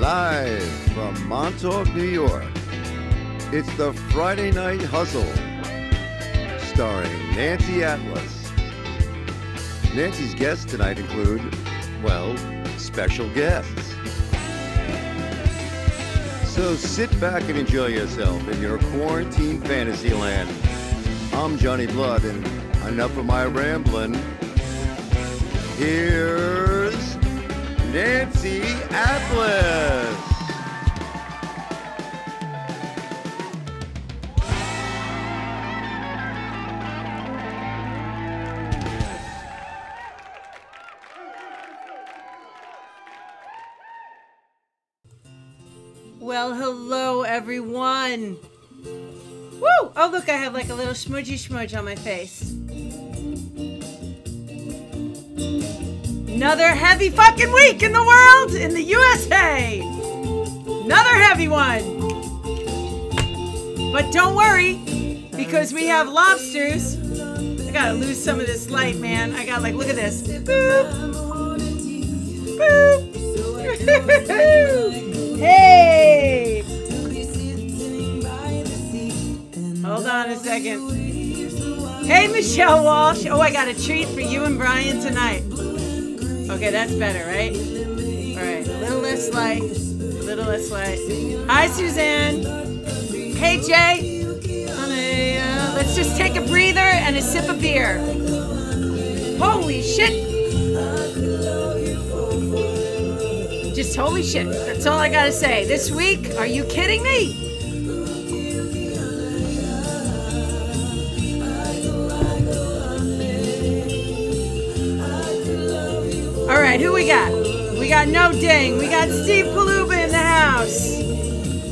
Live from Montauk, New York, it's the Friday Night Hustle, starring Nancy Atlas. Nancy's guests tonight include, well, special guests. So sit back and enjoy yourself in your quarantine fantasy land. I'm Johnny Blood, and enough of my rambling. Here's Nancy Atlas. Well, hello everyone. Woo! Oh look, I have like a little smudge on my face. Another heavy fucking week in the world, in the USA. Another heavy one. But don't worry, because we have lobsters. I gotta lose some of this light, man. I got like, look at this. Boop. Boop. Hey. Hold on a second. Hey, Michelle Walsh. Oh, I got a treat for you and Brian tonight. Okay, that's better, right? All right, a little less light, a little less light. Hi, Suzanne. Hey, Jay. Honey, let's just take a breather and a sip of beer. Holy shit. Just holy shit. That's all I gotta say. This week, are you kidding me? All right, who we got? We got No Ding. We got Steve Paluba in the house.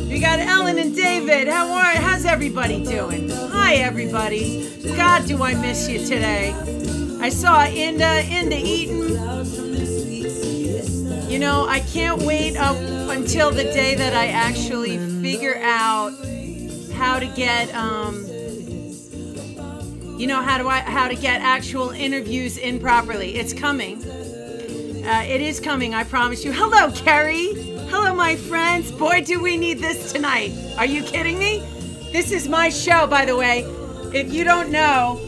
We got Ellen and David. How's everybody doing? Hi, everybody. God, do I miss you today. I saw Inda Eaton. You know, I can't wait up until the day that I actually figure out how to get, how to get actual interviews in properly. It's coming. It is coming, I promise you. Hello, Kerry. Hello, my friends. Boy, do we need this tonight. Are you kidding me? This is my show, by the way. If you don't know,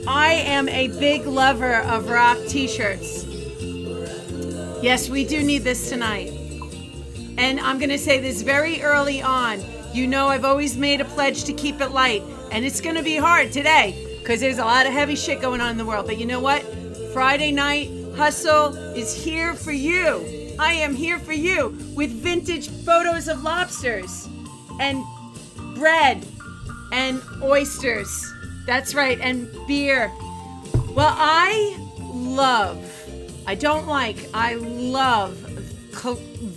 I am a big lover of rock t-shirts. Yes, we do need this tonight. And I'm going to say this very early on. You know, I've always made a pledge to keep it light. And it's going to be hard today because there's a lot of heavy shit going on in the world. But you know what? Friday night Hustle is here for you. I am here for you with vintage photos of lobsters and bread and oysters. That's right, and beer. Well, I love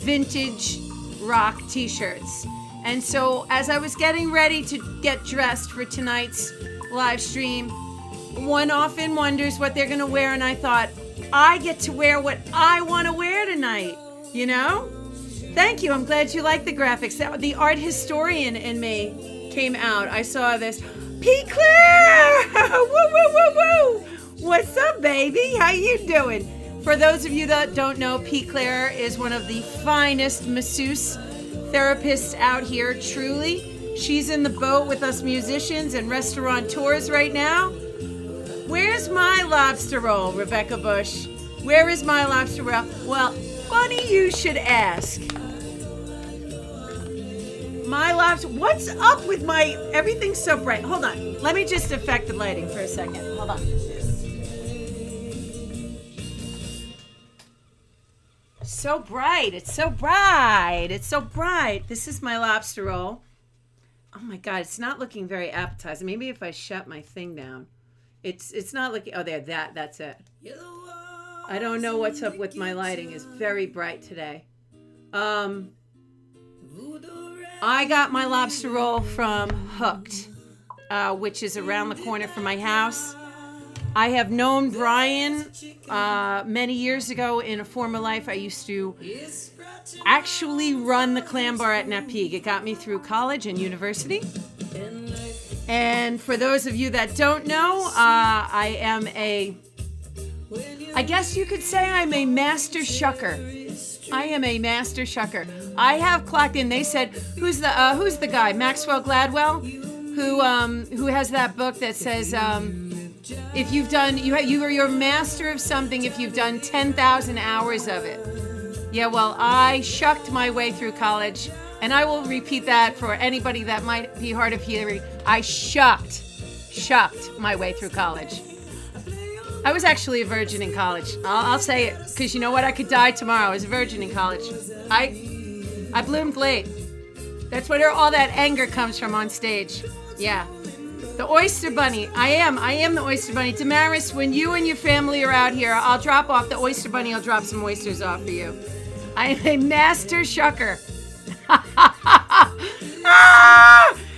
vintage rock t-shirts. And so as I was getting ready to get dressed for tonight's live stream, one often wonders what they're gonna wear, and I thought, I get to wear what I want to wear tonight, you know? Thank you. I'm glad you like the graphics. The art historian in me came out. I saw this. P. Claire! Woo, woo, woo, woo! What's up, baby? How you doing? For those of you that don't know, P. Claire is one of the finest masseuse therapists out here, truly. She's in the boat with us musicians and restaurateurs right now. Where's my lobster roll, Rebecca Bush? Where is my lobster roll? Well, funny you should ask. My lobster, what's up with my, everything's so bright. Hold on, let me just affect the lighting for a second. Hold on. So bright, it's so bright, it's so bright. This is my lobster roll. Oh my God, it's not looking very appetizing. Maybe if I shut my thing down. It's not looking, oh there, that's it. I don't know what's up with my lighting. It's very bright today. I got my lobster roll from Hooked, which is around the corner from my house. I have known Brian many years ago in a former life. I used to actually run the clam bar at Napeague. It got me through college and university. And for those of you that don't know, I guess you could say I'm a master shucker. I am a master shucker. I have clocked in. They said, who's the guy? Maxwell Gladwell, who has that book that says, if you've done, you are your master of something if you've done 10,000 hours of it. Yeah, well, I shucked my way through college, and I will repeat that for anybody that might be hard of hearing. I shucked my way through college. I was actually a virgin in college. I'll say it, because you know what? I could die tomorrow. I was a virgin in college. I bloomed late. That's where all that anger comes from on stage. Yeah. The Oyster Bunny. I am the Oyster Bunny. Damaris, when you and your family are out here, I'll drop off the Oyster Bunny. I'll drop some oysters off for you. I am a master shucker. Ah!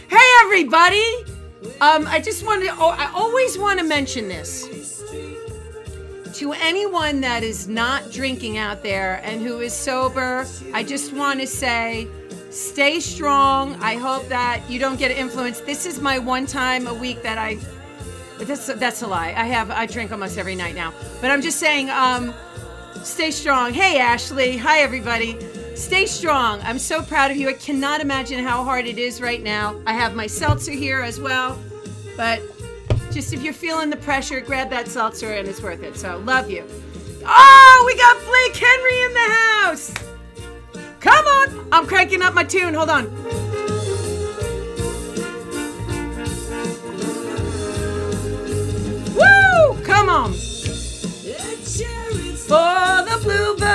Hey, everybody. I always want to mention this. To anyone that is not drinking out there and who is sober, I just want to say, stay strong. I hope that you don't get influenced. This is my one time a week that that's a lie. I drink almost every night now. But I'm just saying, stay strong. Hey, Ashley. Hi, everybody. Stay strong. I'm so proud of you. I cannot imagine how hard it is right now. I have my seltzer here as well. But just if you're feeling the pressure, grab that seltzer and it's worth it. So, love you. Oh, we got Blake Henry in the house. Come on. I'm cranking up my tune. Hold on. Woo! Come on. For the bluebird.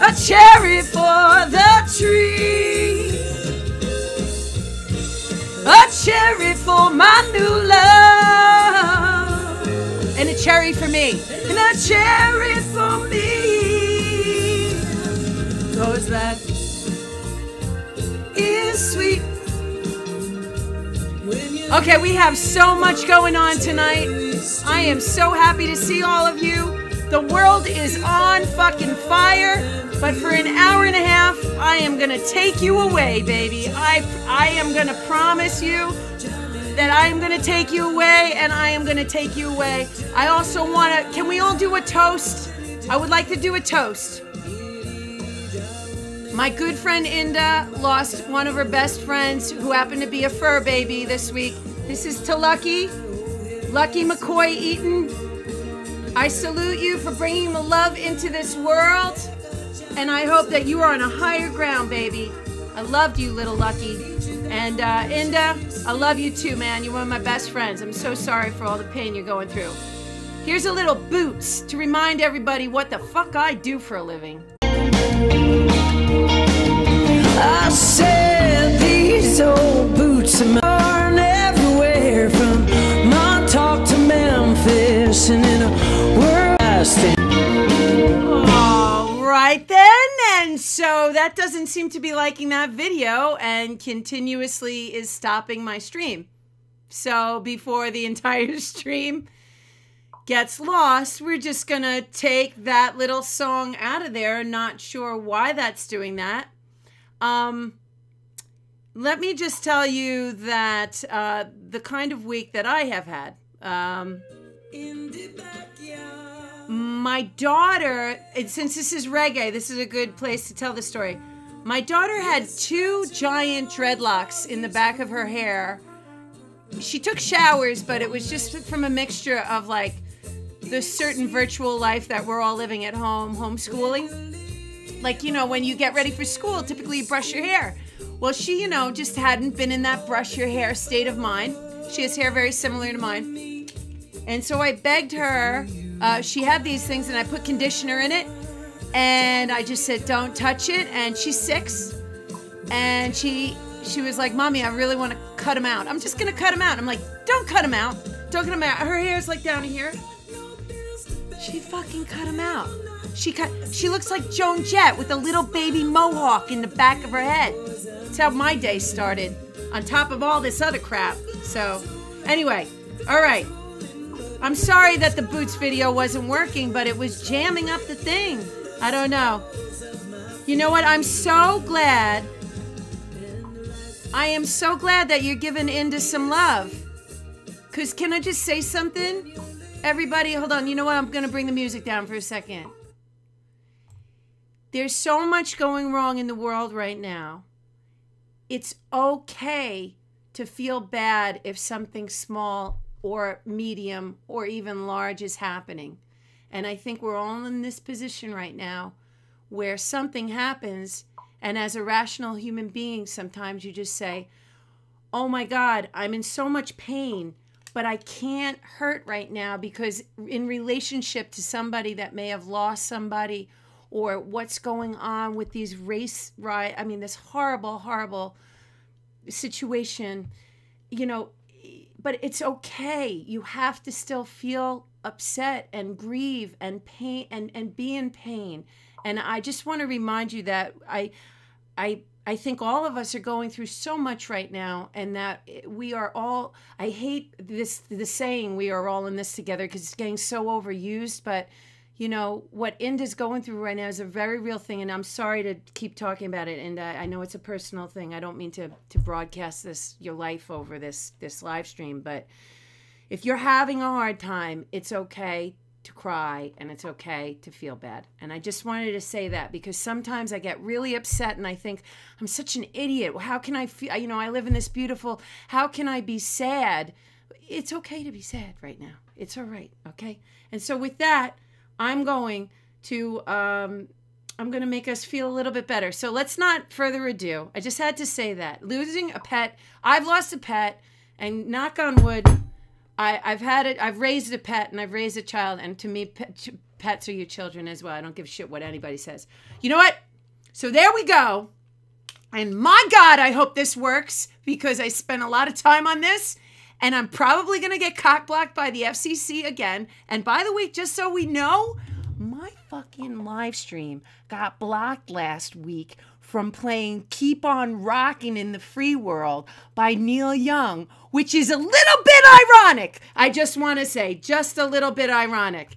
A cherry for the tree. A cherry for my new love. And a cherry for me. And a cherry for me. 'Cause that is sweet. Okay, we have so much going on tonight. I am so happy to see all of you. The world is on fucking fire. But for an hour and a half, I am going to take you away, baby. I am going to promise you that I am going to take you away, and I am going to take you away. I also want to, can we all do a toast? I would like to do a toast. My good friend Inda lost one of her best friends who happened to be a fur baby this week. This is to Lucky McCoy Eaton. I salute you for bringing the love into this world. And I hope that you are on a higher ground, baby. I loved you, little Lucky. And Inda, I love you too, man. You're one of my best friends. I'm so sorry for all the pain you're going through. Here's a little Boots to remind everybody what the fuck I do for a living. I said these old boots are everywhere, from Montauk to Memphis, and in a world I stand. Right then, and so that doesn't seem to be liking that video and continuously is stopping my stream. So before the entire stream gets lost, we're just gonna take that little song out of there. Not sure why that's doing that. Let me just tell you that the kind of week that I have had. In the backyard. My daughter, since this is reggae, this is a good place to tell the story. My daughter had 2 giant dreadlocks in the back of her hair. She took showers, but it was just from a mixture of like the certain virtual life that we're all living at home, homeschooling. Like, you know, when you get ready for school, typically you brush your hair. Well, she, you know, just hadn't been in that brush your hair state of mind. She has hair very similar to mine. And so I begged her. She had these things, and I put conditioner in it, and I just said, don't touch it. And she's 6, and she was like, Mommy, I really want to cut them out. I'm just going to cut them out. I'm like, don't cut them out. Don't cut them out. Her hair's like down here. She fucking cut them out. She looks like Joan Jett with a little baby mohawk in the back of her head. That's how my day started, on top of all this other crap. So, anyway, all right. I'm sorry that the Boots video wasn't working, but it was jamming up the thing. I don't know. You know what? I'm so glad. I am so glad that you're giving Inda some love. Because can I just say something? Everybody, hold on. You know what? I'm going to bring the music down for a second. There's so much going wrong in the world right now. It's okay to feel bad if something small or medium or even large is happening. And I think we're all in this position right now where something happens, and as a rational human being, sometimes you just say, oh my God, I'm in so much pain, but I can't hurt right now because in relationship to somebody that may have lost somebody, or what's going on with these race riots, I mean, this horrible, horrible situation, you know, but it's okay. You have to still feel upset and grieve and pain and be in pain. And I just want to remind you that I think all of us are going through so much right now, and that we are all, I hate the saying we are all in this together because it's getting so overused, but you know, what Inda's going through right now is a very real thing, and I'm sorry to keep talking about it, and I know it's a personal thing. I don't mean to broadcast your life over this live stream, but if you're having a hard time, it's okay to cry, and it's okay to feel bad. And I just wanted to say that because sometimes I get really upset and I think, I'm such an idiot. How can I feel, you know, I live in this beautiful, how can I be sad? It's okay to be sad right now. It's all right, okay? And so with that, I'm going to make us feel a little bit better. So let's not further ado. I just had to say that. Losing a pet, I've lost a pet, and knock on wood, I've raised a pet, and I've raised a child, and to me, pets are your children as well. I don't give a shit what anybody says. You know what? So there we go. And my God, I hope this works, because I spent a lot of time on this. And I'm probably going to get cock-blocked by the FCC again. And by the way, just so we know, my fucking live stream got blocked last week from playing Keep On Rockin' in the Free World by Neil Young, which is a little bit ironic. I just want to say, just a little bit ironic.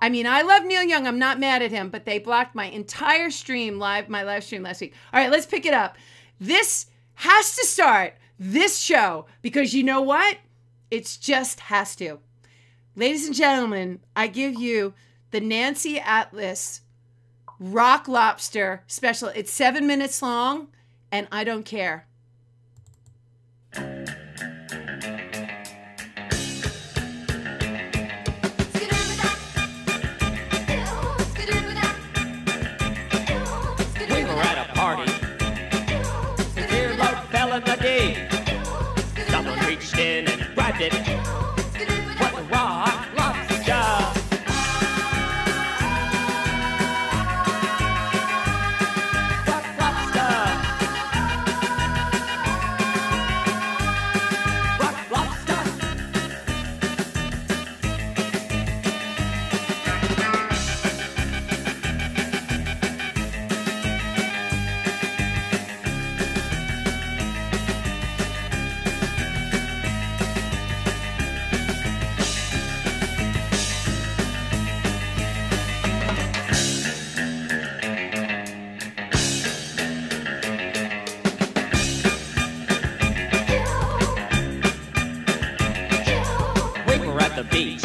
I mean, I love Neil Young. I'm not mad at him, but they blocked my entire stream, my live stream last week. All right, let's pick it up. This has to start this show, because you know what? It's just has to. Ladies and gentlemen, I give you the Nancy Atlas Rock Lobster special. It's 7 minutes long, and I don't care. We were at a party. Severe load fell in the day. Someone reached in and grabbed it. What a rock lobster! Rock lobster! Rock lobster! Beach.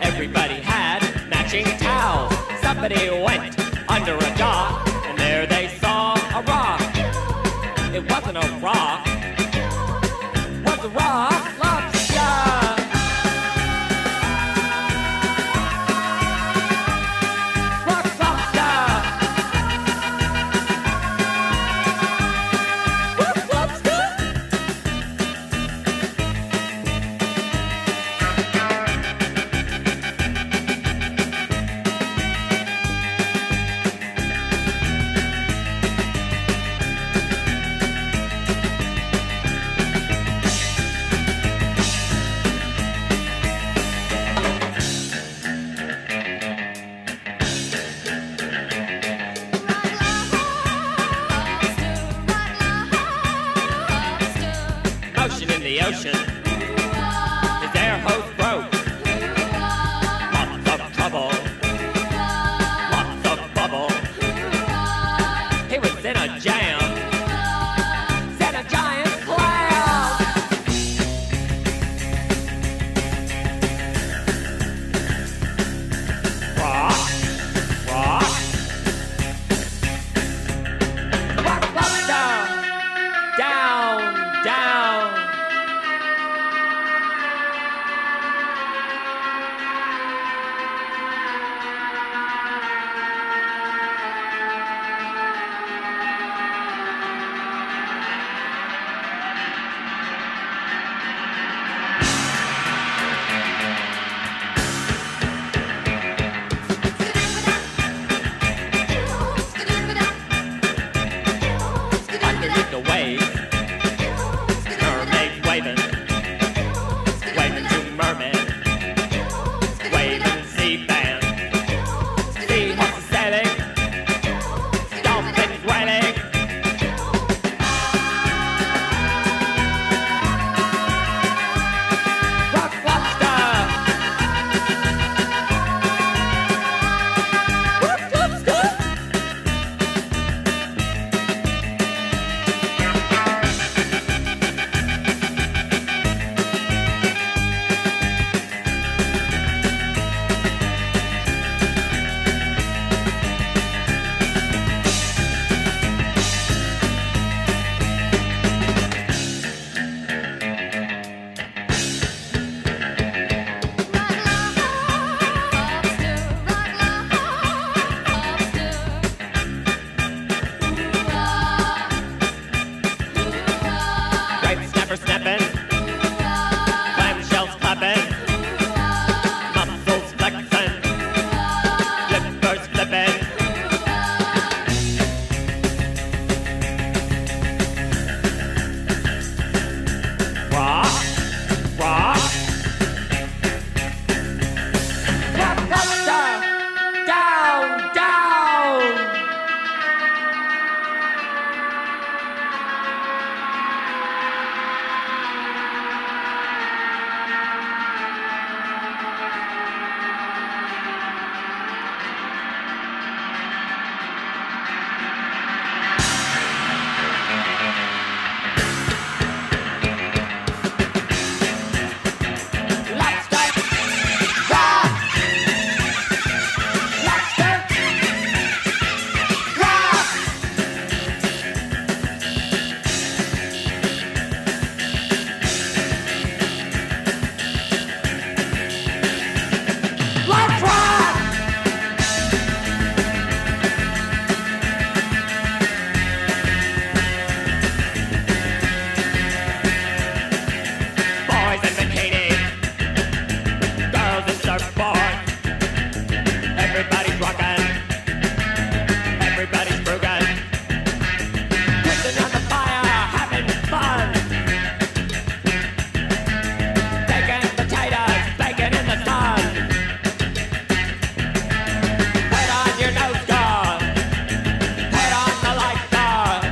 Everybody had matching towels. Somebody went under a dock, and there they saw a rock. It wasn't a rock, it was a rock lobster. Rock lobster. Rock lobster. Motion in the ocean. His air hose broke. Lots of trouble. Lots of bubble. He was in a jam. Set a giant clam. Rock, rock, is wailing. Rock Lobster. Rock Lobster. Grape snapper snapping, clamshells clapping, muscles flexing, flippers flipping. Rock, rock, rock lobster, down, down. Lobster, rock, lobster, rock. Let's rock. Boys in bikinis, girls in surfboards. Everybody's rocking, everybody's broken. Putting on the fire, having fun. Taking potatoes, baking in the sun. Put on your nose guard, put on the light guard.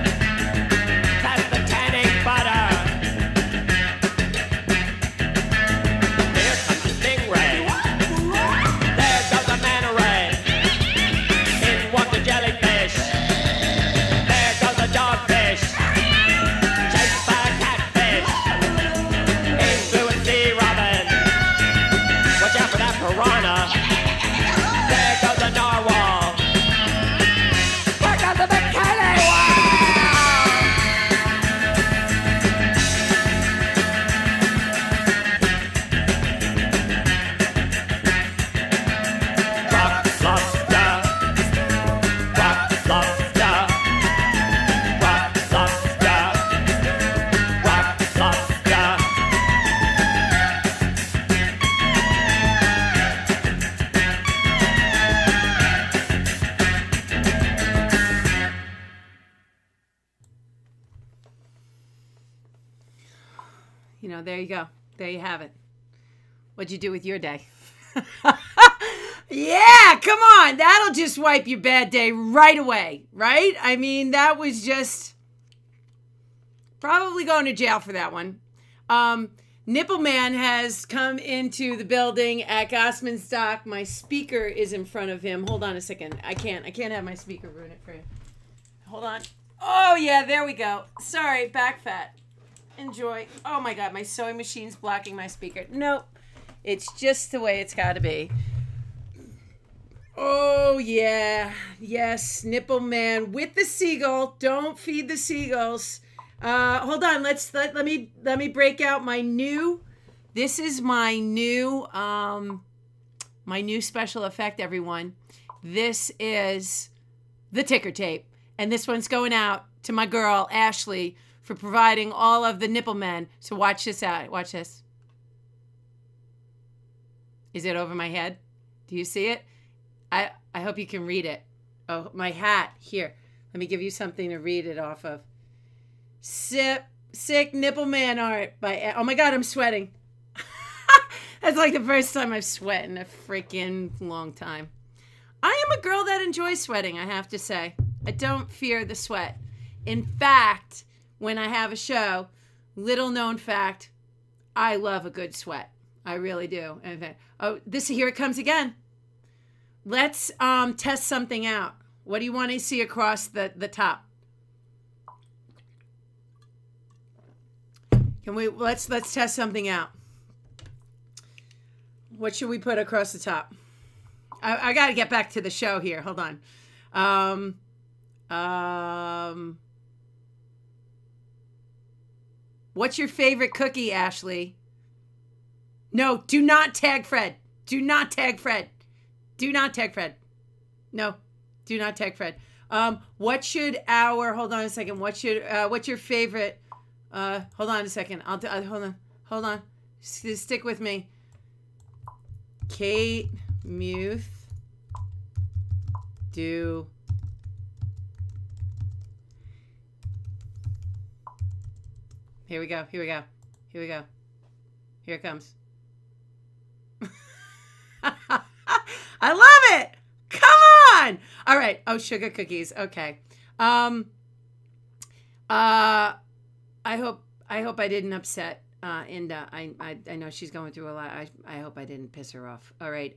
That's the tanning butter. Here comes the stingray. There goes the manta ray. In walks the jellyfish. There goes the dogfish. Chased by a catfish. In blue and sea robin. Watch out for that piranha. There goes the narwhal. There goes the bikini whale. Rock lobster, rock lobster, rock lobster, rock lobster. You know, there you go. There you have it. What'd you do with your day? Yeah, come on. That'll just wipe your bad day right away, right? I mean, that was just probably going to jail for that one. Nipple Man has come into the building at Gossman's Dock. My speaker is in front of him. Hold on a second. I can't have my speaker ruin it for you. Hold on. Oh, yeah, there we go. Sorry, back fat. Enjoy. Oh, my God, my sewing machine's blocking my speaker. Nope. It's just the way it's got to be. Oh, yeah. Yes, Nipple Man with the seagull. Don't feed the seagulls. Hold on. Let me break out my new. This is my new special effect, everyone. This is the ticker tape, and this one's going out to my girl Ashley for providing all of the nipple men. So watch this out. Watch this. Is it over my head? Do you see it? I hope you can read it. Oh, my hat. Here. Let me give you something to read it off of. Sick Nipple Man art by... Oh, my God, I'm sweating. That's like the first time I've sweat in a freaking long time. I am a girl that enjoys sweating, I have to say. I don't fear the sweat. In fact, when I have a show, little known fact, I love a good sweat. I really do. Oh, here it comes again. Let's test something out. What do you want to see across the top? Let's test something out. What should we put across the top? I got to get back to the show here. Hold on. What's your favorite cookie, Ashley? No, do not tag Fred. Do not tag Fred. Do not tag Fred. No, do not tag Fred. What should hold on a second. What's your favorite? Hold on a second. Hold on. Stick with me. Kate Muth. Do. Here we go. Here it comes. I love it. Come on. All right. Oh, sugar cookies. Okay. I hope I didn't upset Inda. I know she's going through a lot. I hope I didn't piss her off. All right.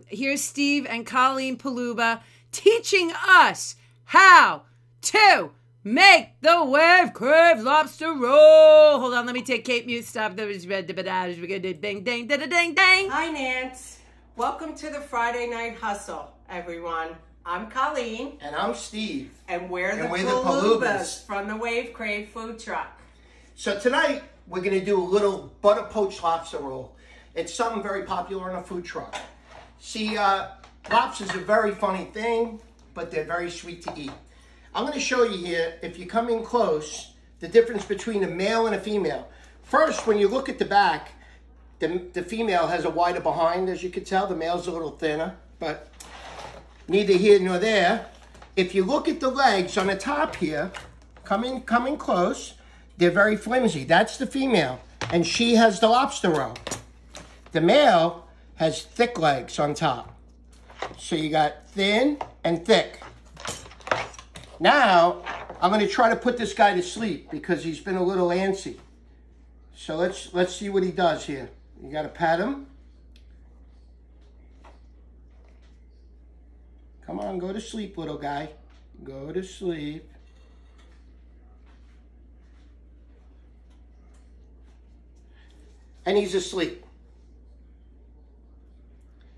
Here's Steve and Colleen Paluba teaching us how to make the Wave Crave lobster roll. Hold on, let me take Kate Mute. Stop. Ding, ding, ding, ding, ding. Hi, Nance. Welcome to the Friday Night Hustle, everyone. I'm Colleen. And I'm Steve. And we're the Palubas from the Wave Crave food truck. So tonight, we're going to do a little butter poached lobster roll. It's something very popular in a food truck. See, lobster's a very funny thing, but they're very sweet to eat. I'm going to show you here, if you come in close, the difference between a male and a female. First, when you look at the back, the female has a wider behind, as you can tell. The male's a little thinner, but neither here nor there. If you look at the legs on the top here, come in close, they're very flimsy. That's the female, and she has the lobster roll. The male has thick legs on top. So you got thin and thick. Now, I'm going to try to put this guy to sleep because he's been a little antsy. So let's see what he does here. You got to pat him. Come on, go to sleep, little guy. Go to sleep. And he's asleep.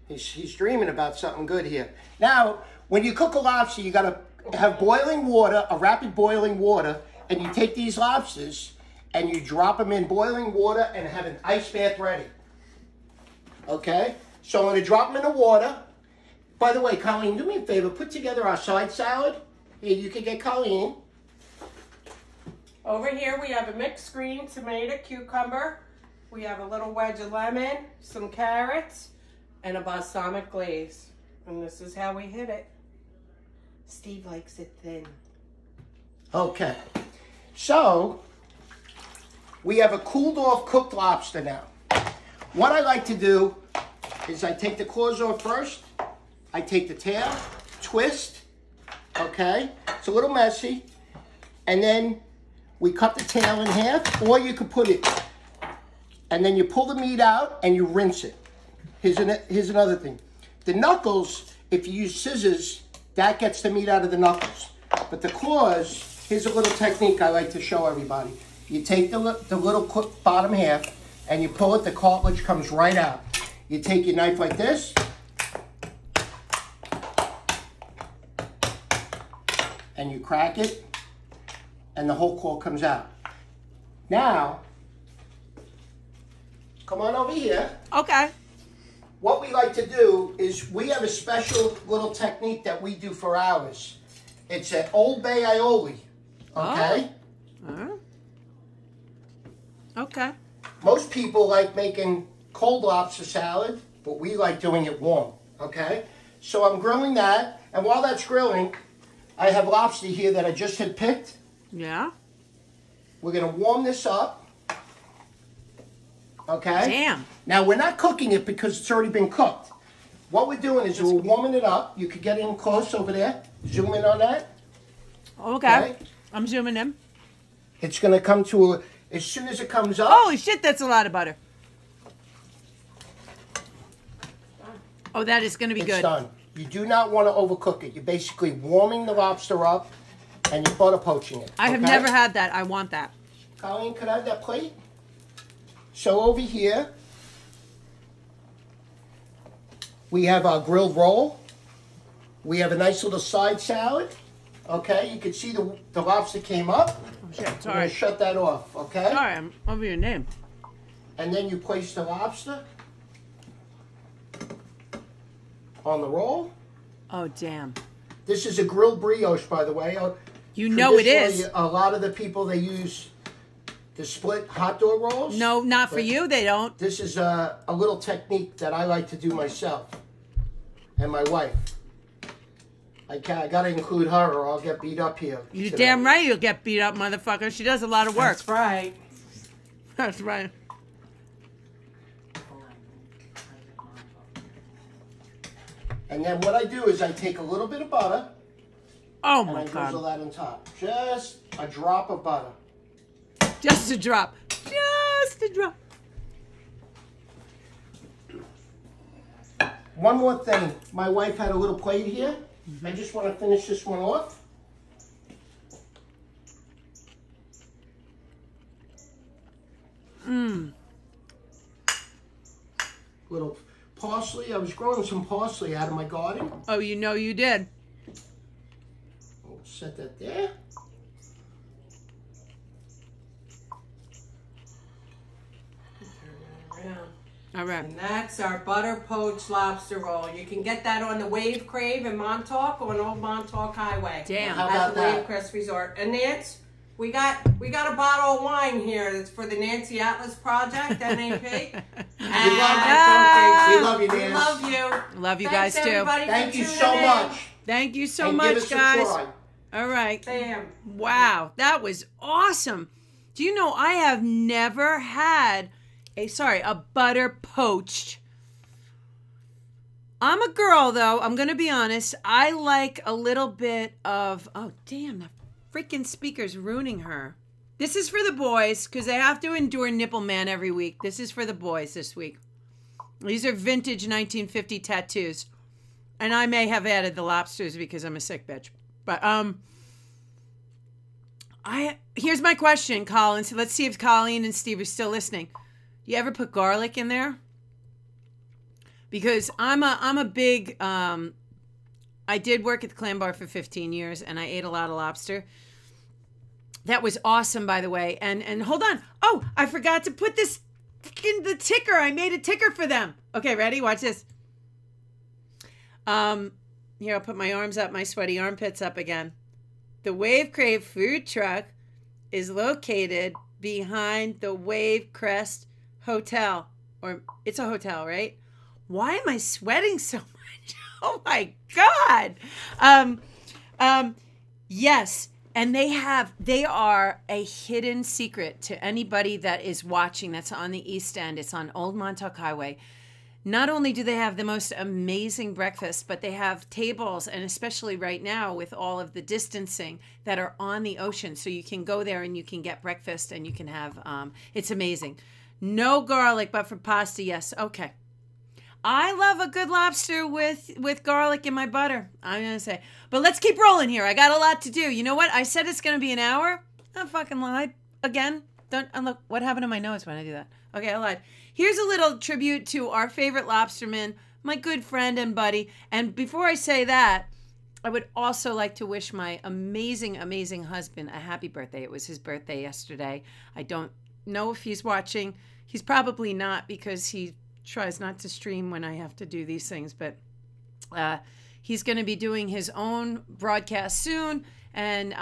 He's dreaming about something good here. Now, when you cook a lobster, you got to have boiling water, a rapid boiling water, and you take these lobsters and you drop them in boiling water and have an ice bath ready. Okay? So I'm going to drop them in the water. By the way, Colleen, do me a favor. Put together our side salad. Here, you can get Colleen. Over here we have a mixed green tomato, cucumber. We have a little wedge of lemon, some carrots, and a balsamic glaze. And this is how we hit it. Steve likes it thin. Okay. So, we have a cooled off cooked lobster now. What I like to do is I take the claws off first. I take the tail, twist, okay? It's a little messy. And then we cut the tail in half, or you could put it, and then you pull the meat out and you rinse it. Here's another thing. The knuckles, if you use scissors, that gets the meat out of the knuckles. But the claws, here's a little technique I like to show everybody. You take the little bottom half and you pull it, the cartilage comes right out. You take your knife like this, and you crack it, and the whole claw comes out. Now, come on over here. Okay. What we like to do is we have a special little technique that we do for ours. It's an Old Bay aioli, okay? Oh. Okay. Most people like making cold lobster salad, but we like doing it warm, okay? So I'm grilling that, and while that's grilling, I have lobster here that I just had picked. Yeah. We're going to warm this up, okay? Damn. Now, we're not cooking it because it's already been cooked. What we're doing is we're warming it up. You could get in close over there. Zoom in on that. Okay. I'm zooming in. It's going to come to as soon as it comes up. Holy shit, that's a lot of butter. Oh, that is going to be good. It's done. You do not want to overcook it. You're basically warming the lobster up and you're butter poaching it. I have never had that. I want that. Colleen, could I have that plate? So over here, we have our grilled roll. We have a nice little side salad. Okay, you can see the lobster came up. Oh, shit. I'm going Sorry. to shut that off, okay? Sorry, I'm over your name. And then you place the lobster on the roll. Oh, damn. This is a grilled brioche, by the way. You know it is. Traditionally, a lot of the people, they use the split hot dog rolls. No, not for But you. They don't. This is a little technique that I like to do myself and my wife. I got to include her or I'll get beat up here. You're today. damn right you'll get beat up, motherfucker. She does a lot of work. That's right. That's right. And then what I do is I take a little bit of butter Oh, and my I drizzle God. that on top. Just a drop of butter. Just a drop. Just a drop. One more thing. My wife had a little plate here. I just want to finish this one off. Little parsley. I was growing some parsley out of my garden. Oh, you know you did. We'll set that there. All right. And that's our butter poached lobster roll. You can get that on the Wave Crave in Montauk on Old Montauk Highway. Damn. How At about the that? Wave Crest Resort. And Nance, we got a bottle of wine here that's for the Nancy Atlas Project, NAP. And We love you, we Nance. love you. Love you Thanks, guys, too. everybody, for Thank you tuning so in. much. Thank you so And much, give us a guys. try. All right. Bam. Wow, that was awesome. Do you know I have never had a butter poached. I'm a girl though, I'm going to be honest. I like a little bit of, oh damn, the freaking speaker's ruining her. This is for the boys because they have to endure Nipple Man every week. This is for the boys this week. These are vintage 1950 tattoos. And I may have added the lobsters because I'm a sick bitch. But here's my question, Colin. So let's see if Colleen and Steve are still listening. You ever put garlic in there? Because I'm a big I did work at the Clam Bar for 15 years and I ate a lot of lobster. That was awesome, by the way. And hold on. Oh, I forgot to put this in the ticker. I made a ticker for them. Okay, ready? Watch this. Here, I'll put my arms up, my sweaty armpits up again. The Wave Crave food truck is located behind the Wave Crest Hotel. Or it's a hotel, right? Why am I sweating so much? Oh my God. Yes. And they are a hidden secret to anybody that is watching that's on the East End. It's on Old Montauk Highway. Not only do they have the most amazing breakfast, but they have tables, and especially right now with all of the distancing, that are on the ocean. So you can go there and you can get breakfast and you can have, it's amazing. No garlic, but for pasta, yes. Okay. I love a good lobster with garlic in my butter, I'm going to say. But let's keep rolling here. I got a lot to do. You know what? I said it's going to be an hour. I fucking lied. Again. Look, what happened to my nose when I do that? Okay, I lied. Here's a little tribute to our favorite lobsterman, my good friend and buddy. And before I say that, I would also like to wish my amazing, amazing husband a happy birthday. It was his birthday yesterday. I don't know if he's watching. He's probably not because he tries not to stream when I have to do these things, but he's going to be doing his own broadcast soon, and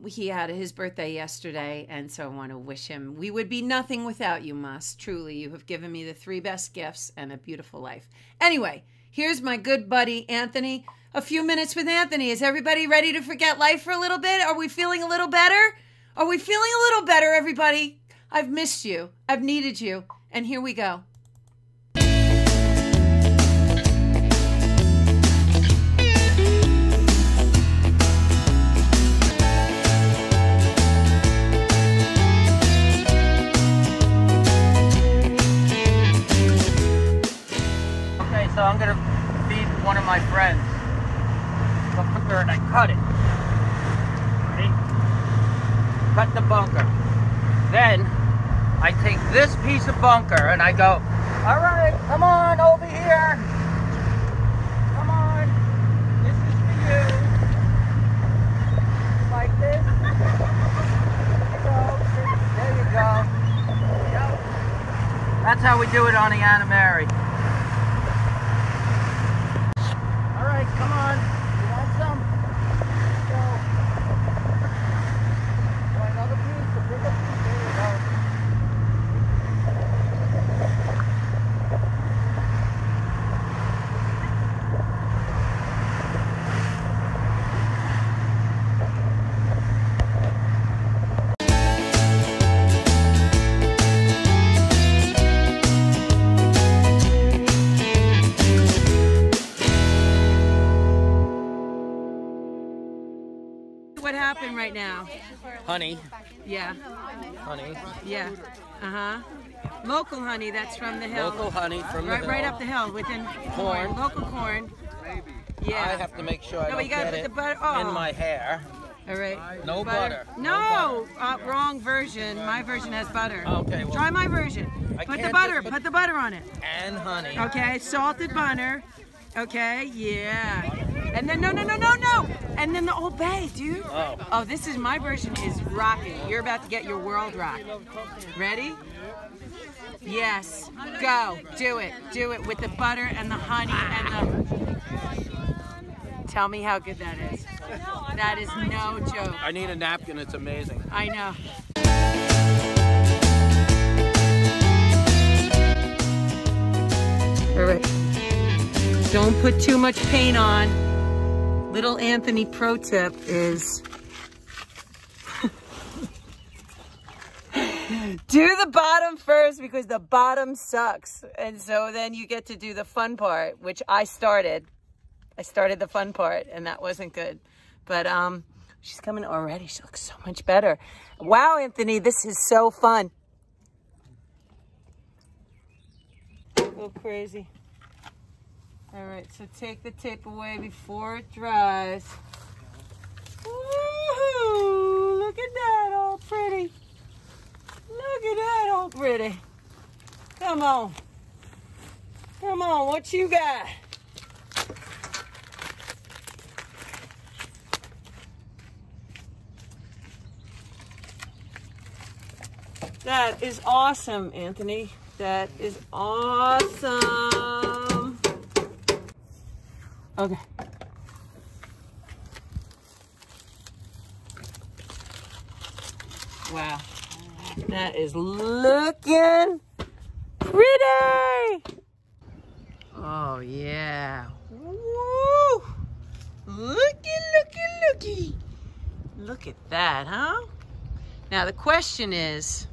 he had his birthday yesterday, and so I want to wish him, we would be nothing without you, Mus. Truly, you have given me the 3 best gifts and a beautiful life. Anyway, here's my good buddy, Anthony. A few minutes with Anthony. Is everybody ready to forget life for a little bit? Are we feeling a little better? Are we feeling a little better, everybody? I've missed you. I've needed you. And here we go. my friends. The bunker, and I cut it. Ready? Cut the bunker. Then I take this piece of bunker and I go, all right, come on over here. Come on. This is for you. Like this. There you go. Yep. That's how we do it on the Mire. All right, come on. You want some? Let's go. Want another piece? A bigger piece? There you go. What happened right now? Honey. Yeah. Honey. Yeah. Uh-huh. Local honey, that's from the hill. Local honey from the hill. Right up the hill, within corn. Local corn. Yeah. I have to make sure I No, don't you gotta get put it the butter. Oh. in my hair. All right. No butter. No, wrong version. My version has butter. Okay. Well, try my version. Put the butter. Put the butter on it. And honey. Okay, salted butter. Okay, yeah. And then no. And then the Old Bay, dude. Oh, this is my version is rocking. You're about to get your world rock. Ready? Yes. Go. Do it. Do it with the butter and the honey and the. Tell me how good that is. That is no joke. I need a napkin. It's amazing. I know. All right. Don't put too much paint on. Little Anthony pro tip is do the bottom first because the bottom sucks. And so then you get to do the fun part, which I started. I started the fun part and that wasn't good. But she's coming already. She looks so much better. Wow, Anthony, this is so fun. A little crazy. All right, so take the tape away before it dries. Woohoo! Look at that, all pretty. Look at that, all pretty. Come on. Come on, what you got? That is awesome, Anthony. That is awesome. Okay. Wow. That is looking pretty. Oh, yeah. Woo! Looky. Look at that, huh? Now, the question is,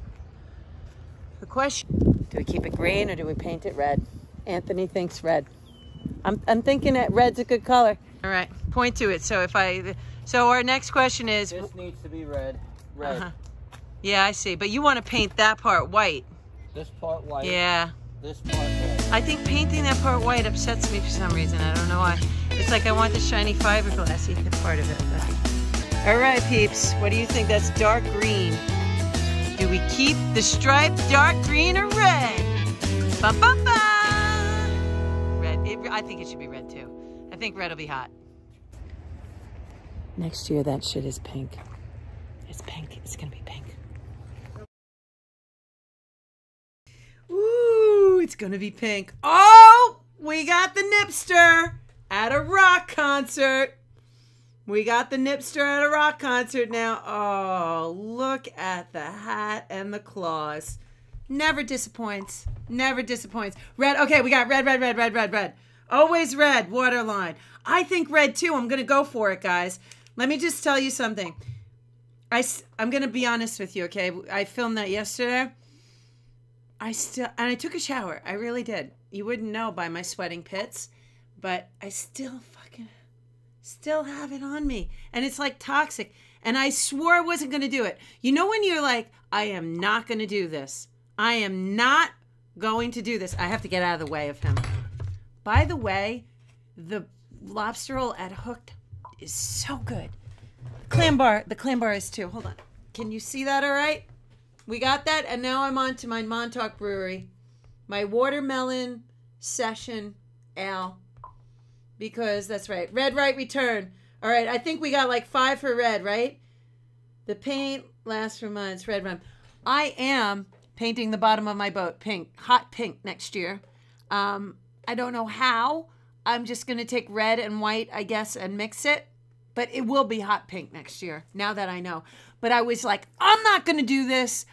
do we keep it green or do we paint it red? Anthony thinks red. I'm thinking that red's a good color. All right, point to it. So so our next question is. This needs to be red. Red. Yeah, I see. But you want to paint that part white. This part white. Yeah. This part red. I think painting that part white upsets me for some reason. I don't know why. It's like I want the shiny fiberglassy part of it. But. All right, peeps. What do you think? That's dark green. Do we keep the stripe dark green or red? Ba-ba-ba! Red. I think it should be red too. I think red will be hot. Next year, that shit is pink. It's pink. It's gonna be pink. Ooh, it's gonna be pink. Oh, we got the Nipster at a rock concert. We got the Nipster at a rock concert now. Oh, look at the hat and the claws. Never disappoints. Never disappoints. Red. Okay, we got red. Always red, waterline. I think red too. I'm going to go for it, guys. Let me just tell you something. I'm going to be honest with you, okay? I filmed that yesterday. And I took a shower. I really did. You wouldn't know by my sweating pits, but I still have it on me. And it's like toxic. And I swore I wasn't going to do it. You know when you're like, I am not going to do this. I am not going to do this. I have to get out of the way of him. By the way, the lobster roll at Hooked is so good. The clam bar is too. Hold on. Can you see that all right? We got that, and now I'm on to my Montauk Brewery. My watermelon session ale. Because that's right. Red Right Return. All right, I think we got like 5 for red, right? The paint lasts for months. Red rum. I am painting the bottom of my boat pink. Hot pink next year. I don't know how. I'm just going to take red and white, I guess, and mix it. But it will be hot pink next year, now that I know. But I was like, I'm not going to do this.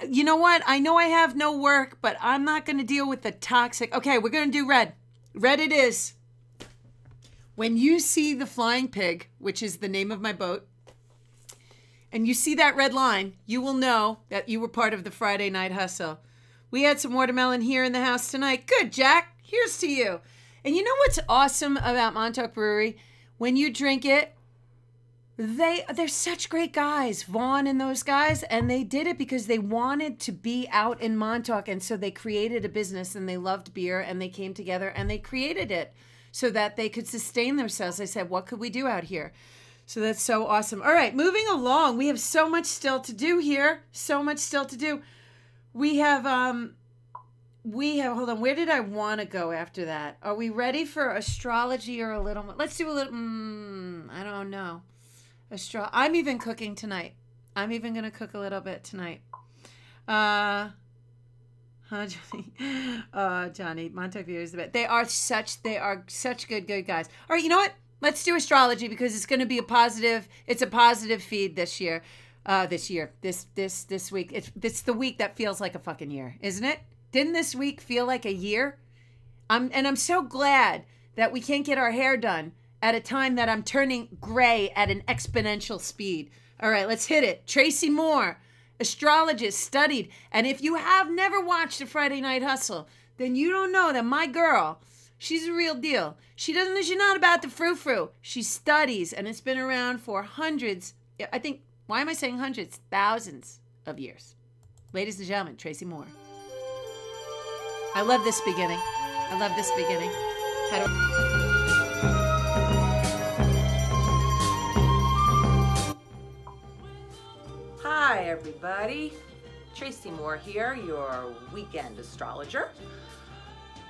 You know what? I know I have no work, but I'm not going to deal with the toxic. Okay, we're going to do red. Red it is. When you see the Flying Pig, which is the name of my boat, and you see that red line, you will know that you were part of the Friday night hustle. We had some watermelon here in the house tonight. Good, Jack. Here's to you. And you know what's awesome about Montauk Brewery? When you drink it, they're such great guys, Vaughn and those guys, and they did it because they wanted to be out in Montauk, and so they created a business, and they loved beer, and they came together, and they created it so that they could sustain themselves. They said, what could we do out here? So that's so awesome. All right, moving along. We have so much still to do here. So much still to do. We have, hold on, where did I want to go after that? Are we ready for astrology or a little more? Let's do a little, I don't know. I'm even cooking tonight. I'm even going to cook a little bit tonight. Johnny? Johnny, Montauk View is the best. They are such good guys. All right, you know what? Let's do astrology because it's going to be it's a positive feed this year. This week. It's the week that feels like a fucking year, isn't it? Didn't this week feel like a year? I'm so glad that we can't get our hair done at a time that I'm turning gray at an exponential speed. All right, let's hit it. Tracey Mohr, astrologist, studied. And if you have never watched a Friday Night Hustle, then you don't know that my girl, she's a real deal. She's not about the frou-frou. She studies, and it's been around for hundreds, I think, why am I saying hundreds? Thousands of years. Ladies and gentlemen, Tracey Mohr. I love this beginning. Hi everybody, Tracey Mohr here, your weekend astrologer,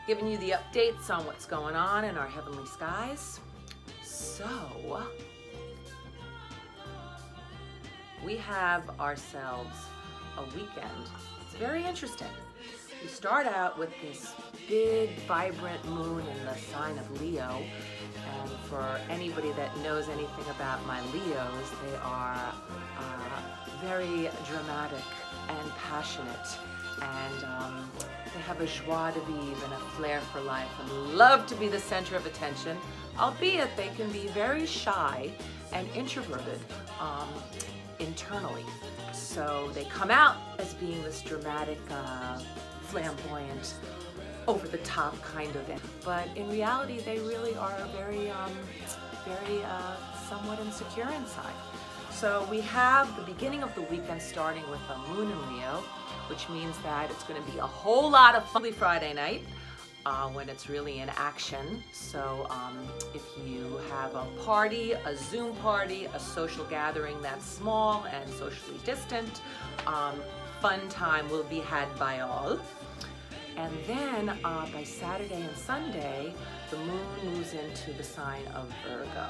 giving you the updates on what's going on in our heavenly skies. So, we have ourselves a weekend. It's very interesting. We start out with this big, vibrant moon in the sign of Leo. And for anybody that knows anything about my Leos, they are very dramatic and passionate. And they have a joie de vivre and a flair for life and love to be the center of attention, albeit they can be very shy and introverted internally. So they come out as being this dramatic, flamboyant, over-the-top kind of, but in reality they really are very somewhat insecure inside. So we have the beginning of the weekend starting with a moon in Leo, which means that it's going to be a whole lot of fun Friday night when it's really in action. So if you have a party, a Zoom party, a social gathering that's small and socially distant, fun time will be had by all. And then by Saturday and Sunday, the moon moves into the sign of Virgo.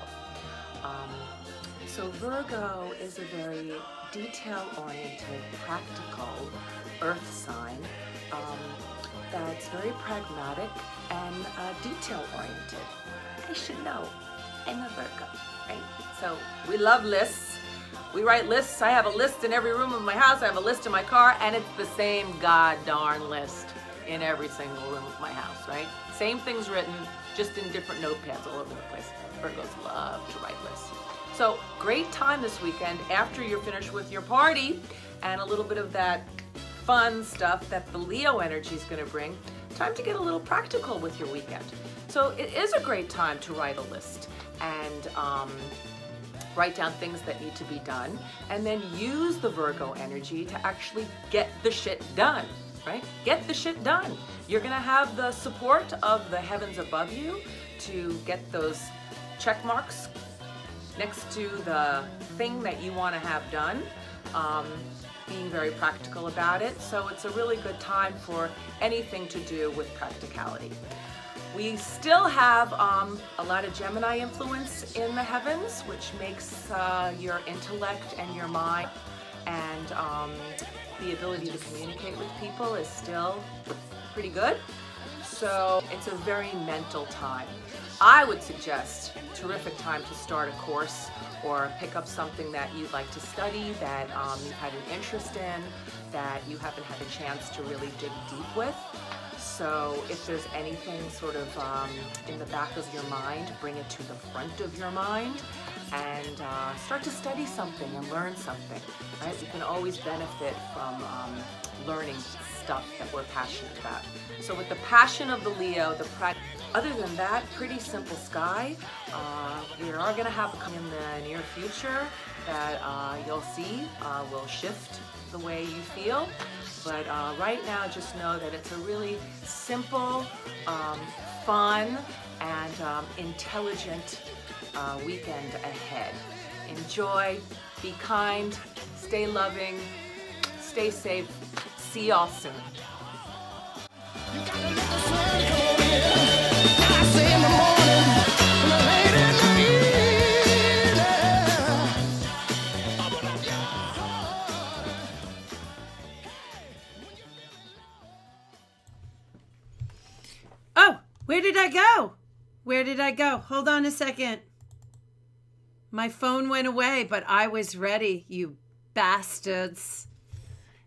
So Virgo is a very detail-oriented, practical earth sign that's very pragmatic and detail-oriented. I should know, I'm a Virgo, right? So we love lists. We write lists. I have a list in every room of my house. I have a list in my car, and it's the same god darn list in every single room of my house, right? Same things written, just in different notepads all over the place. Virgos love to write lists. So great time this weekend after you're finished with your party and a little bit of that fun stuff that the Leo energy is going to bring. Time to get a little practical with your weekend. So it is a great time to write a list and write down things that need to be done, and then use the Virgo energy to actually get the shit done, right? Get the shit done. You're gonna have the support of the heavens above you to get those check marks next to the thing that you want to have done, being very practical about it. So it's a really good time for anything to do with practicality. We still have a lot of Gemini influence in the heavens, which makes your intellect and your mind and the ability to communicate with people is still pretty good. So it's a very mental time. I would suggest a terrific time to start a course or pick up something that you'd like to study, that you've had an interest in, that you haven't had a chance to really dig deep with. So if there's anything sort of in the back of your mind, bring it to the front of your mind and start to study something and learn something, right? We can always benefit from learning stuff that we're passionate about. So with the passion of the Leo, other than that, pretty simple sky. We are going to have a come in the near future that you'll see will shift the way you feel. But right now, just know that it's a really simple, fun, and intelligent weekend ahead. Enjoy, be kind, stay loving, stay safe. See y'all soon. Oh, where did I go? Where did I go? Hold on a second. My phone went away, but I was ready, you bastards.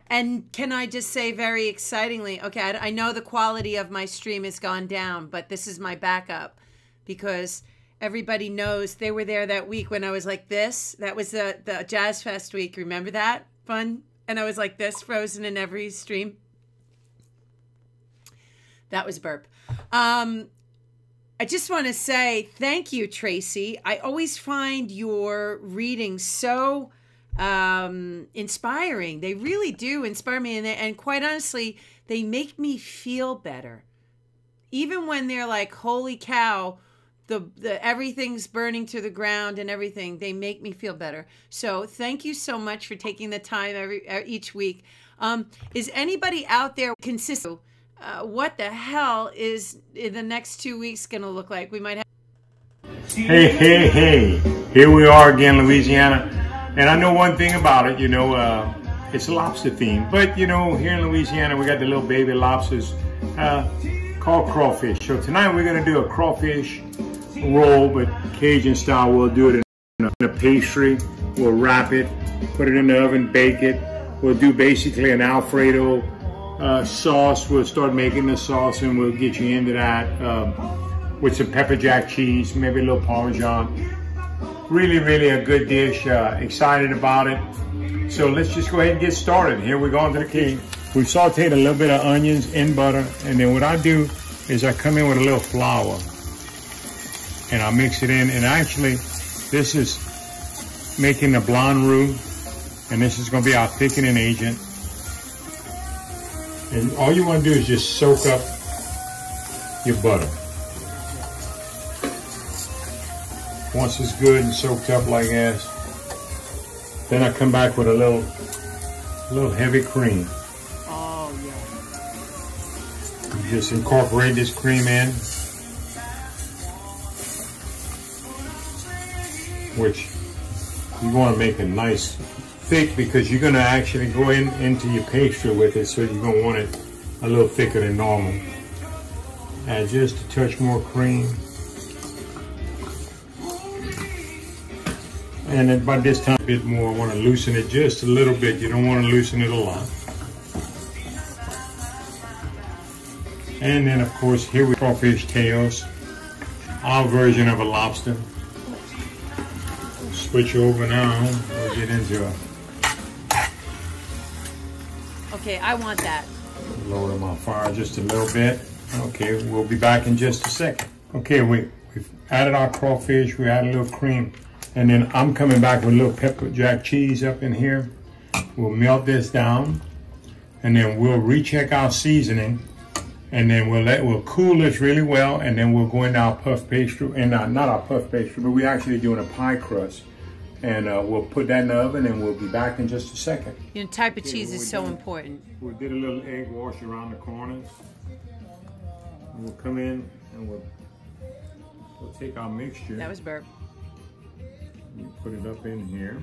And can I just say very excitingly, okay, I know the quality of my stream has gone down, but this is my backup because everybody knows they were there that week when I was like this. That was the Jazz Fest week. Remember that? Fun? And I was like this, frozen in every stream. That was a burp. I just want to say thank you, Tracey. I always find your readings so inspiring. They really do inspire me, and quite honestly, they make me feel better. Even when they're like, holy cow, the everything's burning to the ground and everything, they make me feel better. So thank you so much for taking the time each week. Is anybody out there consistent? What the hell is in the next 2 weeks going to look like? We might have. Hey. Here we are again, Louisiana. And I know one thing about it, you know, it's a lobster theme. But, you know, here in Louisiana, we got the little baby lobsters called crawfish. So tonight we're going to do a crawfish roll, but Cajun style. We'll do it in a pastry. We'll wrap it, put it in the oven, bake it. We'll do basically an Alfredo sauce. We'll start making the sauce and we'll get you into that with some pepper jack cheese, maybe a little Parmesan. Really a good dish. Excited about it. So let's just go ahead and get started. Here we go into the kitchen. We've sauteed a little bit of onions in butter, and then what I do is I come in with a little flour and I mix it in. And actually, this is making the blonde roux, and this is going to be our thickening agent. And all you want to do is just soak up your butter. Once it's good and soaked up like this, then I come back with a little heavy cream. Oh yeah. You just incorporate this cream in, which you want to make it nice thick because you're going to actually go into your pastry with it, so you're going to want it a little thicker than normal. Add just a touch more cream. And then by this time, a bit more, I want to loosen it just a little bit. You don't want to loosen it a lot. And then, of course, here we crawfish tails, our version of a lobster. Switch over now. We'll get into it. Okay, I want that. Lower my fire just a little bit. Okay, we'll be back in just a second. Okay, we've added our crawfish. We added a little cream. And then I'm coming back with a little pepper jack cheese up in here. We'll melt this down. And then we'll recheck our seasoning And then we'll cool this really well, and then we'll go into our puff pastry, and not our puff pastry, but we're actually doing a pie crust. And we'll put that in the oven, and we'll be back in just a second. You know, type of cheese is so important. We did a little egg wash around the corners. And we'll come in and we'll take our mixture. That was burp. We'll put it up in here.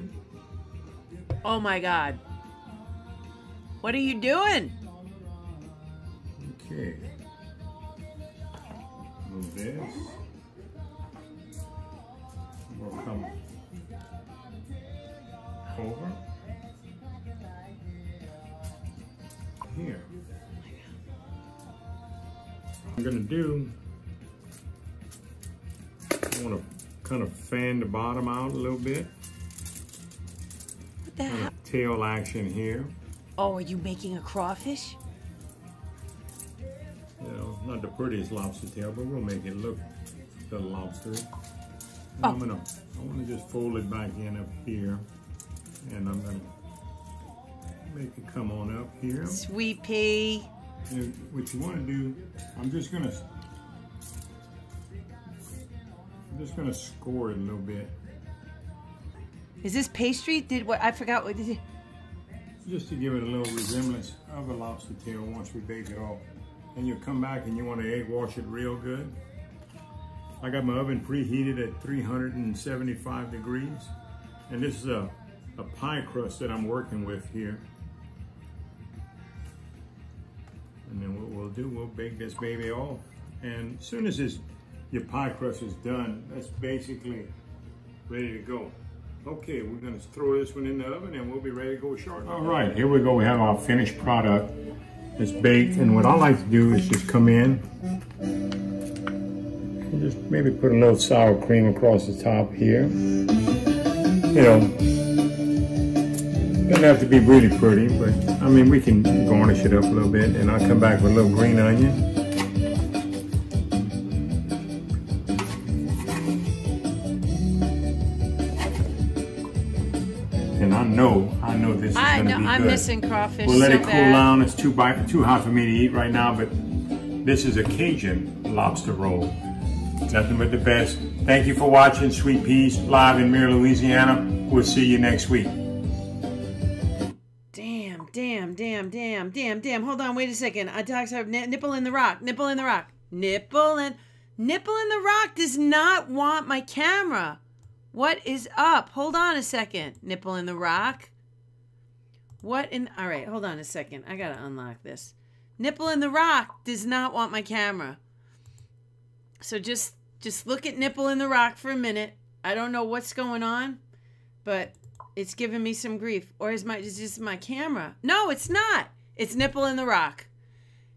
Oh my God. What are you doing? Okay. Move this. We'll come over here. I'm gonna do, I want to kind of fan the bottom out a little bit. What the kind hell? of tail action here. Oh, are you making a crawfish? You know, not the prettiest lobster tail, but we'll make it look the lobster. Oh. I want to just fold it back in up here, and I'm gonna make it come on up here. Sweet pea. And what you want to do, I'm just gonna score it a little bit. Is this pastry? Did what? I forgot what did it? Just to give it a little resemblance of a lobster tail once we bake it off. And you come back and you want to egg wash it real good. I got my oven preheated at 375 degrees. And this is a pie crust that I'm working with here. And then what we'll do, we'll bake this baby off. And as soon as your pie crust is done, that's basically ready to go. Okay, we're gonna throw this one in the oven and we'll be ready to go shortly. All right, here we go. We have our finished product. It's baked, and what I like to do is just come in and just maybe put a little sour cream across the top here. You know, doesn't have to be really pretty, but I mean, we can garnish it up a little bit, and I'll come back with a little green onion. And I know this is going to be good. I'm missing crawfish. We'll let so it cool bad. down. It's too hot for me to eat right now, but this is a Cajun lobster roll. Nothing but the best. Thank you for watching Sweet Peas live in Mire, Louisiana. We'll see you next week. Damn. Hold on, wait a second. I talked about nipple in the rock. Nipple in the rock does not want my camera. What is up? Hold on a second. Nipple in the rock. All right, hold on a second. I gotta unlock this. Nipple in the rock does not want my camera. So just look at Nipple in the rock for a minute. I don't know what's going on, but it's giving me some grief. Or is this my camera? No, it's not. It's Nipple in the rock.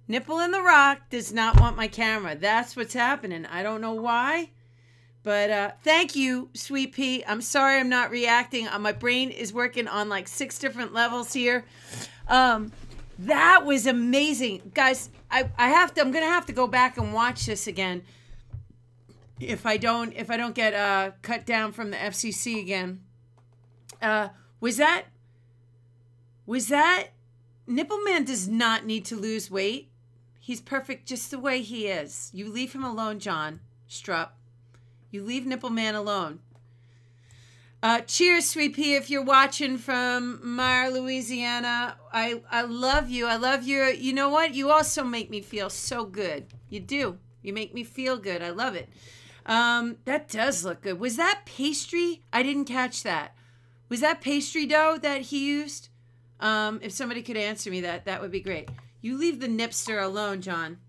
Nipple in the rock does not want my camera. That's what's happening. I don't know why. But thank you, Sweet Pea. I'm sorry I'm not reacting. My brain is working on like 6 different levels here. That was amazing. Guys, I'm gonna have to go back and watch this again. If I don't get cut down from the FCC again. Was that Nipple Man does not need to lose weight. He's perfect just the way he is. You leave him alone, John Strupp. You leave Nipple Man alone. Cheers, Sweet Pea, if you're watching from Mire, Louisiana. I love you. I love your, you know what? You also make me feel so good. You do. You make me feel good. I love it. That does look good. Was that pastry? I didn't catch that. Was that pastry dough that he used? If somebody could answer me that would be great. You leave the nipster alone, John.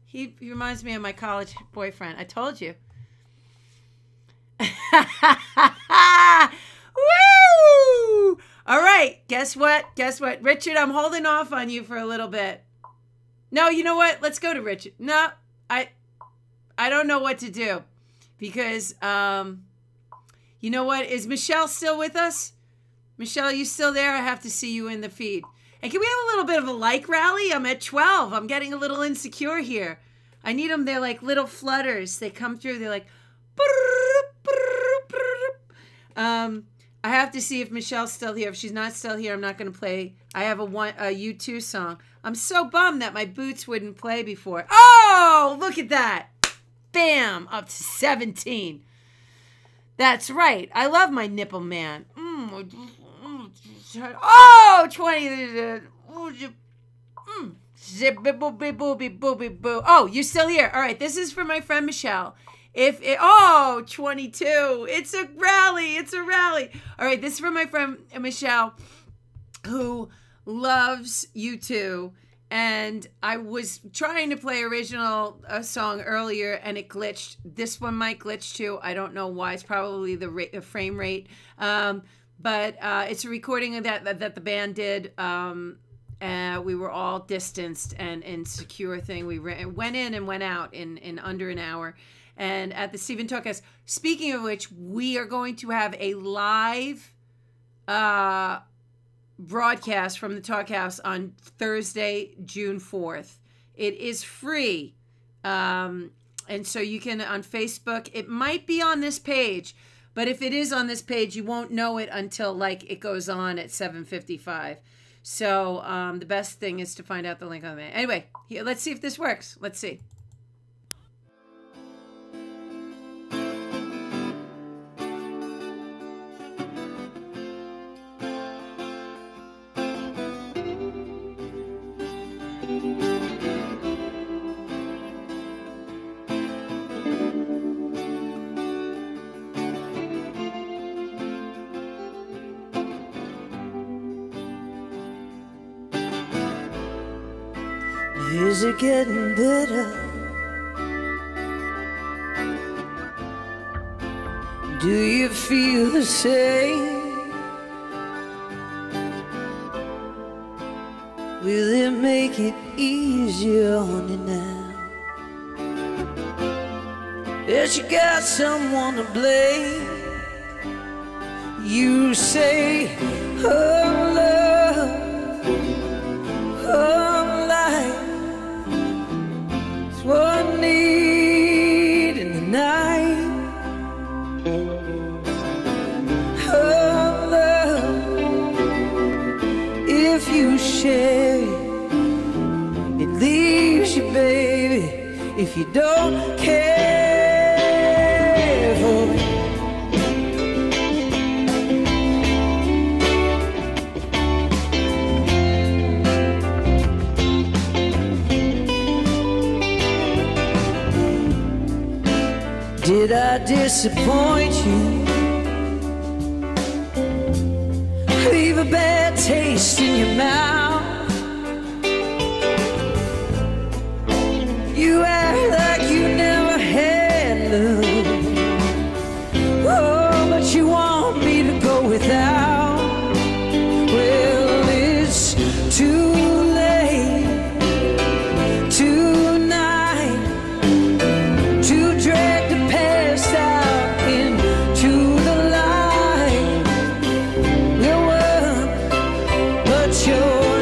He reminds me of my college boyfriend. I told you. Woo! All right. Guess what? Richard, I'm holding off on you for a little bit. No, you know what? Let's go to Richard. No, I don't know what to do because, you know what? Is Michelle still with us? Michelle, you still there? I have to see you in the feed. And can we have a little bit of a like rally? I'm at 12. I'm getting a little insecure here. I need them. They're like little flutters. They come through. They're like, I have to see if Michelle's still here. If she's not still here, I'm not going to play. I have a U2 song. I'm so bummed that my boots wouldn't play before. Oh, look at that. Bam, up to 17. That's right. I love my nipple man. Oh, 20. Oh, you're still here. All right, this is for my friend Michelle. 22. It's a rally. It's a rally. All right, this is for my friend Michelle, who loves U2. And I was trying to play original song earlier, and it glitched. This one might glitch too. I don't know why. It's probably the frame rate. But it's a recording of that the band did. We were all distanced and in secure thing. We went in and went out in under an hour. And at the Stephen Talkhouse, speaking of which, we are going to have a live broadcast from the Talkhouse on Thursday, June 4th. It is free. And so you can, on Facebook, it might be on this page, but if it is on this page, you won't know it until like it goes on at 7:55. So the best thing is to find out the link on that. Anyway, here, let's see if this works. Let's see. Is it getting better? Do you feel the same? Will it make it easier on you now? That you got someone to blame? You say, oh love, oh life, what I need in the night. Oh love, if you share it, it leaves you, baby, if you don't care for it. Did I disappoint you? Leave a bad taste in your mouth? You act like you never had love. Oh, but you want me to go without. Well, it's too late tonight to drag out into the light. We'll work, but you're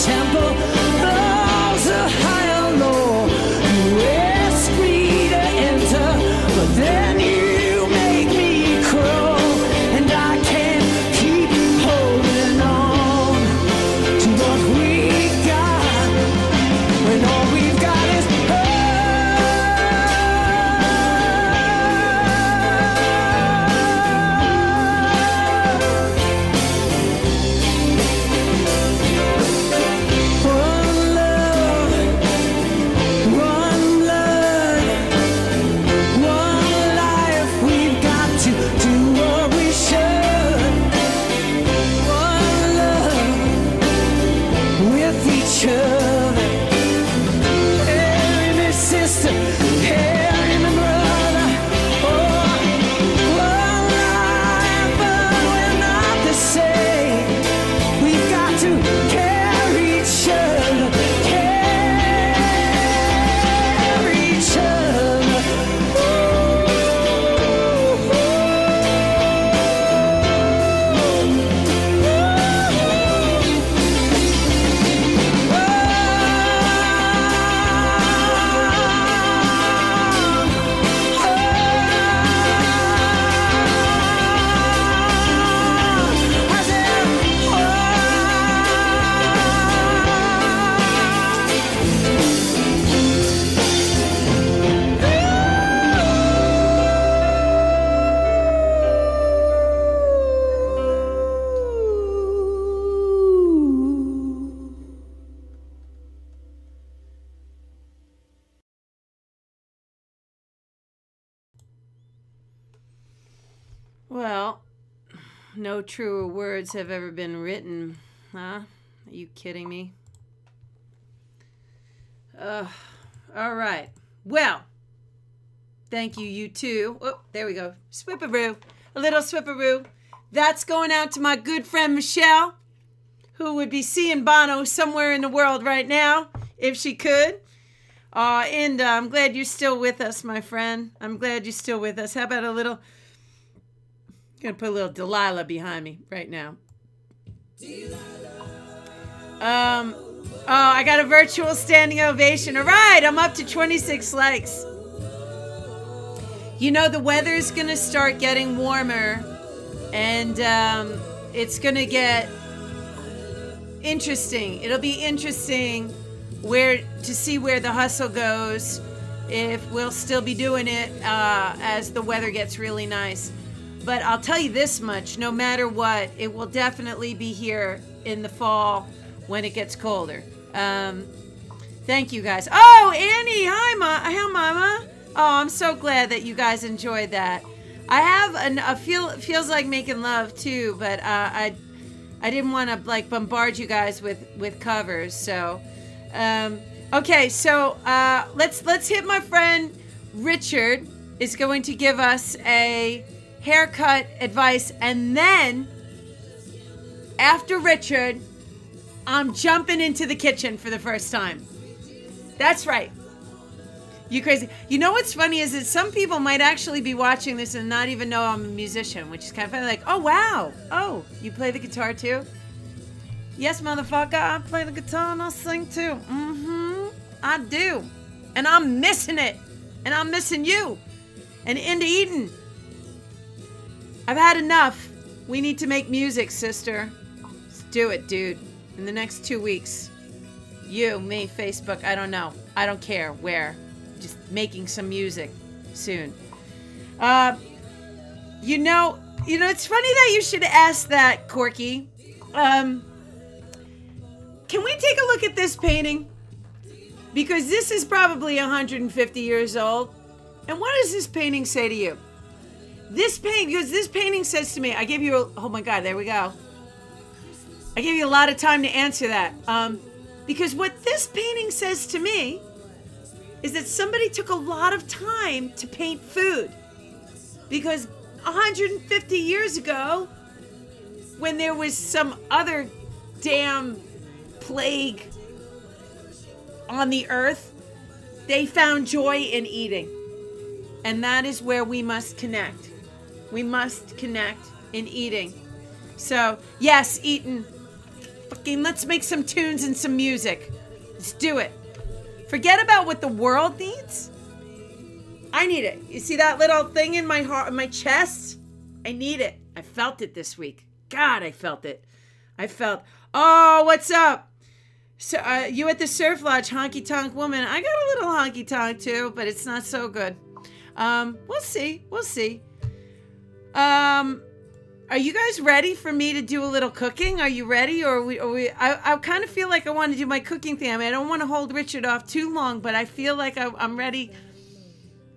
temple flows a high or low. You ask me to enter, but then you make me crawl, and I can't keep holding on to what we got when all we've got is Well, no truer words have ever been written, huh? Are you kidding me? All right. Well, thank you, you too. Oh, there we go. Swipperoo. A little swipperoo. That's going out to my good friend Michelle, who would be seeing Bono somewhere in the world right now, if she could. And I'm glad you're still with us, my friend. I'm glad you're still with us. How about a little... I'm going to put a little Delilah behind me right now. Oh, I got a virtual standing ovation. All right, I'm up to 26 likes. You know, the weather's going to start getting warmer, and it's going to get interesting. It'll be interesting to see where the hustle goes, if we'll still be doing it as the weather gets really nice. But I'll tell you this much, no matter what, it will definitely be here in the fall when it gets colder. Thank you guys. Oh, Annie, hi Mama. Oh, I'm so glad that you guys enjoyed that. I have feels like making love too, but I didn't want to like bombard you guys with covers. So, okay, so let's hit my friend Richard is going to give us a haircut advice, and then after Richard, I'm jumping into the kitchen for the first time. That's right. You crazy. You know what's funny is that some people might actually be watching this and not even know I'm a musician, which is kind of funny. Like, oh, wow. Oh, you play the guitar too? Yes, motherfucker, I play the guitar and I sing too. Mm-hmm. I do. And I'm missing it. And I'm missing you. And into Eden. I've had enough. We need to make music, sister. Let's do it, dude. In the next 2 weeks. You, me, Facebook, I don't know. I don't care where. Just making some music soon. You know, it's funny that you should ask that, Corky. Can we take a look at this painting? Because this is probably 150 years old. And what does this painting say to you? This painting says to me, I give you oh my God, there we go. I gave you a lot of time to answer that. Because what this painting says to me is that somebody took a lot of time to paint food. Because 150 years ago, when there was some other damn plague on the earth, they found joy in eating. And that is where we must connect. We must connect in eating. So, yes, eating cooking. Let's make some tunes and some music. Let's do it. Forget about what the world needs. I need it. You see that little thing in my heart, in my chest? I need it. I felt it this week. God, I felt it. Oh, what's up? So, you at the Surf Lodge, honky tonk woman. I got a little honky tonk too, but it's not so good. We'll see. Are you guys ready for me to do a little cooking? Are you ready? I kind of feel like I want to do my cooking thing. I mean, I don't want to hold Richard off too long, but I feel like I'm ready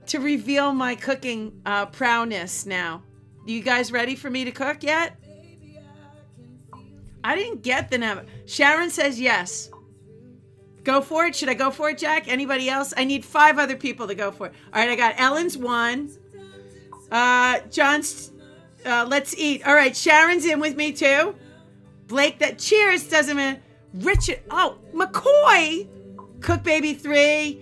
to reveal my cooking prowess now. You guys ready for me to cook yet? I didn't get the number. Sharon says yes. Go for it. Should I go for it, Jack? Anybody else? I need 5 other people to go for it. All right, I got Ellen's 1. John's... let's eat. All right, Sharon's in with me too. Blake, that cheers doesn't mean. Richard, oh, McCoy. Cook baby 3,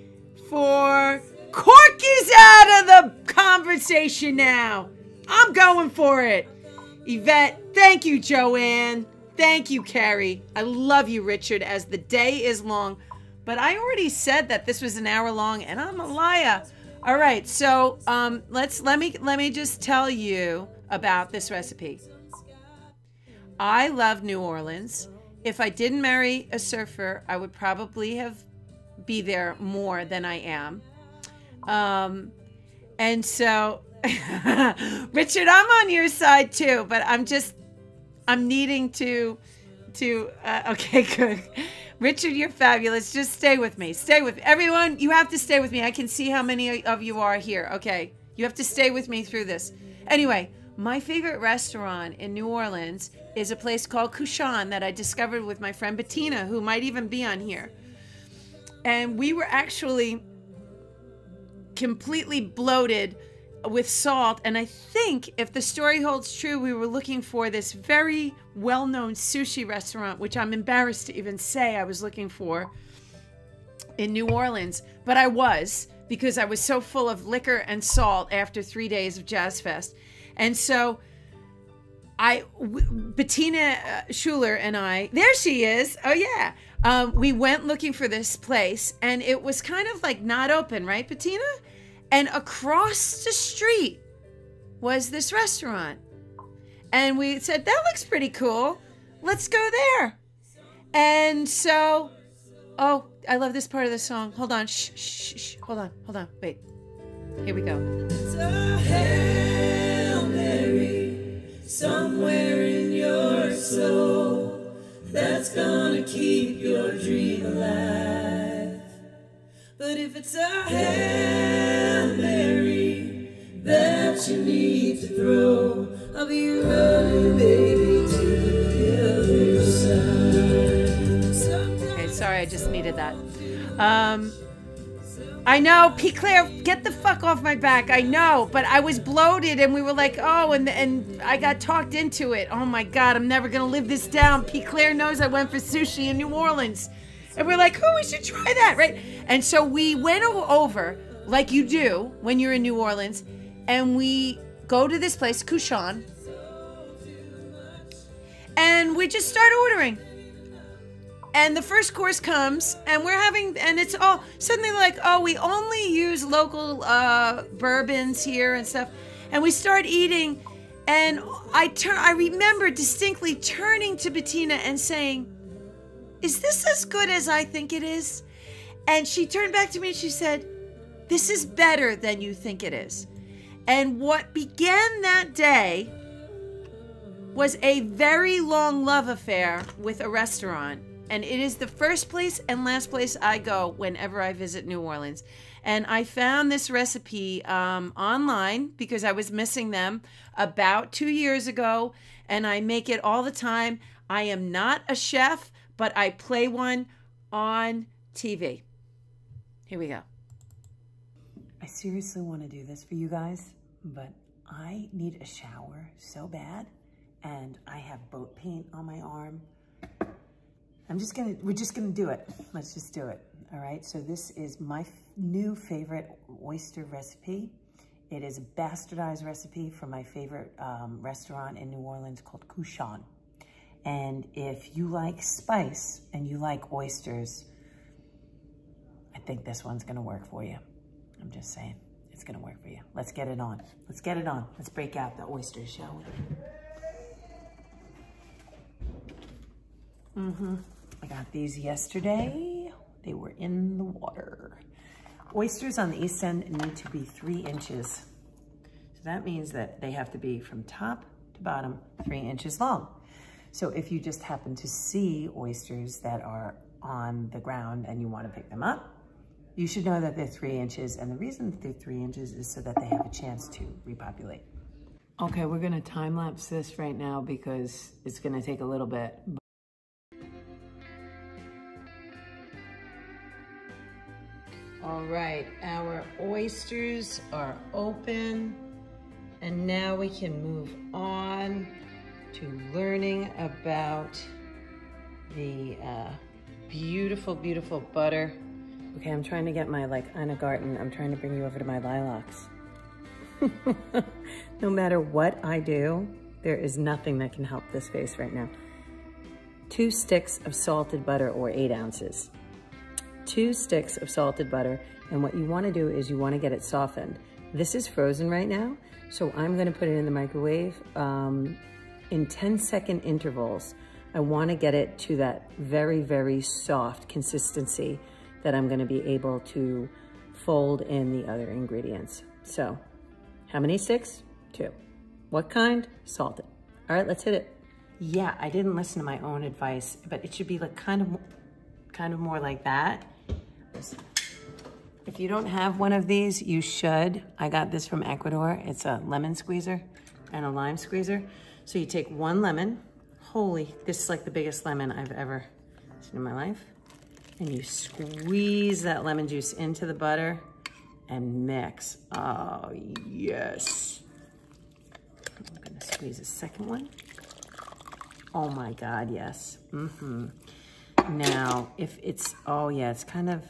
4. Corky's out of the conversation now. I'm going for it. Yvette, thank you, Joanne. Thank you, Carrie. I love you, Richard, as the day is long. But I already said that this was an hour long, and I'm a liar. All right, so let me just tell you about this recipe. I love New Orleans. If I didn't marry a surfer, I would probably be there more than I am. And so, Richard, I'm on your side too, but I'm needing to, okay, good. Richard, you're fabulous. Just stay with me. Stay with everyone. You have to stay with me. I can see how many of you are here. Okay. You have to stay with me through this. Anyway, my favorite restaurant in New Orleans is a place called Couchon that I discovered with my friend Bettina, who might even be on here. And we were actually completely bloated with salt. And I think if the story holds true, we were looking for this very well-known sushi restaurant, which I'm embarrassed to even say I was looking for in New Orleans. But I was, because I was so full of liquor and salt after 3 days of Jazz Fest. And so Bettina Schuler and I, there she is. Oh yeah. We went looking for this place and it was kind of like not open, right, Bettina? And across the street was this restaurant. And we said, that looks pretty cool. Let's go there. And so, oh, I love this part of the song. Hold on. Shh, shh, shh. Hold on. Wait. Here we go. Hail Mary, somewhere in your soul, that's gonna keep your dream alive. But if it's a Hail Mary that you need to throw, I'll be running, baby, to the other side. Okay, sorry, I just needed that. I know, P. Claire, get the fuck off my back. I know, but I was bloated and we were like, oh, and I got talked into it. Oh my God, I'm never gonna live this down. P. Claire knows I went for sushi in New Orleans. And we're like, oh, we should try that, right? And so we went over, like you do when you're in New Orleans, and we go to this place, Couchon, and we just start ordering. And the first course comes, and we're having, and it's all, suddenly like, oh, we only use local bourbons here and stuff. And we start eating, and I remember distinctly turning to Bettina and saying, is this as good as I think it is? And she turned back to me and she said, this is better than you think it is. And what began that day was a very long love affair with a restaurant. And it is the first place and last place I go whenever I visit New Orleans. And I found this recipe online because I was missing them about 2 years ago. And I make it all the time. I am not a chef, but I play one on TV. Here we go. I seriously want to do this for you guys, but I need a shower so bad. And I have boat paint on my arm. We're just gonna do it. Let's just do it. All right, so this is my new favorite oyster recipe. It is a bastardized recipe from my favorite restaurant in New Orleans called Couchon. And if you like spice and you like oysters, I think this one's gonna work for you. I'm just saying, it's gonna work for you. Let's get it on. Let's get it on. Let's break out the oysters, shall we? I got these yesterday. They were in the water. Oysters on the east end need to be 3 inches. So that means that they have to be from top to bottom 3 inches long. So if you just happen to see oysters that are on the ground and you want to pick them up, you should know that they're 3 inches. And the reason that they're 3 inches is so that they have a chance to repopulate. Okay, we're gonna time lapse this right now because it's gonna take a little bit. All right, our oysters are open, and now we can move on to learning about the beautiful, beautiful butter. Okay, I'm trying to get my, like, Anna Garten, I'm trying to bring you over to my lilacs. No matter what I do, there is nothing that can help this face right now. 2 sticks of salted butter, or 8 ounces. 2 sticks of salted butter, and what you want to do is you want to get it softened. This is frozen right now, so I'm going to put it in the microwave in 10-second intervals. I want to get it to that very, very soft consistency that I'm going to be able to fold in the other ingredients. So, how many sticks? 2. What kind? Salted. All right, let's hit it. Yeah, I didn't listen to my own advice, but it should be like kind of more like that. If you don't have one of these, you should. I got this from Ecuador. It's a lemon squeezer and a lime squeezer. So you take 1 lemon. Holy, this is like the biggest lemon I've ever seen in my life. And you squeeze that lemon juice into the butter and mix. Oh, yes. I'm gonna squeeze a second one. Oh my God, yes. Now, if it's, oh yeah, it's kind of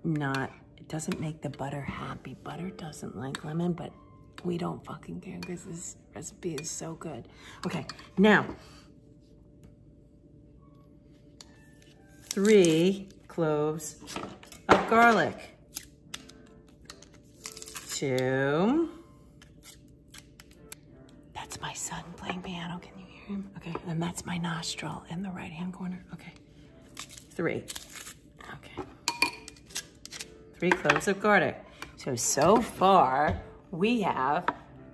not, it doesn't make the butter happy. Butter doesn't like lemon, but we don't fucking care because this recipe is so good. Okay, now, 3 cloves of garlic. 2. That's my son playing piano. Can you hear him? Okay, and that's my nostril in the right-hand corner. Okay. 3. Okay. 3 cloves of garlic. So far, we have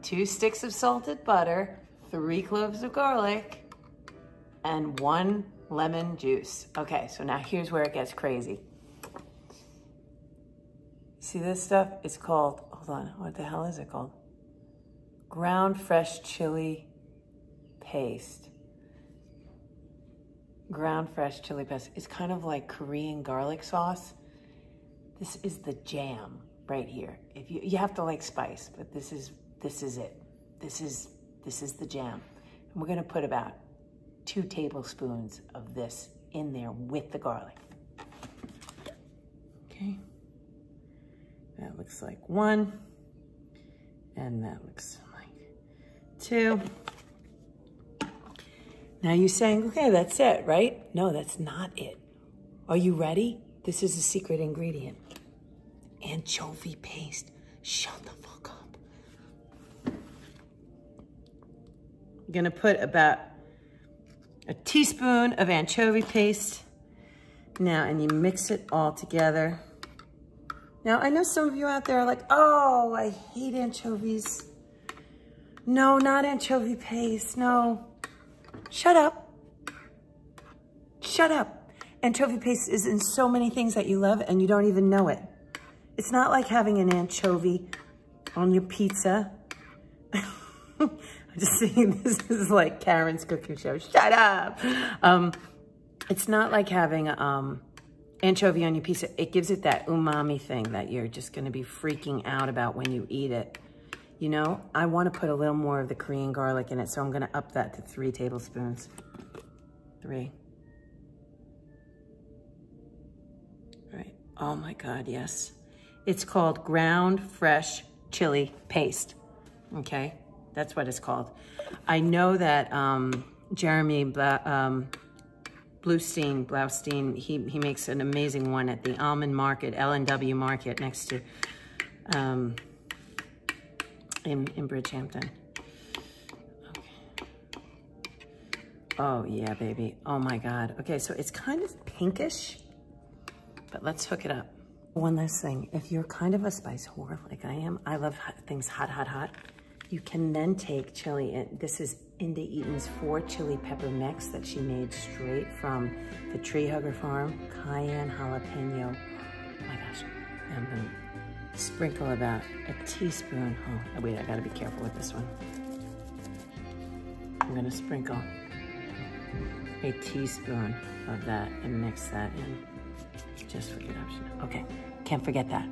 2 sticks of salted butter, 3 cloves of garlic, and 1 lemon juice. Okay, so now here's where it gets crazy. See this stuff? It's called, hold on, what the hell is it called? Ground fresh chili paste. Ground fresh chili paste. It's kind of like Korean garlic sauce. This is the jam right here. If you have to like spice, but this is it. This is the jam. And we're gonna put about 2 tablespoons of this in there with the garlic. Okay. That looks like 1. And that looks like 2. Now you're saying, okay, that's it, right? No, that's not it. Are you ready? This is a secret ingredient. Anchovy paste. Shut the fuck up. You're gonna put about a teaspoon of anchovy paste. Now, and you mix it all together. Now, I know some of you out there are like, oh, I hate anchovies. No, not anchovy paste, no. Shut up. Shut up. Anchovy paste is in so many things that you love and you don't even know it. It's not like having an anchovy on your pizza. I'm just saying, this is like Karen's cooking show. Shut up. It's not like having anchovy on your pizza. It gives it that umami thing that you're just gonna be freaking out about when you eat it. You know, I wanna put a little more of the Korean garlic in it, so I'm gonna up that to 3 tablespoons. 3. All right, oh my God, yes. It's called ground fresh chili paste, okay? That's what it's called. I know that Jeremy Blaustein, he makes an amazing one at the Almond Market, L&W Market, next to in Bridgehampton. Okay. Oh yeah, baby. Oh my God. Okay, so it's kind of pinkish, but let's hook it up. One last thing, if you're kind of a spice whore like I am, I love things hot, hot, hot. You can then take chili, and this is Inda Eaton's 4 chili pepper mix that she made straight from the Tree Hugger Farm, cayenne jalapeno. Oh my gosh, I'm gonna sprinkle about a teaspoon. Oh wait, I gotta be careful with this one. I'm gonna sprinkle a teaspoon of that and mix that in just for good option. Okay, can't forget that.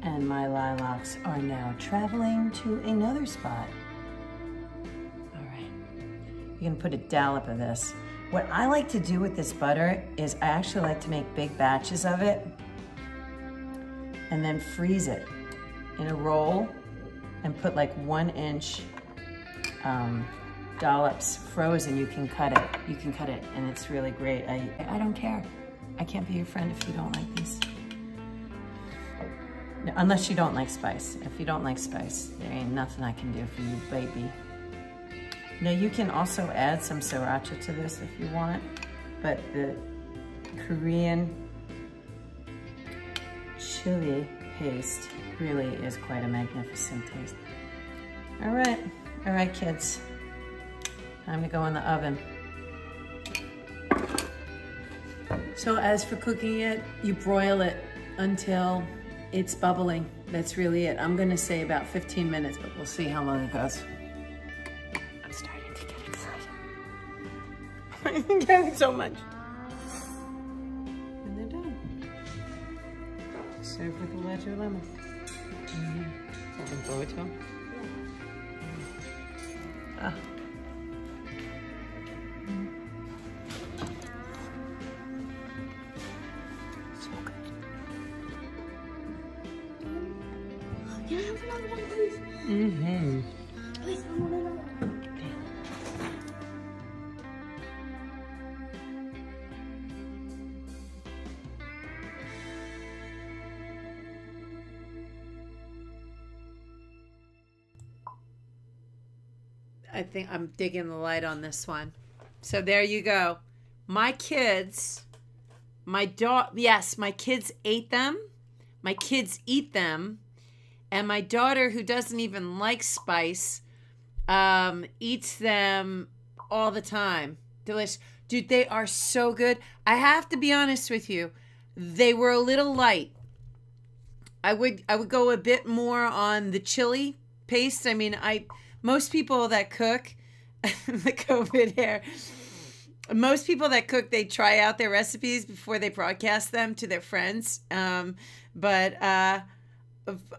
And my lilacs are now traveling to another spot. All right, you're gonna put a dollop of this. What I like to do with this butter is I actually like to make big batches of it and then freeze it in a roll and put like 1-inch dollops frozen. You can cut it. You can cut it, and it's really great. I don't care. I can't be your friend if you don't like these. No, unless you don't like spice. If you don't like spice, there ain't nothing I can do for you, baby. Now you can also add some sriracha to this if you want, but the Korean chili paste really is quite a magnificent taste. All right, kids. Time to go in the oven. So as for cooking it, you broil it until it's bubbling. That's really it. I'm gonna say about 15 minutes, but we'll see how long it goes. I'm starting to get excited. I'm getting so much. And they're done. Serve with a wedge of lemon. Looking forward to them. Ah. Mm-hmm. I think I'm digging the light on this one. So there you go. My kids, my kids ate them. My kids eat them. And my daughter, who doesn't even like spice, eats them all the time. Delicious. Dude, they are so good. I have to be honest with you. They were a little light. I would go a bit more on the chili paste. I mean, most people that cook, the COVID hair, most people that cook, they try out their recipes before they broadcast them to their friends. But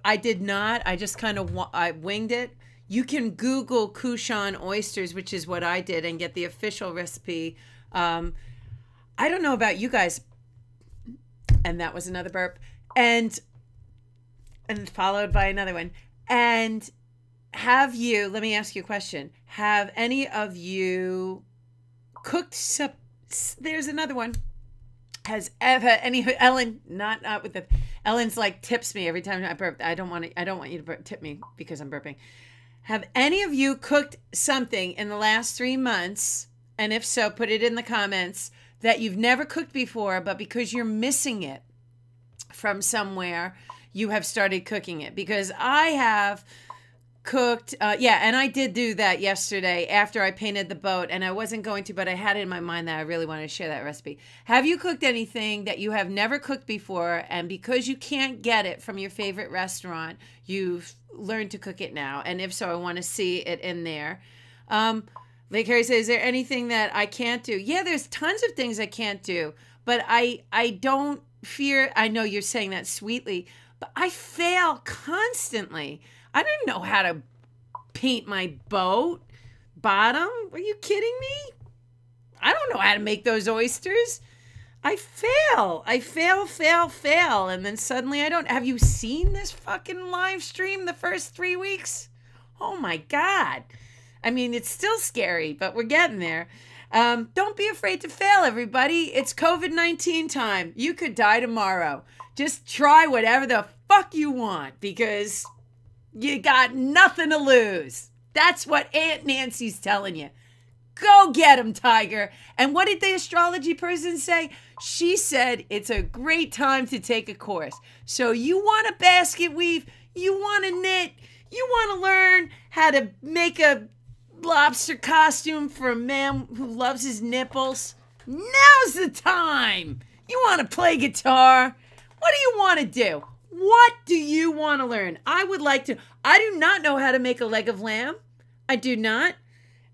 I did not. I just kind of I winged it. You can Google Kushan oysters, which is what I did, and get the official recipe. I don't know about you guys. And that was another burp. And followed by another one. And have you, let me ask you a question. Have any of you cooked there's another one. Has ever Ellen, not with the, Ellen's like tips me every time I burp. I don't want you to tip me because I'm burping. Have any of you cooked something in the last 3 months, and if so, put it in the comments, that you've never cooked before, but because you're missing it from somewhere, you have started cooking it? Because I have cooked, and I did do that yesterday after I painted the boat, and I wasn't going to, but I had it in my mind that I really wanted to share that recipe. Have you cooked anything that you have never cooked before, and because you can't get it from your favorite restaurant, you've learned to cook it now? And if so, I want to see it in there. Like Harry says, is there anything that I can't do? Yeah, there's tons of things I can't do, but I don't fear. I know you're saying that sweetly, but I fail constantly. I didn't know how to paint my boat bottom. Are you kidding me? I don't know how to make those oysters. I fail. I fail. And then suddenly I don't. Have you seen this fucking live stream the first 3 weeks? Oh my God. I mean, it's still scary, but we're getting there. Don't be afraid to fail, everybody. It's COVID-19 time. You could die tomorrow. Just try whatever the fuck you want because you got nothing to lose. That's what Aunt Nancy's telling you. Go get him, Tiger. And what did the astrology person say? She said it's a great time to take a course. So you want to basket weave, you want to knit, you want to learn how to make a lobster costume for a man who loves his nipples. Now's the time. You want to play guitar. What do you want to do? What do you want to learn? I would like to. I do not know how to make a leg of lamb. I do not.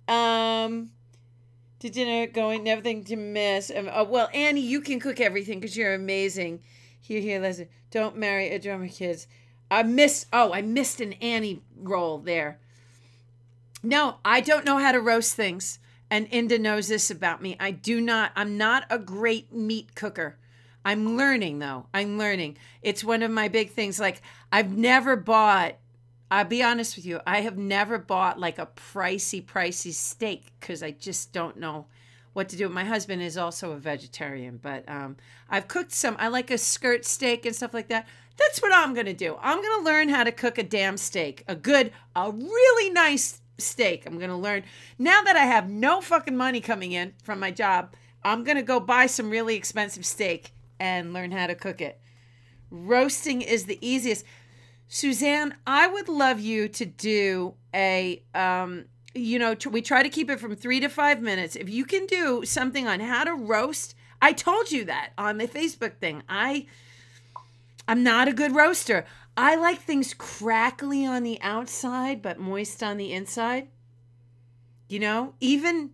To dinner, going, nothing to miss. Well, Annie, you can cook everything because you're amazing. Here, listen. Don't marry a drummer, kids. I missed an Annie roll there. No, I don't know how to roast things. And Inda knows this about me. I'm not a great meat cooker. I'm learning, though. I'm learning. It's one of my big things. Like, I'll be honest with you, I have never bought like a pricey steak because I just don't know what to do. My husband is also a vegetarian, but I've cooked some. I like a skirt steak and stuff like that. That's what I'm going to do. I'm going to learn how to cook a damn steak. A really nice steak. I'm going to learn. Now that I have no fucking money coming in from my job, I'm going to go buy some really expensive steak and learn how to cook it. Roasting is the easiest. Suzanne, I would love you to do we try to keep it from 3 to 5 minutes. If you can do something on how to roast, I told you that on the Facebook thing. I'm not a good roaster. I like things crackly on the outside, but moist on the inside. Even,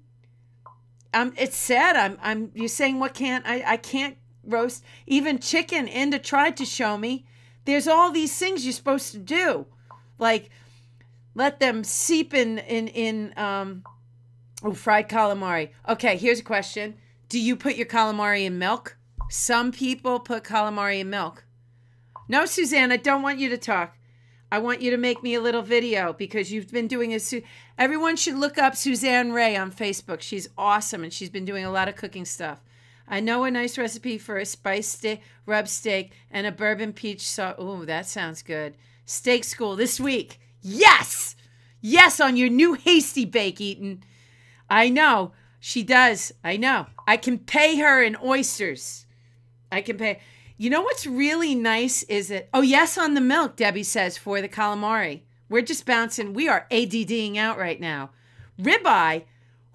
it's sad. You're saying what can't, I can't roast. Even chicken, Inda tried to show me. There's all these things you're supposed to do, like let them seep in fried calamari. Okay, here's a question. Do you put your calamari in milk? Some people put calamari in milk. No, Suzanne, I don't want you to talk. I want you to make me a little video because you've been doing a... Everyone should look up Suzanne Ray on Facebook. She's awesome, and she's been doing a lot of cooking stuff. I know a nice recipe for a spice rub steak and a bourbon peach sauce. Ooh, that sounds good. Steak school this week. Yes! Yes, on your new hasty bake, Eaton. I know. She does. I know. I can pay her in oysters. I can pay. You know what's really nice is that... Oh, yes, on the milk, Debbie says, for the calamari. We're just bouncing. We are ADDing out right now. Ribeye?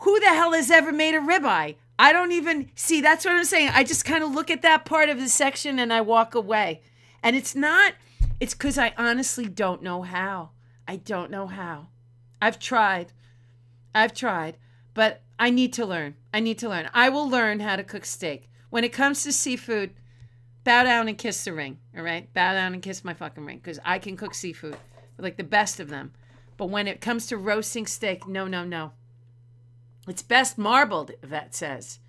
Who the hell has ever made a ribeye? I don't even see. That's what I'm saying. I just kind of look at that part of the section and I walk away. And it's because I honestly don't know how. I don't know how. I've tried, but I need to learn. I will learn how to cook steak. When it comes to seafood, bow down and kiss the ring. All right. Bow down and kiss my fucking ring. Because I can cook seafood, like the best of them. But when it comes to roasting steak, no. It's best marbled, Yvette says.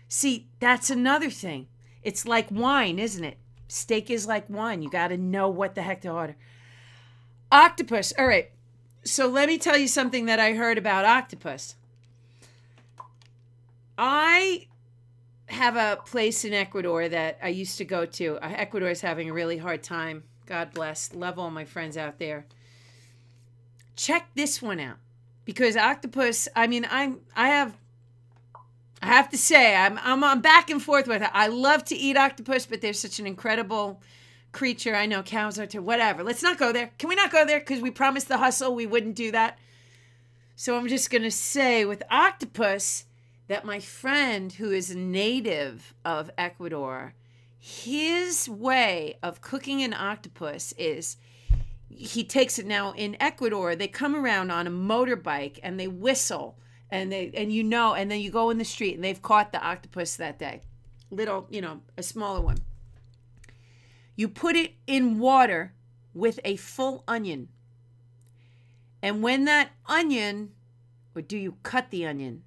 See, that's another thing. It's like wine, isn't it? Steak is like wine. You got to know what the heck to order. Octopus. All right. So let me tell you something that I heard about octopus. I have a place in Ecuador that I used to go to. Ecuador is having a really hard time. God bless. Love all my friends out there. Check this one out. Because octopus, I mean, I have to say, I'm back and forth with it. I love to eat octopus, but they're such an incredible creature. I know cows are too. Whatever. Let's not go there. Can we not go there? Because we promised the hustle we wouldn't do that. So I'm just going to say with octopus that my friend who is a native of Ecuador, his way of cooking an octopus is... He takes it now in Ecuador. They come around on a motorbike and they whistle and then you go in the street and they've caught the octopus that day. Little, a smaller one. You put it in water with a full onion. And when that onion, or do you cut the onion?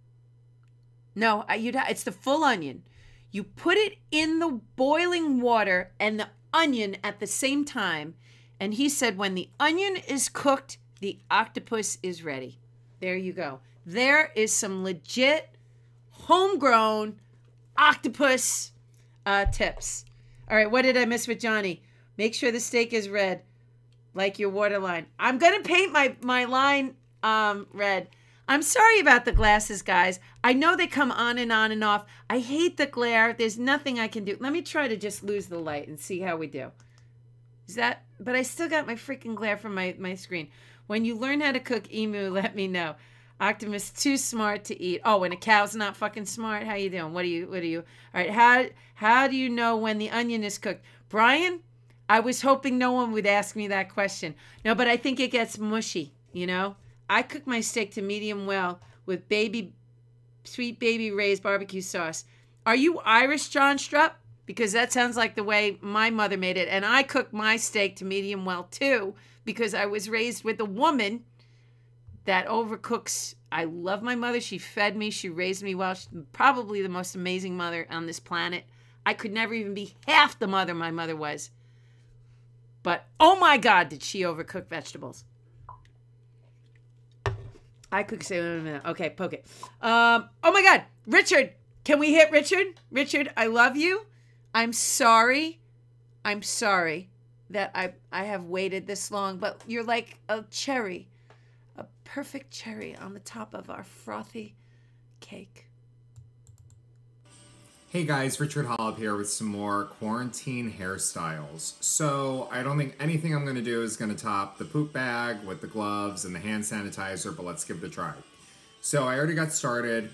No, it's the full onion. You put it in the boiling water and the onion at the same time. And he said when the onion is cooked, the octopus is ready. There you go. There is some legit homegrown octopus tips. All right, what did I miss with Johnny? Make sure the steak is red, like your waterline. I'm going to paint my line red. I'm sorry about the glasses, guys. I know they come on and off. I hate the glare. There's nothing I can do. Let me try to just lose the light and see how we do. Is that... But I still got my freaking glare from my screen. When you learn how to cook emu, let me know. Optimus too smart to eat. Oh, and a cow's not fucking smart. How you doing? What are you? All right, how do you know when the onion is cooked? Brian, I was hoping no one would ask me that question. No, but I think it gets mushy, you know? I cook my steak to medium well with sweet baby Ray's barbecue sauce. Are you Irish, John Strupp? Because that sounds like the way my mother made it. And I cook my steak to medium well too, because I was raised with a woman that overcooks. I love my mother. She fed me. She raised me well. She's probably the most amazing mother on this planet. I could never even be half the mother my mother was. But, oh my God, did she overcook vegetables. I could say, okay, poke it. Oh my God, Richard, can we hit Richard? Richard, I love you. I'm sorry that I have waited this long, but you're like a cherry, a perfect cherry on the top of our frothy cake. Hey guys, Richard Hollop here with some more quarantine hairstyles. So I don't think anything I'm going to do is going to top the poop bag with the gloves and the hand sanitizer, but let's give it a try. So I already got started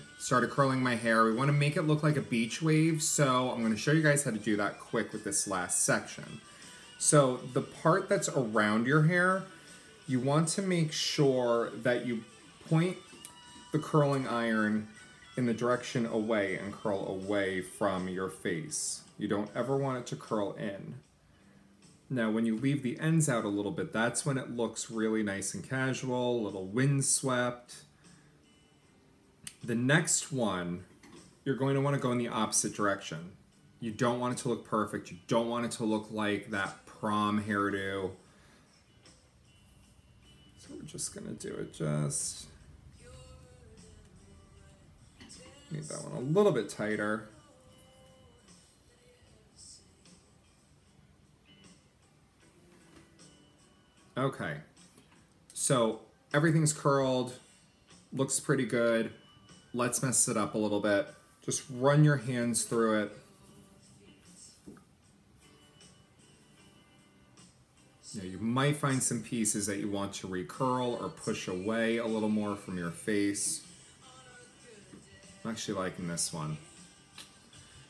curling my hair. We want to make it look like a beach wave, so I'm going to show you guys how to do that quick with this last section. So the part that's around your hair, you want to make sure that you point the curling iron in the direction away and curl away from your face. You don't ever want it to curl in. Now when you leave the ends out a little bit, that's when it looks really nice and casual, a little windswept. The next one, you're going to want to go in the opposite direction. You don't want it to look perfect. You don't want it to look like that prom hairdo. So we're just gonna do it just... Need that one a little bit tighter. Okay, so everything's curled, looks pretty good. Let's mess it up a little bit. Just run your hands through it. Now, you might find some pieces that you want to recurl or push away a little more from your face. I'm actually liking this one.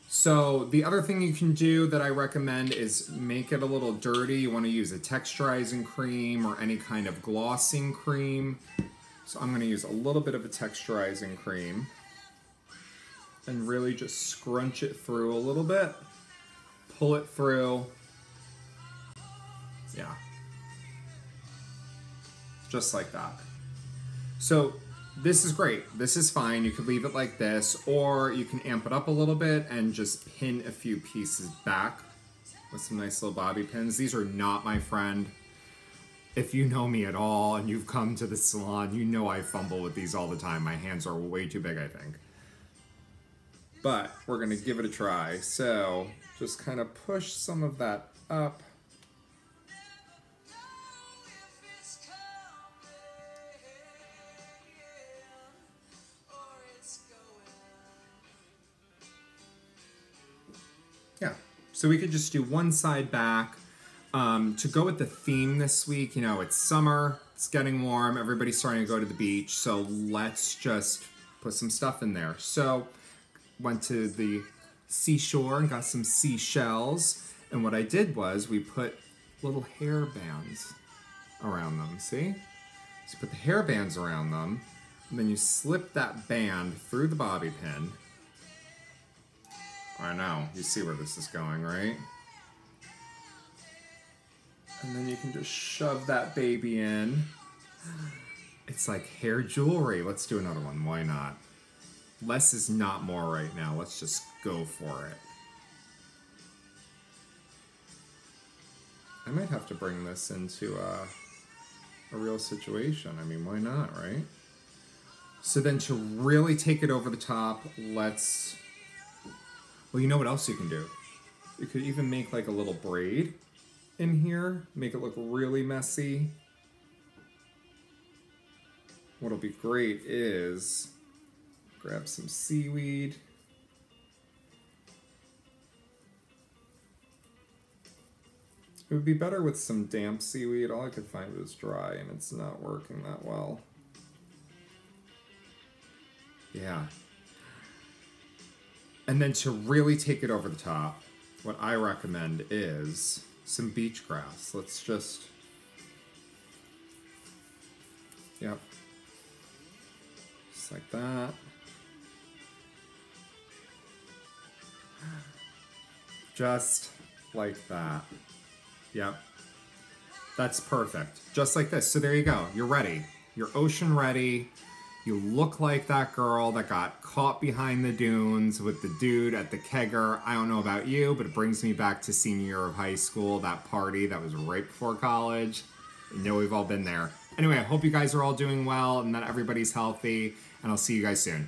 So the other thing you can do that I recommend is make it a little dirty. You want to use a texturizing cream or any kind of glossing cream. So I'm going to use a little bit of a texturizing cream and really just scrunch it through a little bit. Pull it through. Yeah. Just like that. So this is great. This is fine. You could leave it like this, or you can amp it up a little bit and just pin a few pieces back with some nice little bobby pins. These are not my friend. If you know me at all and you've come to the salon, you know I fumble with these all the time. My hands are way too big, I think. But we're gonna give it a try. So just kind of push some of that up. Yeah, so we could just do one side back. To go with the theme this week, you know, it's summer, it's getting warm, everybody's starting to go to the beach, so let's just put some stuff in there. So, went to the seashore and got some seashells, and what I did was we put little hair bands around them, see? So you put the hair bands around them, and then you slip that band through the bobby pin. I know, you see where this is going, right? And then you can just shove that baby in. It's like hair jewelry. Let's do another one, why not? Less is not more right now, let's just go for it. I might have to bring this into a real situation. I mean, why not, right? So then to really take it over the top, let's... Well, you know what else you can do? You could even make like a little braid in here. Make it look really messy. What'll be great is grab some seaweed. It would be better with some damp seaweed. All I could find was dry, and it's not working that well. Yeah. And then to really take it over the top, what I recommend is some beach grass. Let's just... Yep. Just like that. Just like that. Yep. That's perfect. Just like this. So there you go. You're ready. You're ocean ready. You look like that girl that got caught behind the dunes with the dude at the kegger. I don't know about you, but it brings me back to senior year of high school, that party that was right before college. You know we've all been there. Anyway, I hope you guys are all doing well and that everybody's healthy, and I'll see you guys soon.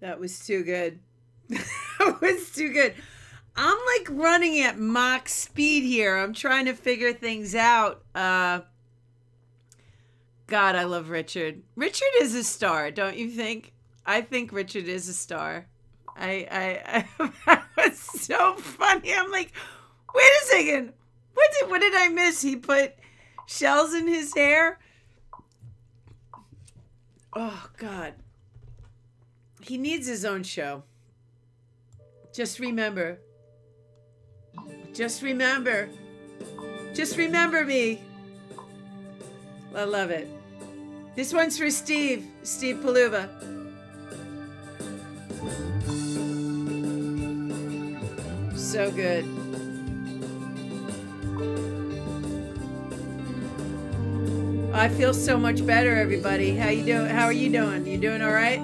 That was too good. That was too good. I'm like running at Mach speed here. I'm trying to figure things out. God, I love Richard. Richard is a star, don't you think? I think Richard is a star. That was so funny. I'm like, wait a second. What did I miss? He put shells in his hair? Oh, God. He needs his own show. Just remember. Just remember. Just remember me. I love it. This one's for Steve. Steve Paluva. So good. I feel so much better, everybody. How you doing? How are you doing? You doing all right?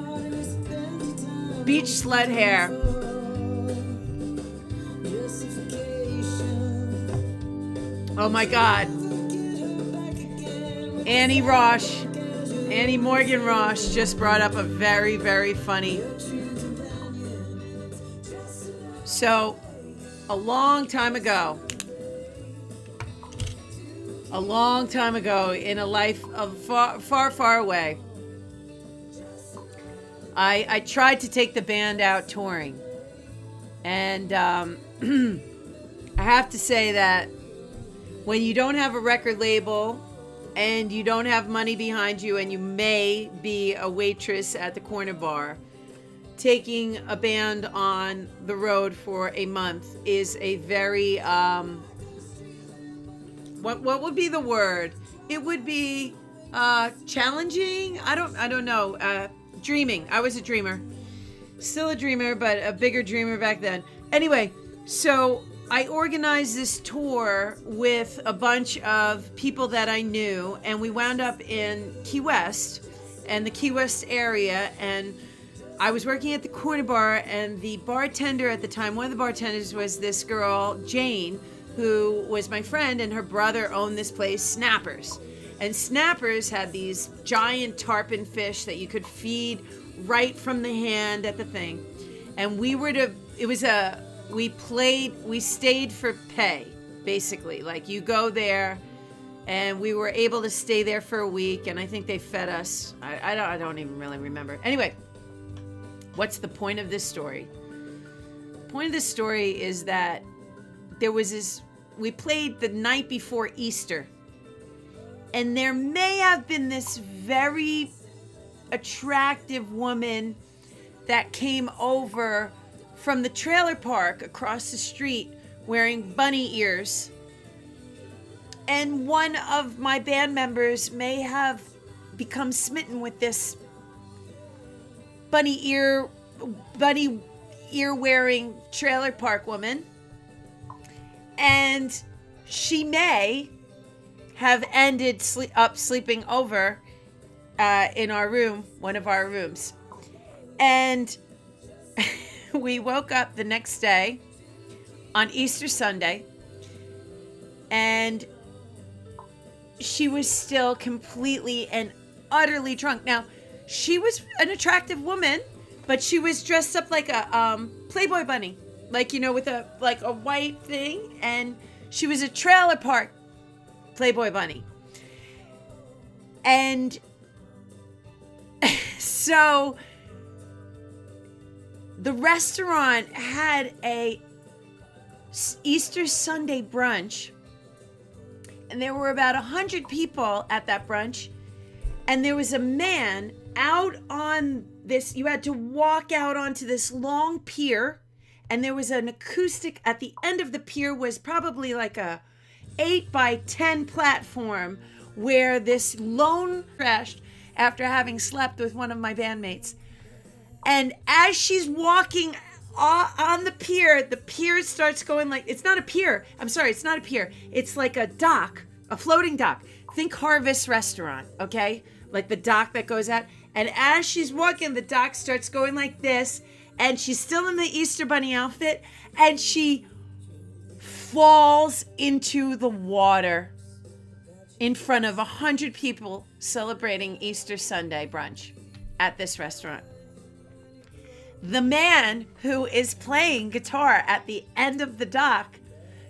Beach sled hair. Oh my God. Annie Morgan Rosh just brought up a very, very funny. So, a long time ago, in a life of far, far, far away, I tried to take the band out touring. And I have to say that when you don't have a record label and you don't have money behind you and you may be a waitress at the corner bar, taking a band on the road for a month is a very, what would be the word? It would be challenging. I don't know. Dreaming. I was a dreamer. Still a dreamer, but a bigger dreamer back then. Anyway, so I organized this tour with a bunch of people that I knew, and we wound up in Key West and the Key West area, and I was working at the corner bar, and the bartender at the time, one of the bartenders was this girl, Jane, who was my friend, and her brother owned this place, Snappers. And Snappers had these giant tarpon fish that you could feed right from the hand at the thing. And we stayed for pay, basically. Like, you go there, and we were able to stay there for a week, and I think they fed us. I don't even really remember. Anyway, what's the point of this story? The point of this story is that we played the night before Easter, and there may have been this very attractive woman that came over from the trailer park across the street wearing bunny ears. And one of my band members may have become smitten with this bunny ear wearing trailer park woman. And she may have ended up sleeping over in our room, one of our rooms. And we woke up the next day on Easter Sunday, and she was still completely and utterly drunk. Now, she was an attractive woman, but she was dressed up like a Playboy bunny, like, you know, with a white thing, and she was a trailer park Playboy bunny. And so the restaurant had a Easter Sunday brunch, and there were about 100 people at that brunch, and there was a man out on this, you had to walk out onto this long pier, and there was an acoustic at the end of the pier, was probably like a 8x10 platform, where this lone crashed after having slept with one of my bandmates. And as she's walking on the pier starts going like, it's not a pier. I'm sorry, it's not a pier. It's like a dock, a floating dock. Think Harvest Restaurant, okay? Like the dock that goes out. And as she's walking, the dock starts going like this, and she's still in the Easter Bunny outfit, and she falls into the water in front of 100 people celebrating Easter Sunday brunch at this restaurant. The man who is playing guitar at the end of the dock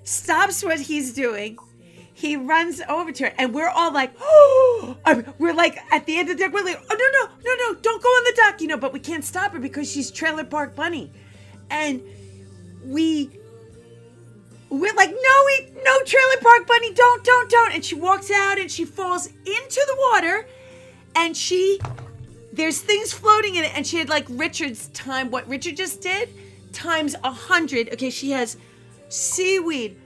stops what he's doing. He runs over to her, and we're all like, oh, we're like at the end of the dock, we're like, oh, no, don't go on the dock, you know, but we can't stop her because she's Trailer Park Bunny. And we're like, no, Trailer Park Bunny, don't. And she walks out and she falls into the water, and there's things floating in it, and she had like Richard's time, what Richard just did, times 100. Okay, she has seaweed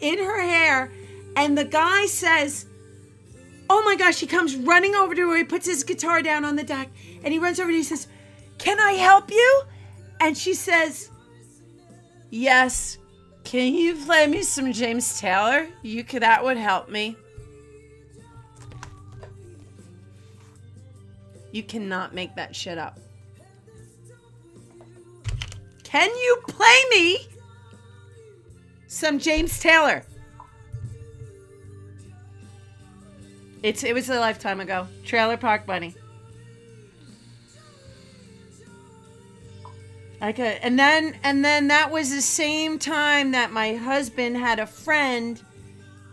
in her hair, and the guy says, oh my gosh, he comes running over to her, he puts his guitar down on the dock, and he runs over and he says, can I help you? And she says, yes. Can you play me some James Taylor? That would help me. You cannot make that shit up. Can you play me some James Taylor? It was a lifetime ago. Trailer Park Bunny. Okay, and then that was the same time that my husband had a friend.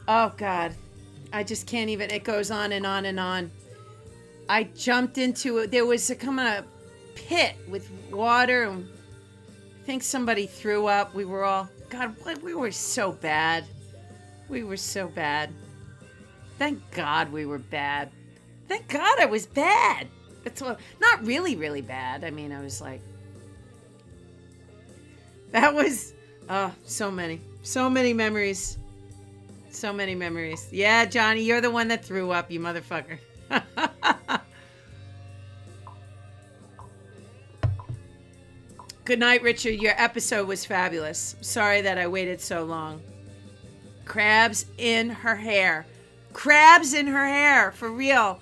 Oh God, I just can't even. It goes on and on and on. I jumped into it. There was a kind of pit with water, and I think somebody threw up. We were all, God, we were so bad. We were so bad. Thank God we were bad. Thank God I was bad. That's what, not really, really bad. I mean, I was like, that was, oh, so many memories. So many memories. Yeah, Johnny, you're the one that threw up, you motherfucker. Good night, Richard. Your episode was fabulous. Sorry that I waited so long. Crabs in her hair. Crabs in her hair, for real.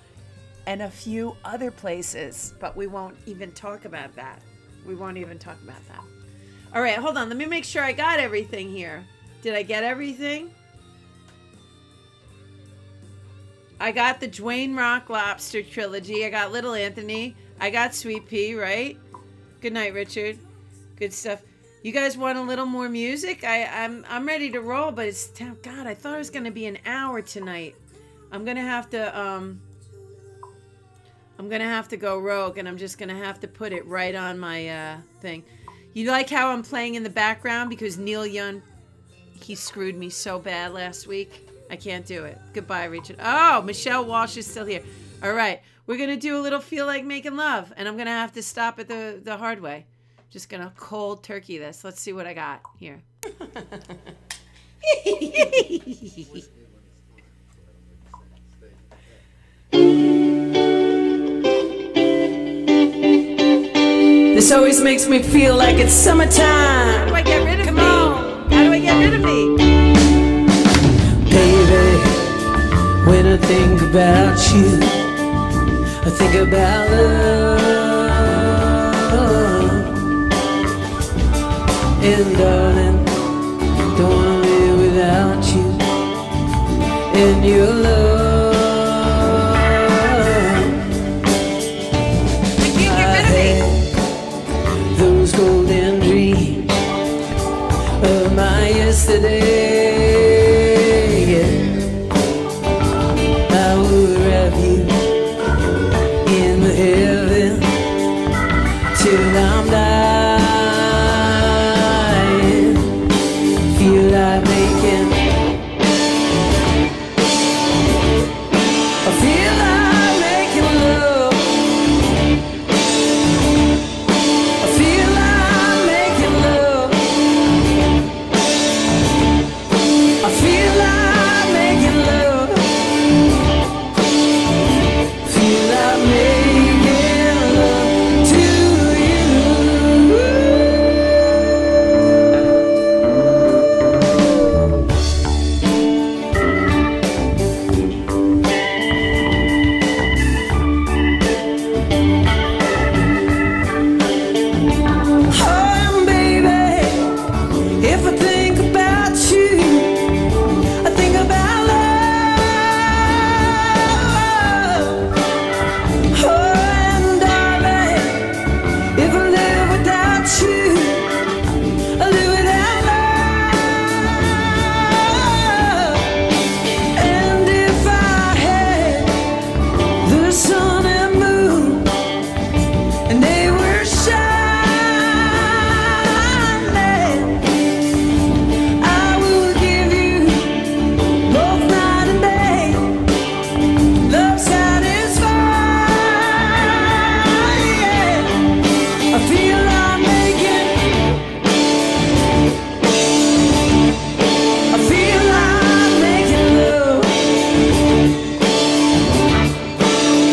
And a few other places, but we won't even talk about that. We won't even talk about that. All right, hold on. Let me make sure I got everything here. Did I get everything? I got the Dwayne Rock Lobster trilogy. I got Little Anthony. I got Sweet Pea, right? Good night, Richard. Good stuff. You guys want a little more music? I'm ready to roll, but it's, God, I thought it was going to be an hour tonight. I'm going to have to go rogue, and I'm just going to have to put it right on my thing. You like how I'm playing in the background? Because Neil Young, he screwed me so bad last week. I can't do it. Goodbye, Richard. Oh, Michelle Walsh is still here. All right. We're going to do a little Feel Like Making Love, and I'm going to have to stop at the hard way. Just going to cold turkey this. Let's see what I got here. This always makes me feel like it's summertime. How do I get rid of me? How do I get rid of me? Baby, when I think about you, I think about love. And darling, don't wanna live without you and your love. yesterday. Yeah. I will wrap you in the heaven till I'm dying. Feel like making, I feel like making love. I feel like making love. I feel like making love. Feel like making love to you. Oh, baby, if I think about you, I think about love. Oh, and darling, if I live without you, I live without love. And if I had the sun and moon, and they were shining, I will give you both night and day. Love satisfied. Yeah. I feel like making, I feel like making love.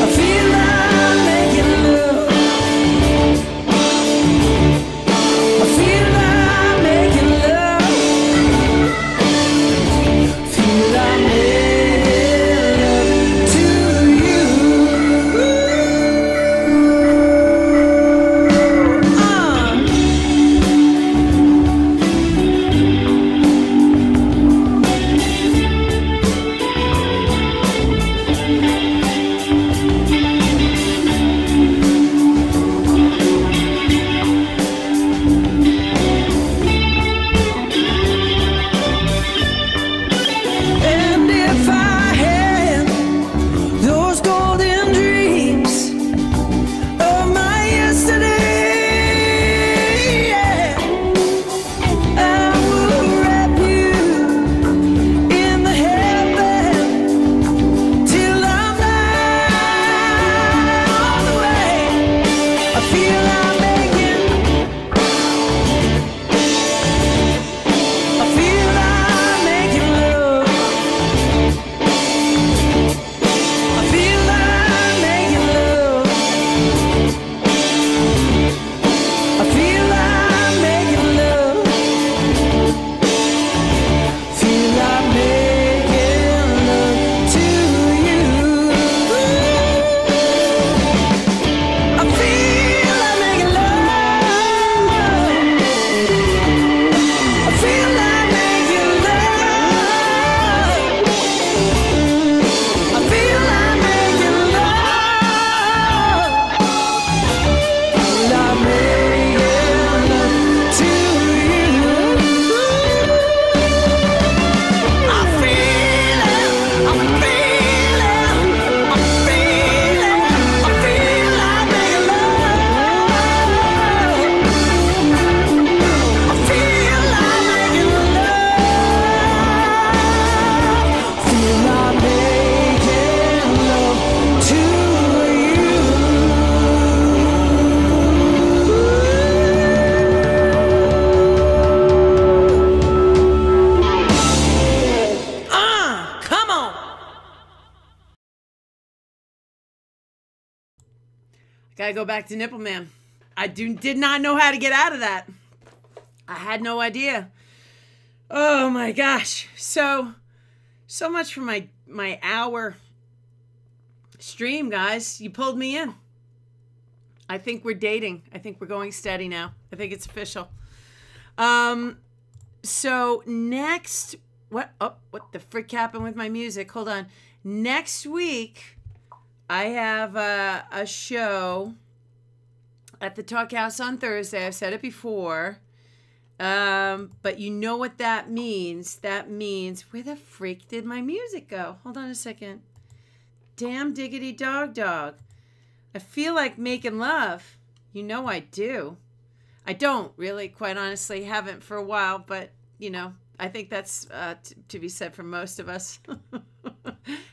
I feel like making love. I feel like making love. Feel like making love to you. And if I had those golden dreams of my yesterday, yeah, I would wrap you in the heaven till I'm not all the way. I feel like making, I feel like making love. I feel like making love. I feel like making love. Feel like making love to you. I feel like making love. I feel like making love. I feel like making love. Feel like making love to you. I feel it. I'm feeling. I'm feeling. I feel like making love. I feel like making love. Feel like making love to you. Come on. Gotta go back to Nipple Man. I did not know how to get out of that. I had no idea. Oh my gosh. So much for my hour stream, guys. You pulled me in. I think we're dating. I think we're going steady now. I think it's official. So next, what the frick happened with my music? Hold on. Next week, I have a show at the Talk House on Thursday. I've said it before. But you know what that means? That means, where the freak did my music go? Hold on a second. Damn diggity dog. I feel like making love. You know I do. I don't really, quite honestly, haven't for a while, but, you know, I think that's to be said for most of us.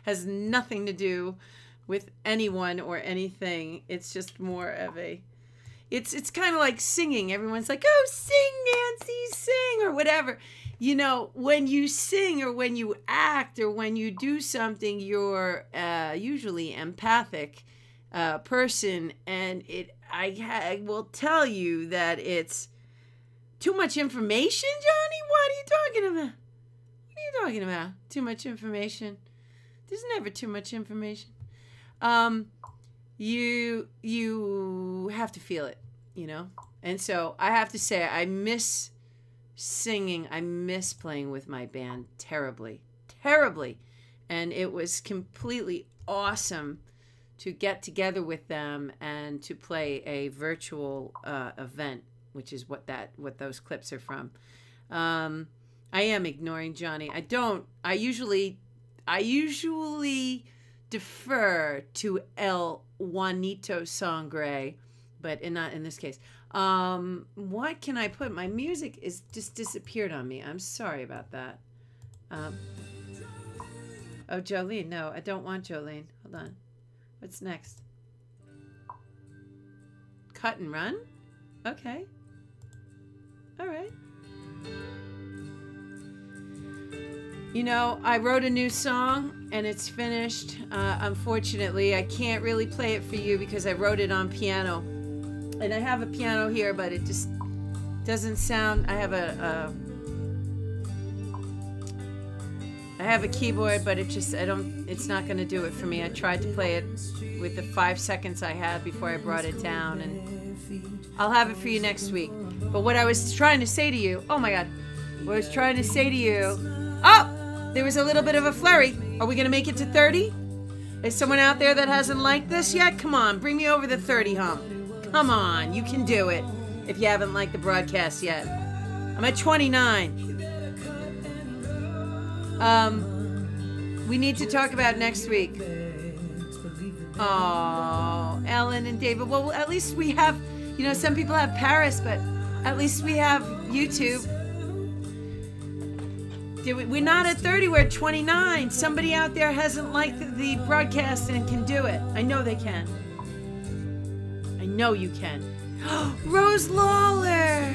Has nothing to do with anyone or anything. It's just more of a... It's kind of like singing. Everyone's like, oh, sing, Nancy, sing, or whatever. You know, when you sing or when you act or when you do something, you're usually empathic person. And I will tell you that it's too much information, Johnny? What are you talking about? What are you talking about? Too much information? There's never too much information. You have to feel it, you know? And so I have to say, I miss singing. I miss playing with my band terribly. And it was completely awesome to get together with them and to play a virtual event, which is what those clips are from. I am ignoring Johnny. I usually defer to El Juanito Sangre, but not in this case. What can I put? My music is just disappeared on me. I'm sorry about that. Oh, Jolene. No, I don't want Jolene. Hold on. What's next? Cut and run? Okay. All right. You know, I wrote a new song and it's finished. Unfortunately, I can't really play it for you because I wrote it on piano. And I have a piano here, but it just doesn't sound... I have a keyboard, but it's not going to do it for me. I tried to play it with the 5 seconds I had before I brought it down, and I'll have it for you next week. But what I was trying to say to you... Oh my God. What I was trying to say to you... Oh! There was a little bit of a flurry. Are we going to make it to 30? Is someone out there that hasn't liked this yet? Come on, bring me over the 30 hump. Come on, you can do it if you haven't liked the broadcast yet. I'm at 29. We need to talk about next week. Oh, Ellen and David. Well, at least we have, you know, some people have Paris, but at least we have YouTube. We're not at 30, we're at 29. Somebody out there hasn't liked the broadcast and can do it. I know they can. I know you can. Rose Lawler.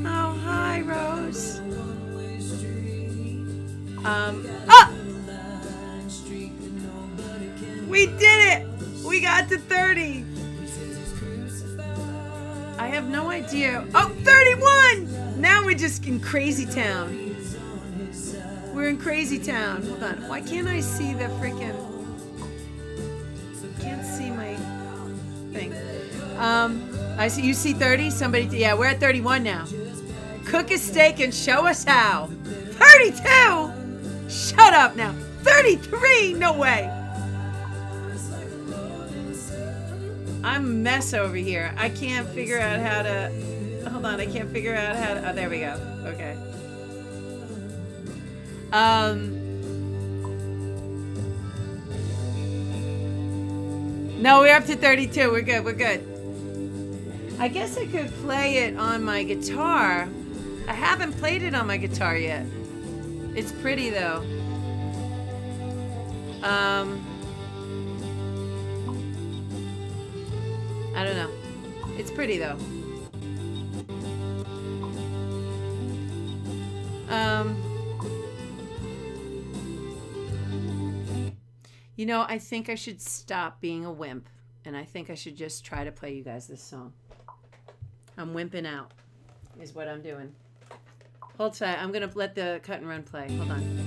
Oh, hi, Rose. We did it. We got to 30. I have no idea. Oh, 31. Now we're just in crazy town. We're in crazy town. Hold on. Why can't I see the freaking... Can't see my thing. I see. You see 30? Somebody... Yeah, we're at 31 now. Cook a steak and show us how. 32? Shut up now. 33? No way. I'm a mess over here. I can't figure out how to... Hold on. I can't figure out how to... Oh, there we go. Okay. No, we're up to 32. We're good. We're good. I guess I could play it on my guitar. I haven't played it on my guitar yet. It's pretty though. I don't know. It's pretty though. You know, I think I should stop being a wimp, and I think I should just try to play you guys this song. I'm wimping out, is what I'm doing. Hold tight. I'm going to let the cut and run play. Hold on.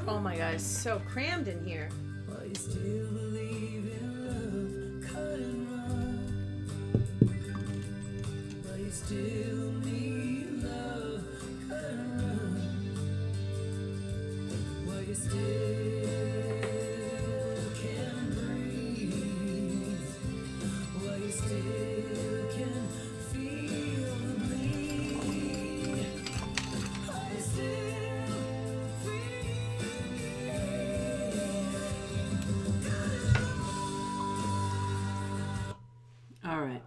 Oh my God, it's so crammed in here. All right.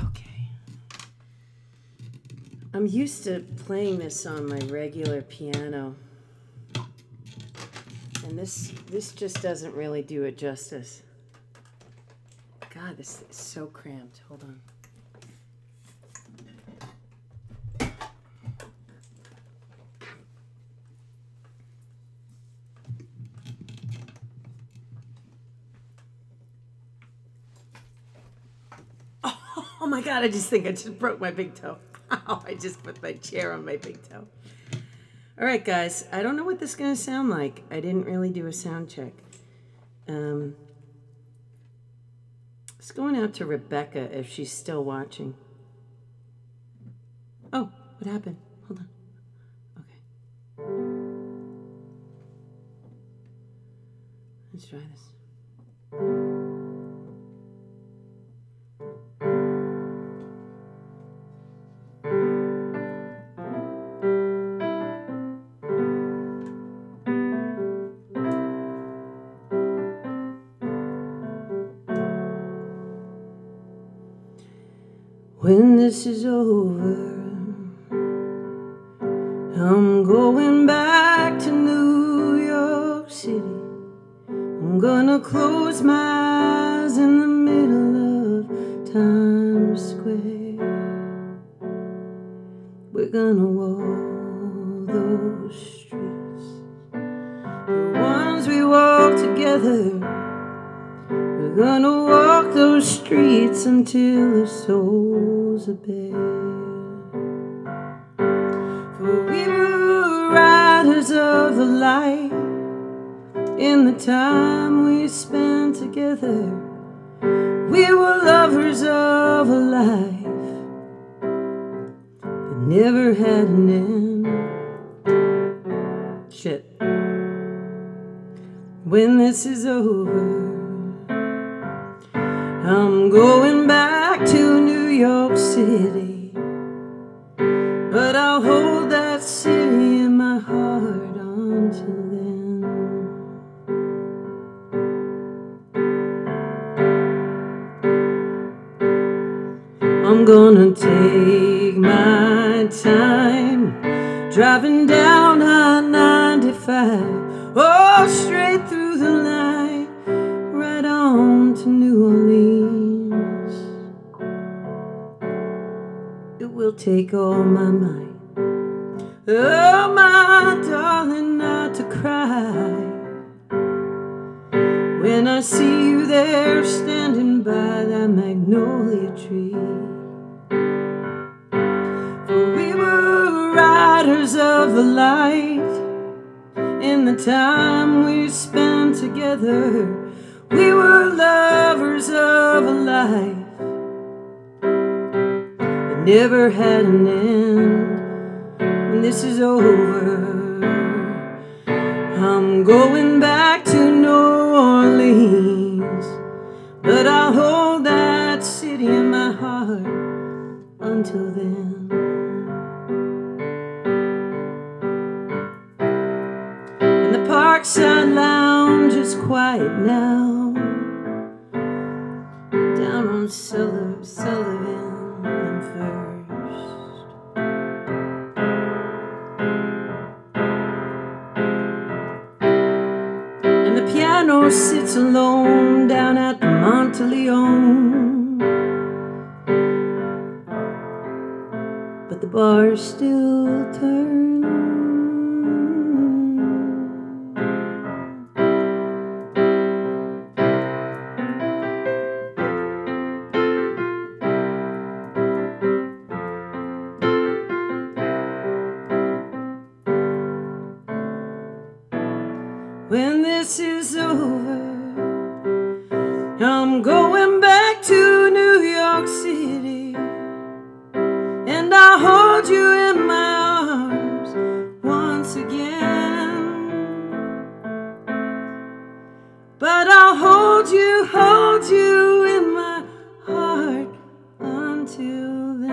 Okay. I'm used to playing this on my regular piano, and this just doesn't really do it justice. God, this is so cramped. Hold on. Oh my God, I just broke my big toe. Oh, I just put my chair on my big toe. All right, guys, I don't know what this is going to sound like. I didn't really do a sound check. It's going out to Rebecca if she's still watching. Oh, what happened? Hold on. Okay. Let's try this. When this is over, I'm going back to New York City. I'm gonna close my eyes in the middle of Times Square. We're gonna walk those streets, the ones we walk together. We're gonna walk those streets until the souls are bare. For we were riders of the light in the time we spent together. We were lovers of a life that never had an end. Shit. When this is over, I'm going back to New York City, but I'll hold that city in my heart until then. I'm gonna take my time driving down I-95, oh, straight through the night, right on to New Orleans. It will take all my might, oh my darling, not to cry when I see you there standing by that magnolia tree. For we were riders of the light in the time we spent together. We were lovers of a life that never had an end. When this is over, I'm going back to New Orleans, but I'll hold that city in my heart until then. And the Parkside Lounge is quiet now, down on Sullivan and First. And the piano sits alone down at the Monteleone, but the bar still turns. When this is over, I'm going back to New York City, and I'll hold you in my arms once again. But I'll hold you in my heart until then.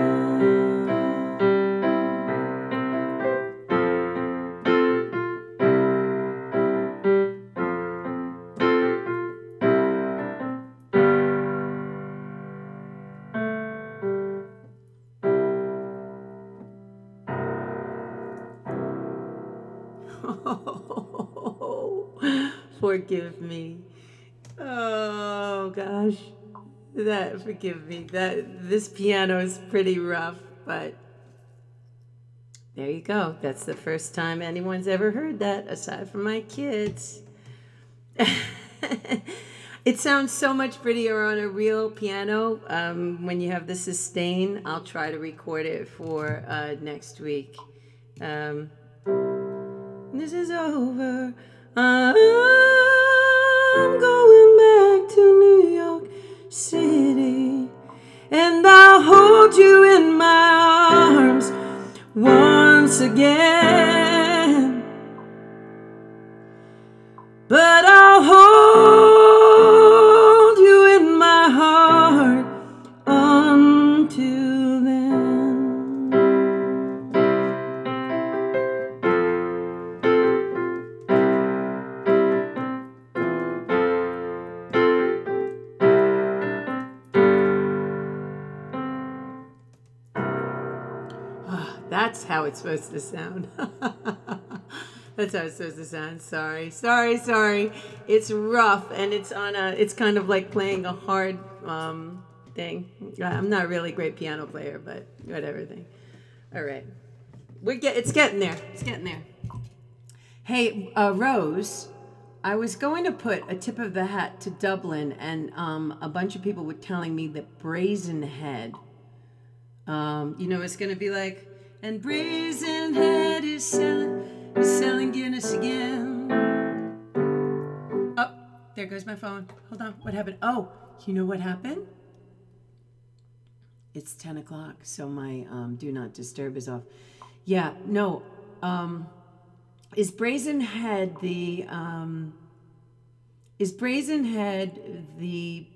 Forgive me. Oh gosh, forgive me. This piano is pretty rough, but there you go. That's the first time anyone's ever heard that, aside from my kids. It sounds so much prettier on a real piano when you have the sustain. I'll try to record it for next week. This is over. I'm going back to New York City, and I'll hold you in my arms once again. But I'll hold you in my heart until then. That's how it's supposed to sound. That's how it's supposed to sound. Sorry. It's rough, and it's on it's kind of like playing a hard thing. I'm not a really great piano player, but whatever thing. All right. It's getting there. It's getting there. Hey, Rose, I was going to put a tip of the hat to Dublin, and a bunch of people were telling me that Brazen Head, it's going to be like, and Brazen Head is selling Guinness again. Oh, there goes my phone. Hold on, what happened? Oh, you know what happened? It's 10 o'clock, so my do not disturb is off. Yeah, no, is Brazen Head the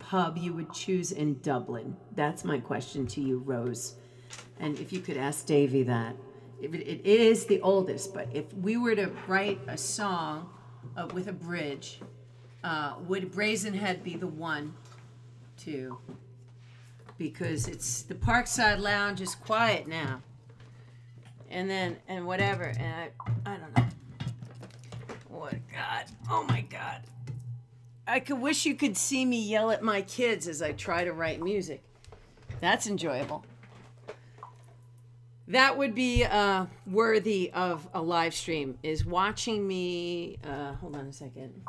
pub you would choose in Dublin? That's my question to you, Rose. And if you could ask Davey that. It is the oldest, but if we were to write a song with a bridge, would Brazen Head be the one to? Because it's the Parkside Lounge is quiet now. And whatever, and I don't know. What God, oh my God. I could wish you could see me yell at my kids as I try to write music. That's enjoyable. That would be worthy of a live stream, is watching me, hold on a second.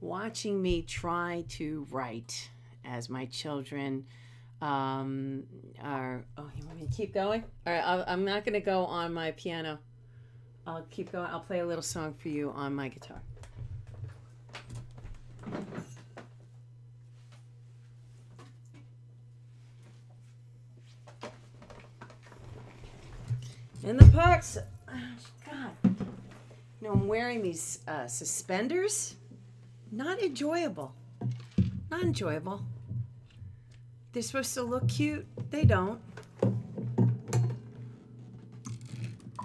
Watching me try to write as my children are, oh, you want me to keep going? All right, I'm not going to go on my piano. I'll keep going. I'll play a little song for you on my guitar. In the parks, God, I'm wearing these suspenders. Not enjoyable. Not enjoyable. They're supposed to look cute. They don't.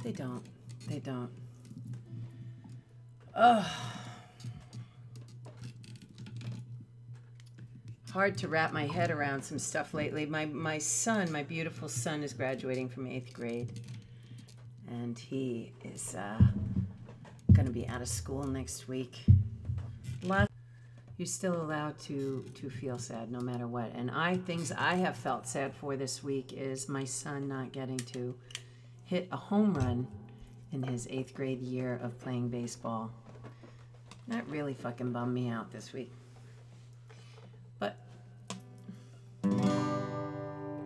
They don't. They don't. Ugh. Hard to wrap my head around some stuff lately. My son, my beautiful son, is graduating from 8th grade. And he is going to be out of school next week. You're still allowed to feel sad no matter what. And things I have felt sad for this week is my son not getting to hit a home run in his 8th grade year of playing baseball. That really fucking bummed me out this week. But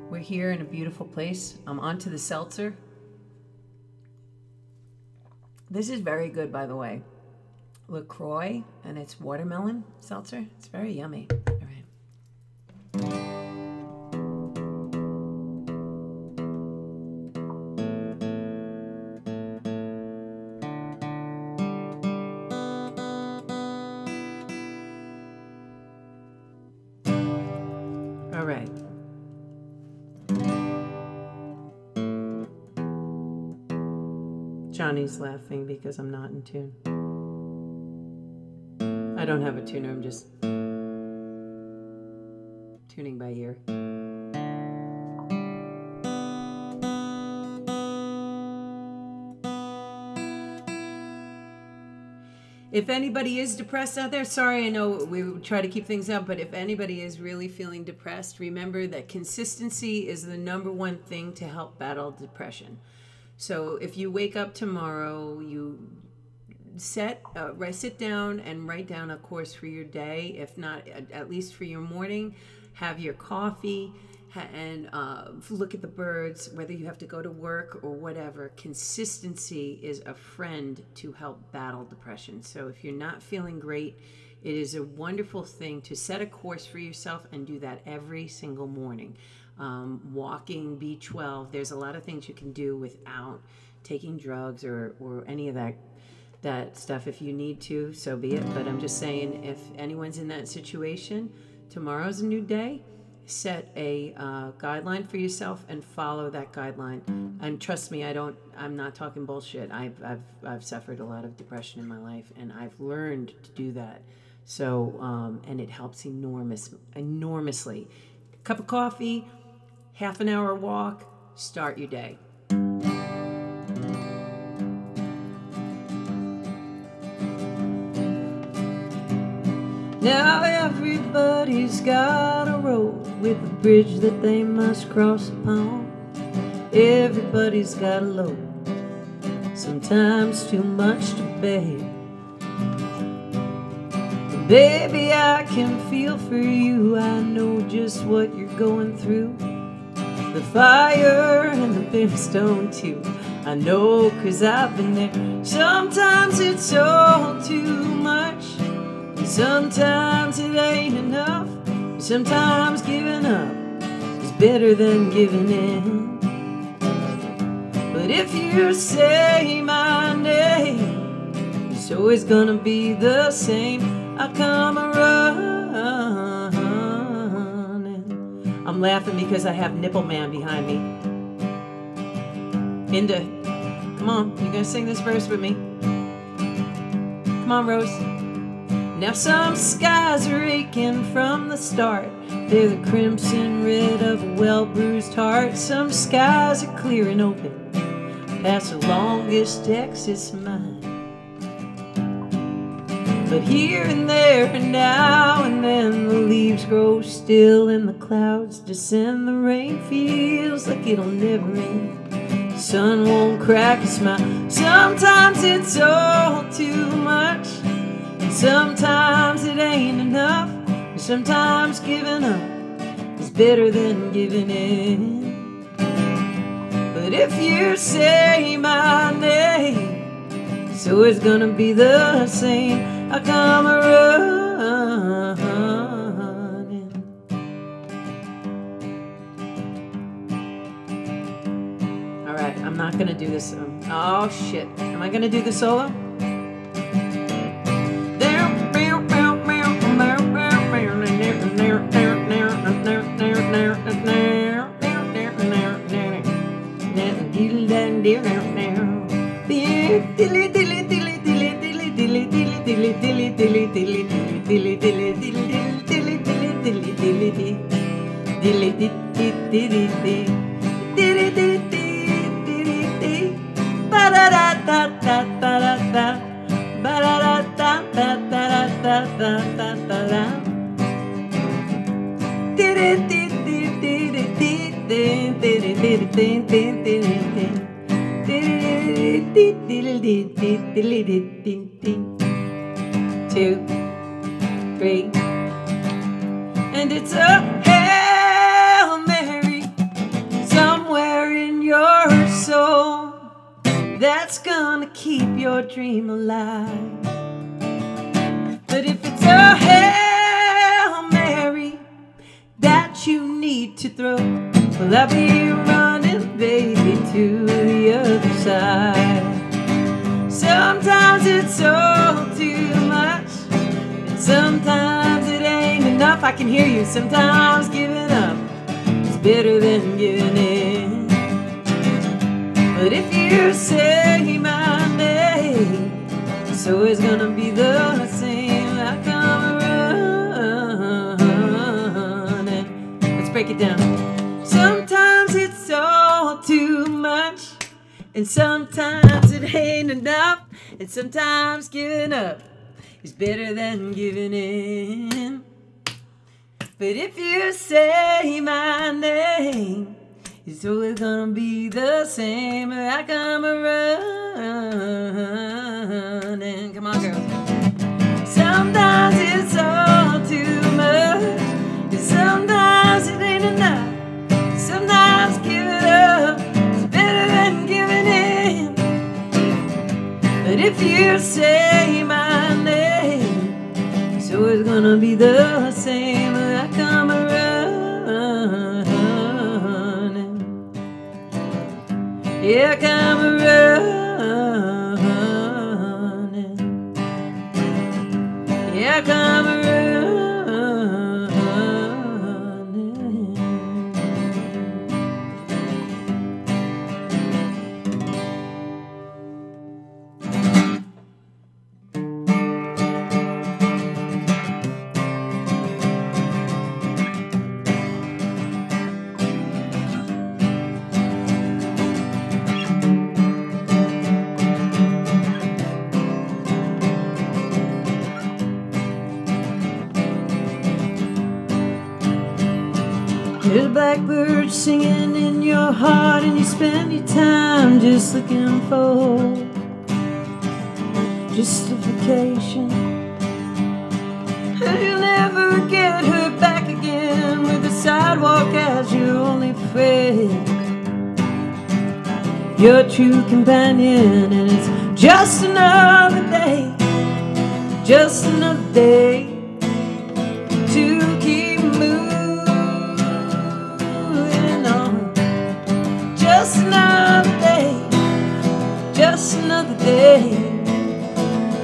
we're here in a beautiful place. I'm onto the seltzer. This is very good, by the way. LaCroix, and it's watermelon seltzer. It's very yummy. All right. All right. Johnny's laughing because I'm not in tune. I don't have a tuner, I'm just tuning by ear. If anybody is depressed out there, sorry, I know we try to keep things up, but if anybody is really feeling depressed, remember that consistency is the #1 thing to help battle depression. So if you wake up tomorrow, you sit down and write down a course for your day. If not, at least for your morning, have your coffee and look at the birds, whether you have to go to work or whatever. Consistency is a friend to help battle depression. So if you're not feeling great, it is a wonderful thing to set a course for yourself and do that every single morning. Walking, B12, there's a lot of things you can do without taking drugs or any of that stuff. If you need to, so be it. But I'm just saying, if anyone's in that situation, tomorrow's a new day. Set a guideline for yourself and follow that guideline. And trust me, I'm not talking bullshit. I've suffered a lot of depression in my life, and I've learned to do that. So and it helps enormously. Cup of coffee, half an hour walk, start your day. Now everybody's got a road with a bridge that they must cross upon. Everybody's got a load, sometimes too much to bear. But baby, I can feel for you, I know just what you're going through. The fire and the brimstone too, I know 'cause I've been there. Sometimes it's all too much, sometimes it ain't enough. Sometimes giving up is better than giving in. But if you say my name, it's always gonna be the same. I come running. I'm laughing because I have Nipple Man behind me. Inda, come on, you're gonna sing this verse with me. Come on, Rose. Now some skies are aching from the start. They're the crimson red of a well-bruised heart. Some skies are clear and open past the longest Texas mine. But here and there and now and then the leaves grow still and the clouds descend. The rain feels like it'll never end. The sun won't crack a smile. Sometimes it's all too much, sometimes it ain't enough. Sometimes giving up is better than giving in. But if you say my name, it's always gonna be the same. I come running. All right, I'm not gonna do this. Oh shit, am I gonna do the solo? Two, three, and it's a Hail Mary somewhere in your soul that's gonna keep your dream alive. But if it's a Hail Mary that you need to throw, well, I'll be running, baby, to the other side. Sometimes it's all too much, and sometimes it ain't enough. I can hear you. Sometimes giving up is better than giving in. But if you say my name, so it's gonna be the same. I come running. Let's break it down. Sometimes it's all too much, and sometimes it ain't enough, and sometimes giving up is better than giving in. But if you say my name, it's always gonna be the same. I come running. Come on, girls. Sometimes it's all too much, and sometimes it ain't enough. Sometimes giving up is better than giving in. But if you say my name, it's always gonna be the same. I come running. Yeah, I come running. Yeah, I come running. There's blackbirds singing in your heart, and you spend your time just looking for justification. And you'll never get her back again with the sidewalk as your only friend, your true companion. And it's just another day, just another day to keep moving. Just another day, just another day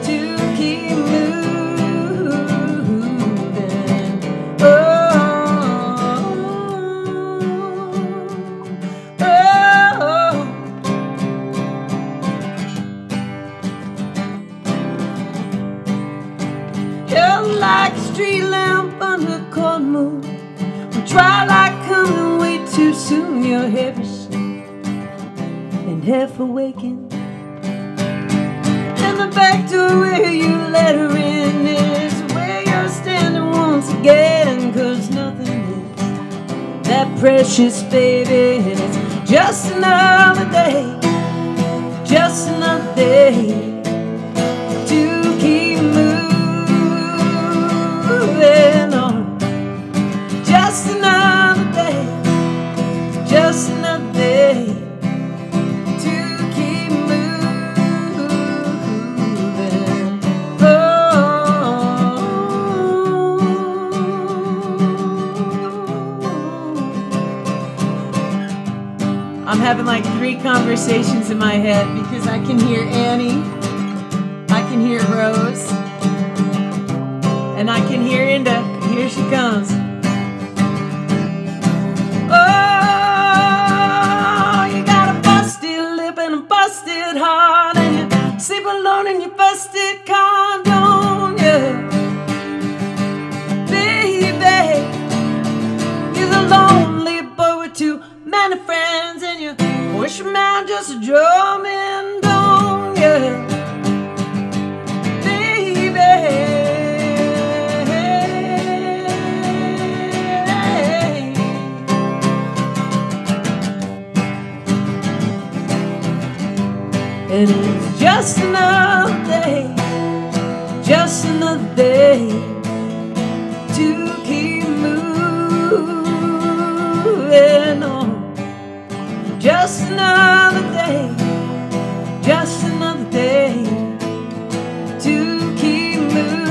to keep moving. Oh, oh, you're like a street lamp under a cold moon. When twilight coming way too soon, you're heavy and half awakened, and the back door where you let her in is where you're standing once again. 'Cause nothing is that precious, baby, and it's just another day, just another day to keep moving on. Just another day, just another day to keep moving. Oh, I'm having like 3 conversations in my head because I can hear Annie, I can hear Rose, and I can hear Inda. Here she comes. Busted heart, and you sleep alone in your busted condo, yeah. Baby, you're the lonely boy with too many friends, and you wish a man just drove in down, yeah. Baby, And it's just another day, just another day to keep moving on. Just another day, just another day to keep moving.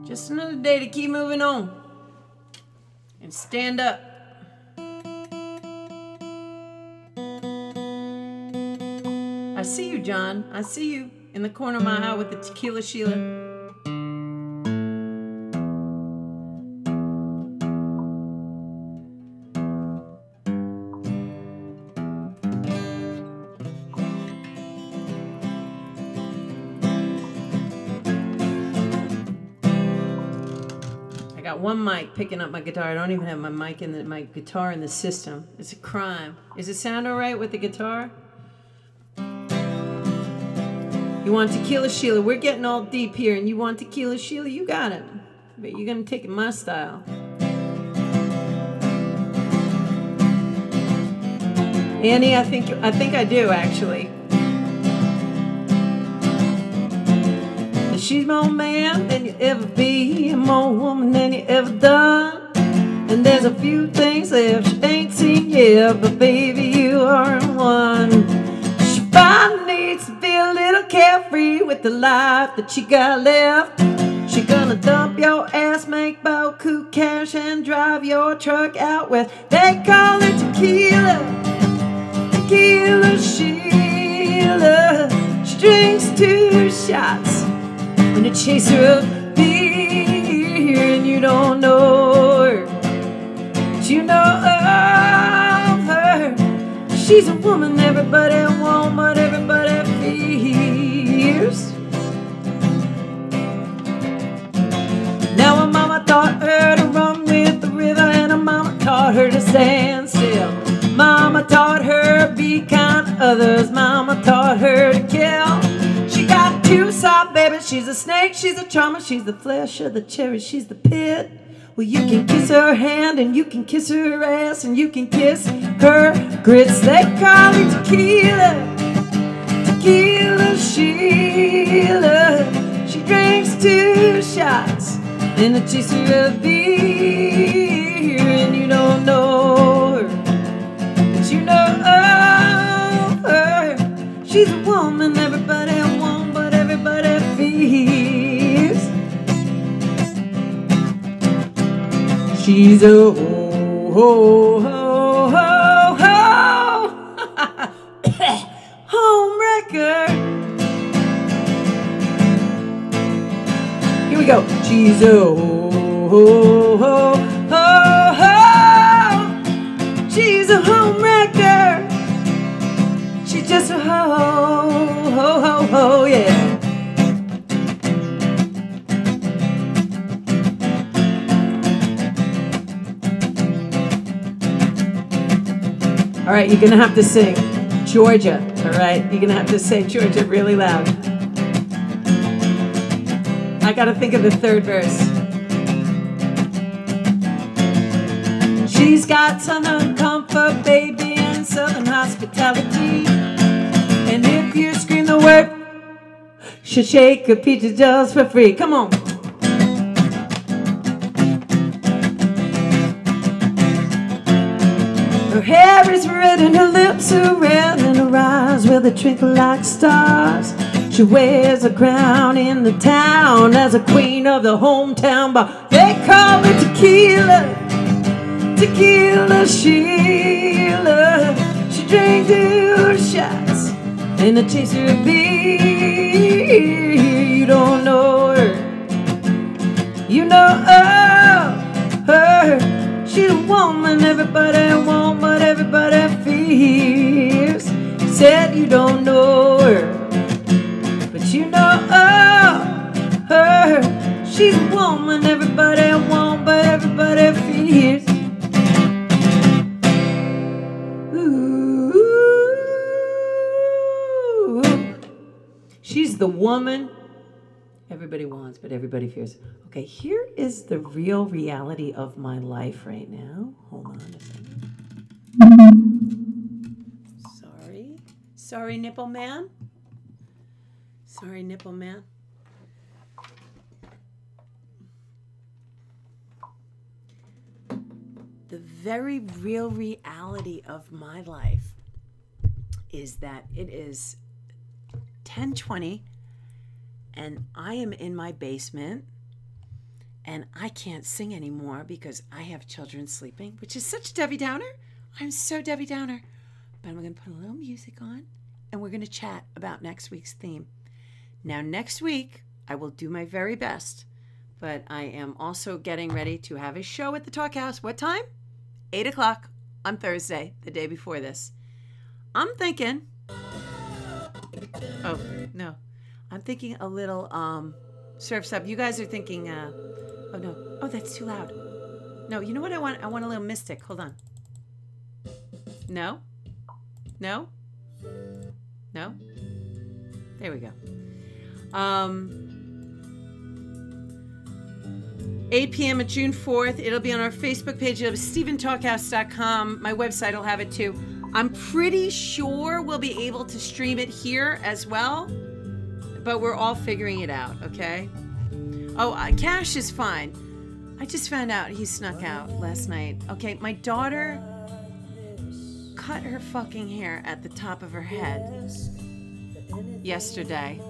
Just another day to keep moving on and stand up. I see you, John. I see you in the corner of my eye with the Tequila Sheila. One mic picking up my guitar. I don't even have my mic in my guitar in the system. It's a crime. Is it sound all right with the guitar? You want Tequila Sheila? We're getting all deep here, and you want Tequila Sheila? You got it. But you're gonna take it my style. Annie, I think I do actually. She's more man than you ever be, more woman than you ever done. And there's a few things that she ain't seen yet, but baby, you are one. She finally needs to be a little carefree with the life that she got left. She gonna dump your ass, make beaucoup cash, and drive your truck out west. They call her Tequila, Tequila Sheila. She drinks 2 shots and a chaser of beer, and you don't know her, but you know of her. She's a woman everybody wants, but everybody fears. Now her mama taught her to run with the river, and her mama taught her to stand still. Mama taught her be kind to others, mama taught her to kill. She got 2 sides, baby. She's a snake, she's a charmer, she's the flesh of the cherry, she's the pit. Well, you can kiss her hand, and you can kiss her ass, and you can kiss her grits. They call her Tequila, Tequila Sheila. She drinks 2 shots and a chaser of beer, and you don't know her, but you know of her. She's a woman everybody wants, but everybody fears. She's a homewrecker. Here we go. She's a she's a homewrecker. She's just a yeah. All right, you're gonna have to sing Georgia. All right, you're gonna have to say Georgia really loud. I gotta think of the 3rd verse. She's got Southern comfort, baby, and Southern hospitality. And if you scream the word, she'll shake her peaches just for free. Come on. Her hair is red and her lips are red, and her eyes, well, they twinkle like stars. She wears a crown in the town as a queen of the hometown bar. They call her Tequila, Tequila Sheila. She drinks 2 shots and a chaser of beer. You don't know her, you know of her. She's a woman everybody wants, but everybody fears. Said you don't know her, but She's a woman everybody wants, but everybody fears. Ooh. She's the woman everybody wants, but everybody fears. Okay, here is the real reality of my life right now. Hold on a second. Sorry. Sorry, nipple man. Sorry, nipple man. The very real reality of my life is that it is 10:20 and I am in my basement and I can't sing anymore because I have children sleeping, which is such a Debbie Downer. I'm so Debbie Downer. But I'm going to put a little music on and we're going to chat about next week's theme. Now, next week, I will do my very best, but I am also getting ready to have a show at the Talk House. What time? 8 o'clock on Thursday, the day before this. I'm thinking, oh, no. I'm thinking a little Surf's Up. You guys are thinking, oh, no. Oh, that's too loud. No, you know what I want? I want a little Mystic. Hold on. No? No? No? There we go. 8 p.m. on June 4th. It'll be on our Facebook page. It'll be StephenTalkhouse.com. My website will have it too. I'm pretty sure we'll be able to stream it here as well, but we're all figuring it out, okay? Oh, Cash is fine. I just found out he snuck out last night. Okay, my daughter cut her fucking hair at the top of her head yesterday.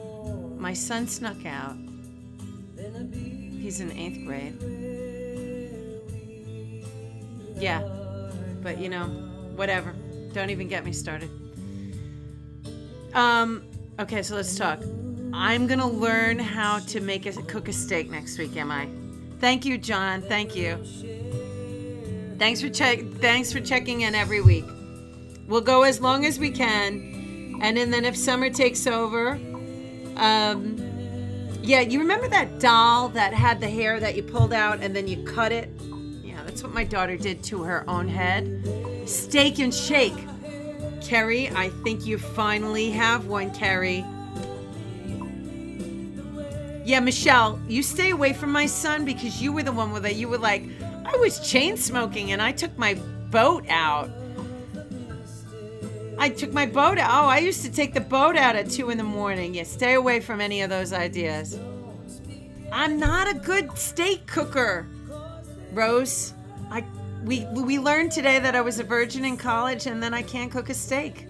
My son snuck out. He's in 8th grade. Yeah, but you know, whatever. Don't even get me started. Okay, so let's talk. I'm gonna learn how to cook a steak next week, am I? Thank you, John. Thank you. Thanks for checking in every week. We'll go as long as we can, and then if summer takes over, yeah, you remember that doll that had the hair that you pulled out and then you cut it? Yeah, that's what my daughter did to her own head. Steak and Shake. Kerry, I think you finally have one, Kerry. Yeah, Michelle, you stay away from my son because you were the one with it. You were like, I was chain smoking and I took my boat out. I took my boat out. Oh, I used to take the boat out at 2 in the morning. Yeah, stay away from any of those ideas. I'm not a good steak cooker, Rose. We learned today that I was a virgin in college and then I can't cook a steak.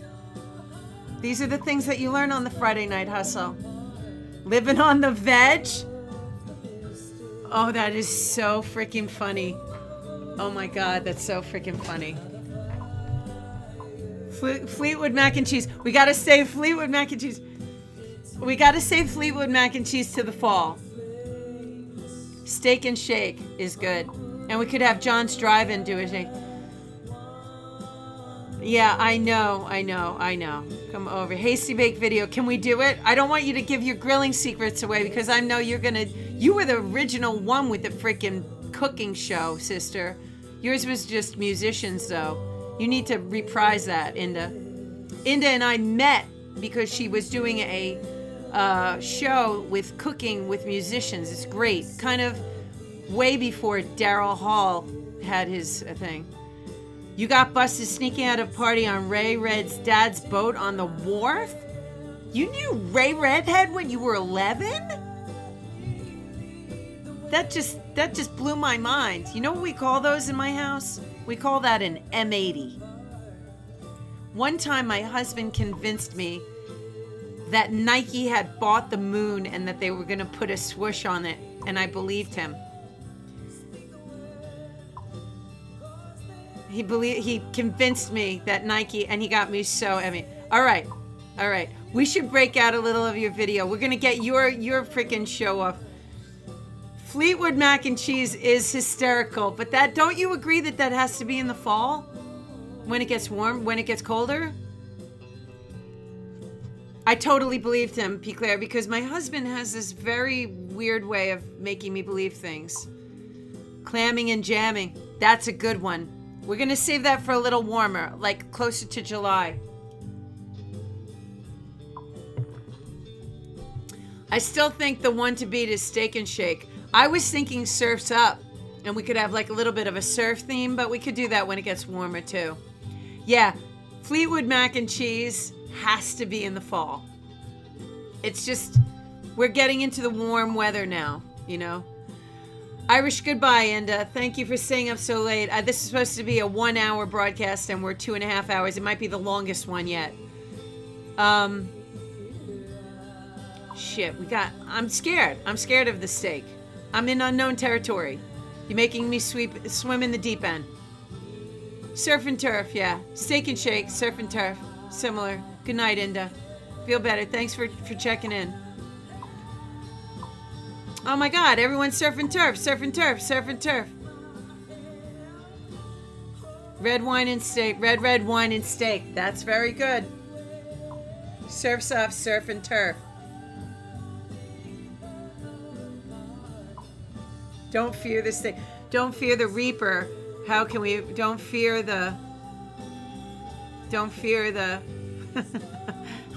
These are the things that you learn on the Friday Night Hustle. Living on the veg. Oh, that is so freaking funny. Oh my God, that's so freaking funny. Fleetwood mac and cheese. We gotta save Fleetwood mac and cheese. We gotta save Fleetwood mac and cheese to the fall. Steak and Shake is good. And we could have John's Drive-In do a shake. Yeah, I know. Come over. Hasty Bake video. Can we do it? I don't want you to give your grilling secrets away because I know you're gonna... You were the original one with the freaking cooking show, sister. Yours was just musicians, though. You need to reprise that, Inda. Inda and I met because she was doing a show with cooking with musicians. It's great. Kind of way before Daryl Hall had his thing. You got busted sneaking out of party on Ray Red's dad's boat on the wharf? You knew Ray Redhead when you were 11? That just blew my mind. You know what we call those in my house? We call that an M80. One time my husband convinced me that Nike had bought the moon and that they were going to put a swoosh on it, and I believed him. He convinced me that Nike, and he got me so, I mean, all right. We should break out a little of your video. We're going to get your freaking show off. Fleetwood mac and cheese is hysterical, but that, don't you agree that that has to be in the fall? When it gets warm, when it gets colder? I totally believed him, P. Claire, because my husband has this very weird way of making me believe things. Clamming and jamming. That's a good one. We're going to save that for a little warmer, like closer to July. I still think the one to beat is Steak and Shake. I was thinking Surf's Up, and we could have like a little bit of a surf theme, but we could do that when it gets warmer too. Yeah, Fleetwood Mac and Cheese has to be in the fall. It's just, we're getting into the warm weather now, you know. Irish goodbye, and thank you for staying up so late. This is supposed to be a 1 hour broadcast, and we're 2.5 hours. It might be the longest one yet. Shit, I'm scared. I'm scared of the steak. I'm in unknown territory. You're making me swim in the deep end. Surf and turf, yeah. Steak and shake, surf and turf. Similar. Good night, Inda. Feel better. Thanks for checking in. Oh my God, everyone's surf and turf, surf and turf, surf and turf. Red wine and steak, red wine and steak. That's very good. Surf's Up, surf and turf. Don't fear the steak. Don't fear the reaper. How can we? Don't fear the.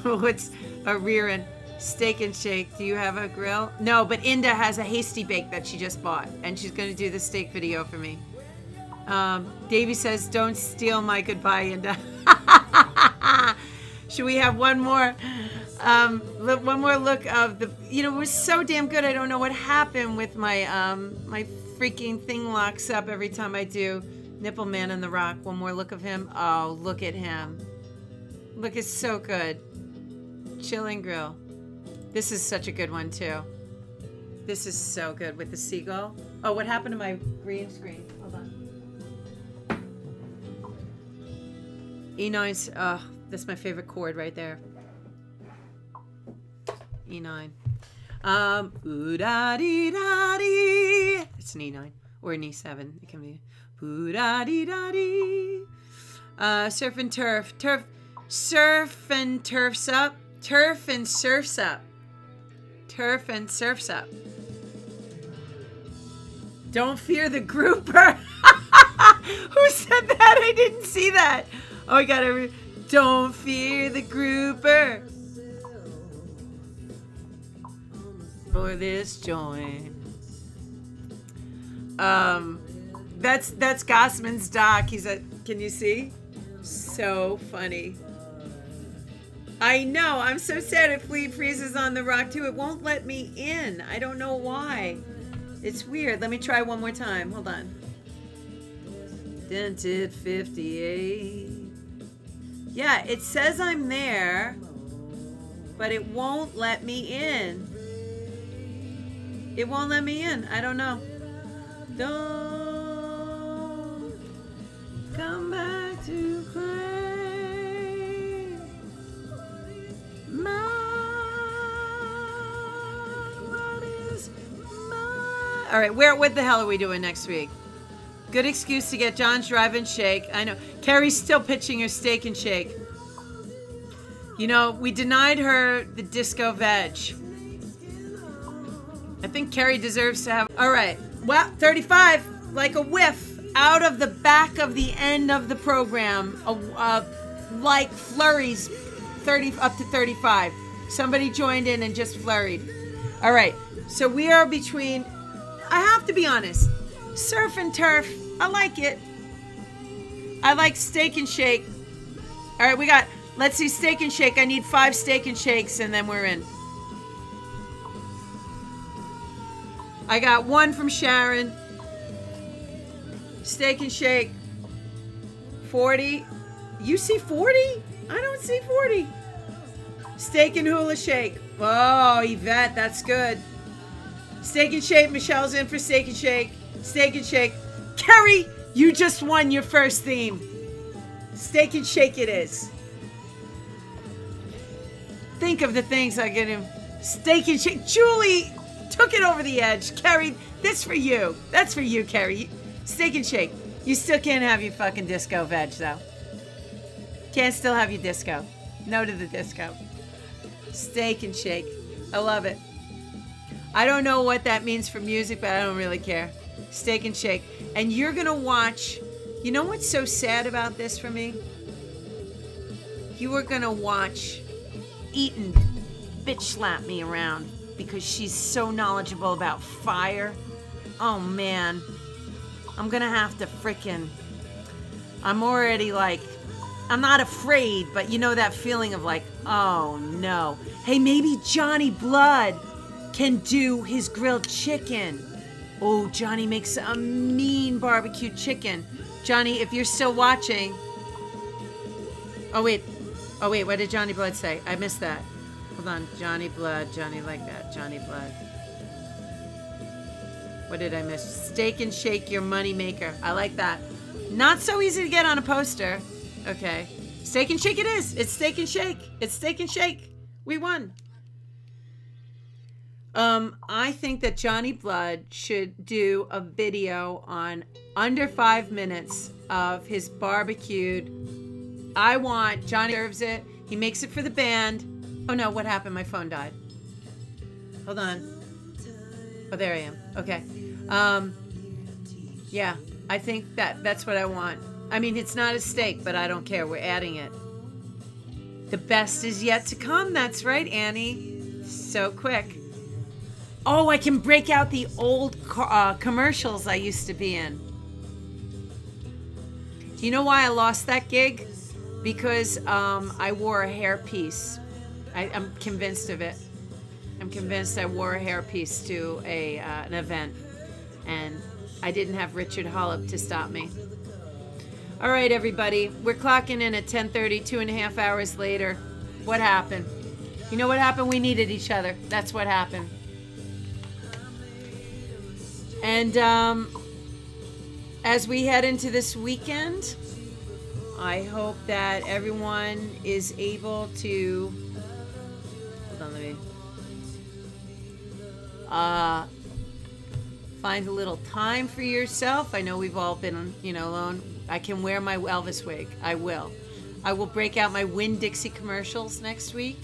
What's a rearing? Steak and Shake. Do you have a grill? No, but Inda has a hasty bake that she just bought, and she's going to do the steak video for me. Davey says, "Don't steal my goodbye, Inda." Should we have one more? One more look of the. You know, it was so damn good. I don't know what happened with my my freaking thing locks up every time I do Nipple Man in the Rock. One more look of him. Oh, look at him. Look, it's so good. Chilling Grill. This is such a good one too. This is so good with the seagull. Oh, what happened to my green screen? Hold on. E9's, that's my favorite chord right there. E9. Ooh-da-dee-da-dee. It's an E9 or an E7. It can be ooh-da-dee-da-dee. Surf and turf. Surf and turf's up. Turf and surf's up. Turf and surf's up. Don't fear the grouper. Who said that? I didn't see that. Oh, I got to. Don't fear the grouper. For this joint. That's Gossman's doc. He's a. Can you see? So funny. I know. I'm so sad if Fleet freezes on the rock too. It won't let me in. I don't know why. It's weird. Let me try one more time. Hold on. Dented 58. Yeah, it says I'm there, but it won't let me in. It won't let me in. I don't know. Don't come back to claim what is mine. All right, what the hell are we doing next week? Good excuse to get John's drive-in shake. I know. Carrie's still pitching her steak and shake. You know, we denied her the disco veg. I think Carrie deserves to have. All right. Well, 35, like a whiff out of the back of the end of the program, like flurries, 30 up to 35. Somebody joined in and just flurried. All right. So we are between, I have to be honest, surf and turf. I like it. I like steak and shake. All right, we got, let's see, steak and shake. I need 5 steak and shakes and then we're in. I got 1 from Sharon. Steak and shake. 40. You see 40? I don't see 40. Steak and hula shake. Oh, Yvette, that's good. Steak and shake. Michelle's in for steak and shake. Steak and shake. Kerry, you just won your first theme. Steak and shake it is. Think of the things I get him. Steak and shake. Julie took it over the edge. Kerry, this for you. That's for you, Kerry. Steak and shake. You still can't have your fucking disco veg, though. Can't still have your disco. No to the disco. Steak and shake. I love it. I don't know what that means for music, but I don't really care. Steak and shake. And you're going to watch. You know what's so sad about this for me? You are going to watch Eaton bitch slap me around because she's so knowledgeable about fire. Oh, man. I'm going to have to frickin'... I'm already like... I'm not afraid, but you know that feeling of like, oh, no. Hey, maybe Johnny Blood can do his grilled chicken. Oh, Johnny makes a mean barbecue chicken. Johnny, if you're still watching... Oh, wait, what did Johnny Blood say? I missed that. Hold on. Johnny Blood. Johnny like that. Johnny Blood. What did I miss? Steak and shake, your money maker. I like that. Not so easy to get on a poster. Okay. Steak and shake it is. It's steak and shake. It's steak and shake. We won. I think that Johnny Blood should do a video on under 5 minutes of his barbecued. I want Johnny serves it. He makes it for the band. Oh no, what happened? My phone died. Hold on. Oh, there I am. Okay. Yeah, I think that's what I want. I mean, it's not a steak, but I don't care. We're adding it. The best is yet to come. That's right, Annie. So quick. Oh, I can break out the old commercials I used to be in. Do you know why I lost that gig? Because I wore a hairpiece. I'm convinced of it. I'm convinced I wore a hairpiece to an event. And I didn't have Richard Holub to stop me. All right, everybody. We're clocking in at 10:30, 2.5 hours later. What happened? You know what happened? We needed each other. That's what happened. And as we head into this weekend, I hope that everyone is able to... Hold on, let me... find a little time for yourself. I know we've all been, alone. I can wear my Elvis wig. I will. I will break out my Winn-Dixie commercials next week.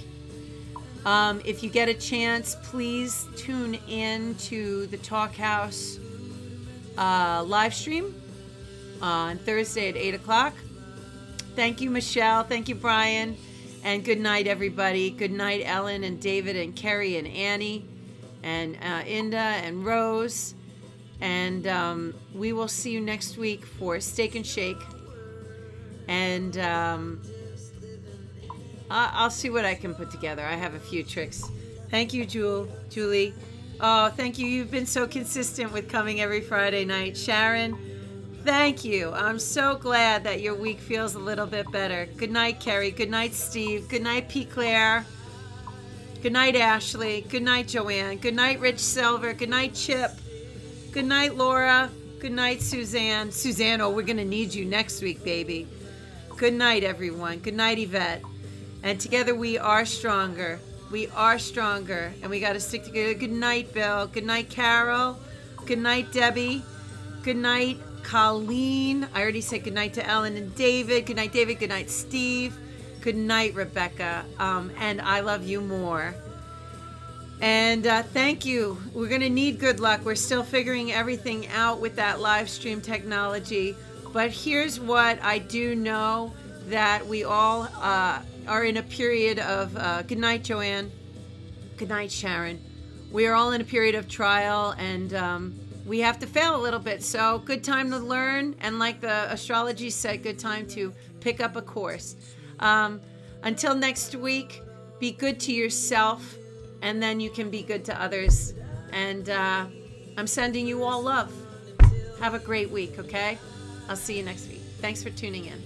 If you get a chance, please tune in to the Talk House live stream on Thursday at 8 o'clock. Thank you, Michelle. Thank you, Brian. And good night, everybody. Good night, Ellen and David and Kerry and Annie and Inda and Rose. And we will see you next week for Steak and Shake. And I'll see what I can put together. I have a few tricks. Thank you, Julie. Oh, thank you. You've been so consistent with coming every Friday night. Sharon, thank you. I'm so glad that your week feels a little bit better. Good night, Kerry. Good night, Steve. Good night, P. Claire. Good night, Ashley. Good night, Joanne. Good night, Rich Silver. Good night, Chip. Good night, Laura. Good night, Suzanne. Suzanne, oh, we're going to need you next week, baby. Good night, everyone. Good night, Yvette. And together we are stronger. We are stronger. And we got to stick together. Good night, Bill. Good night, Carol. Good night, Debbie. Good night, Colleen. I already said good night to Ellen and David. Good night, David. Good night, Steve. Good night, Rebecca. And I love you more. And thank you. We're going to need good luck. We're still figuring everything out with that live stream technology. But here's what I do know, that we all are in a period of... good night, Joanne. Good night, Sharon. We are all in a period of trial, and we have to fail a little bit. So good time to learn. And like the astrology said, good time to pick up a course. Until next week, be good to yourself, and then you can be good to others. And I'm sending you all love. Have a great week, okay? I'll see you next week. Thanks for tuning in.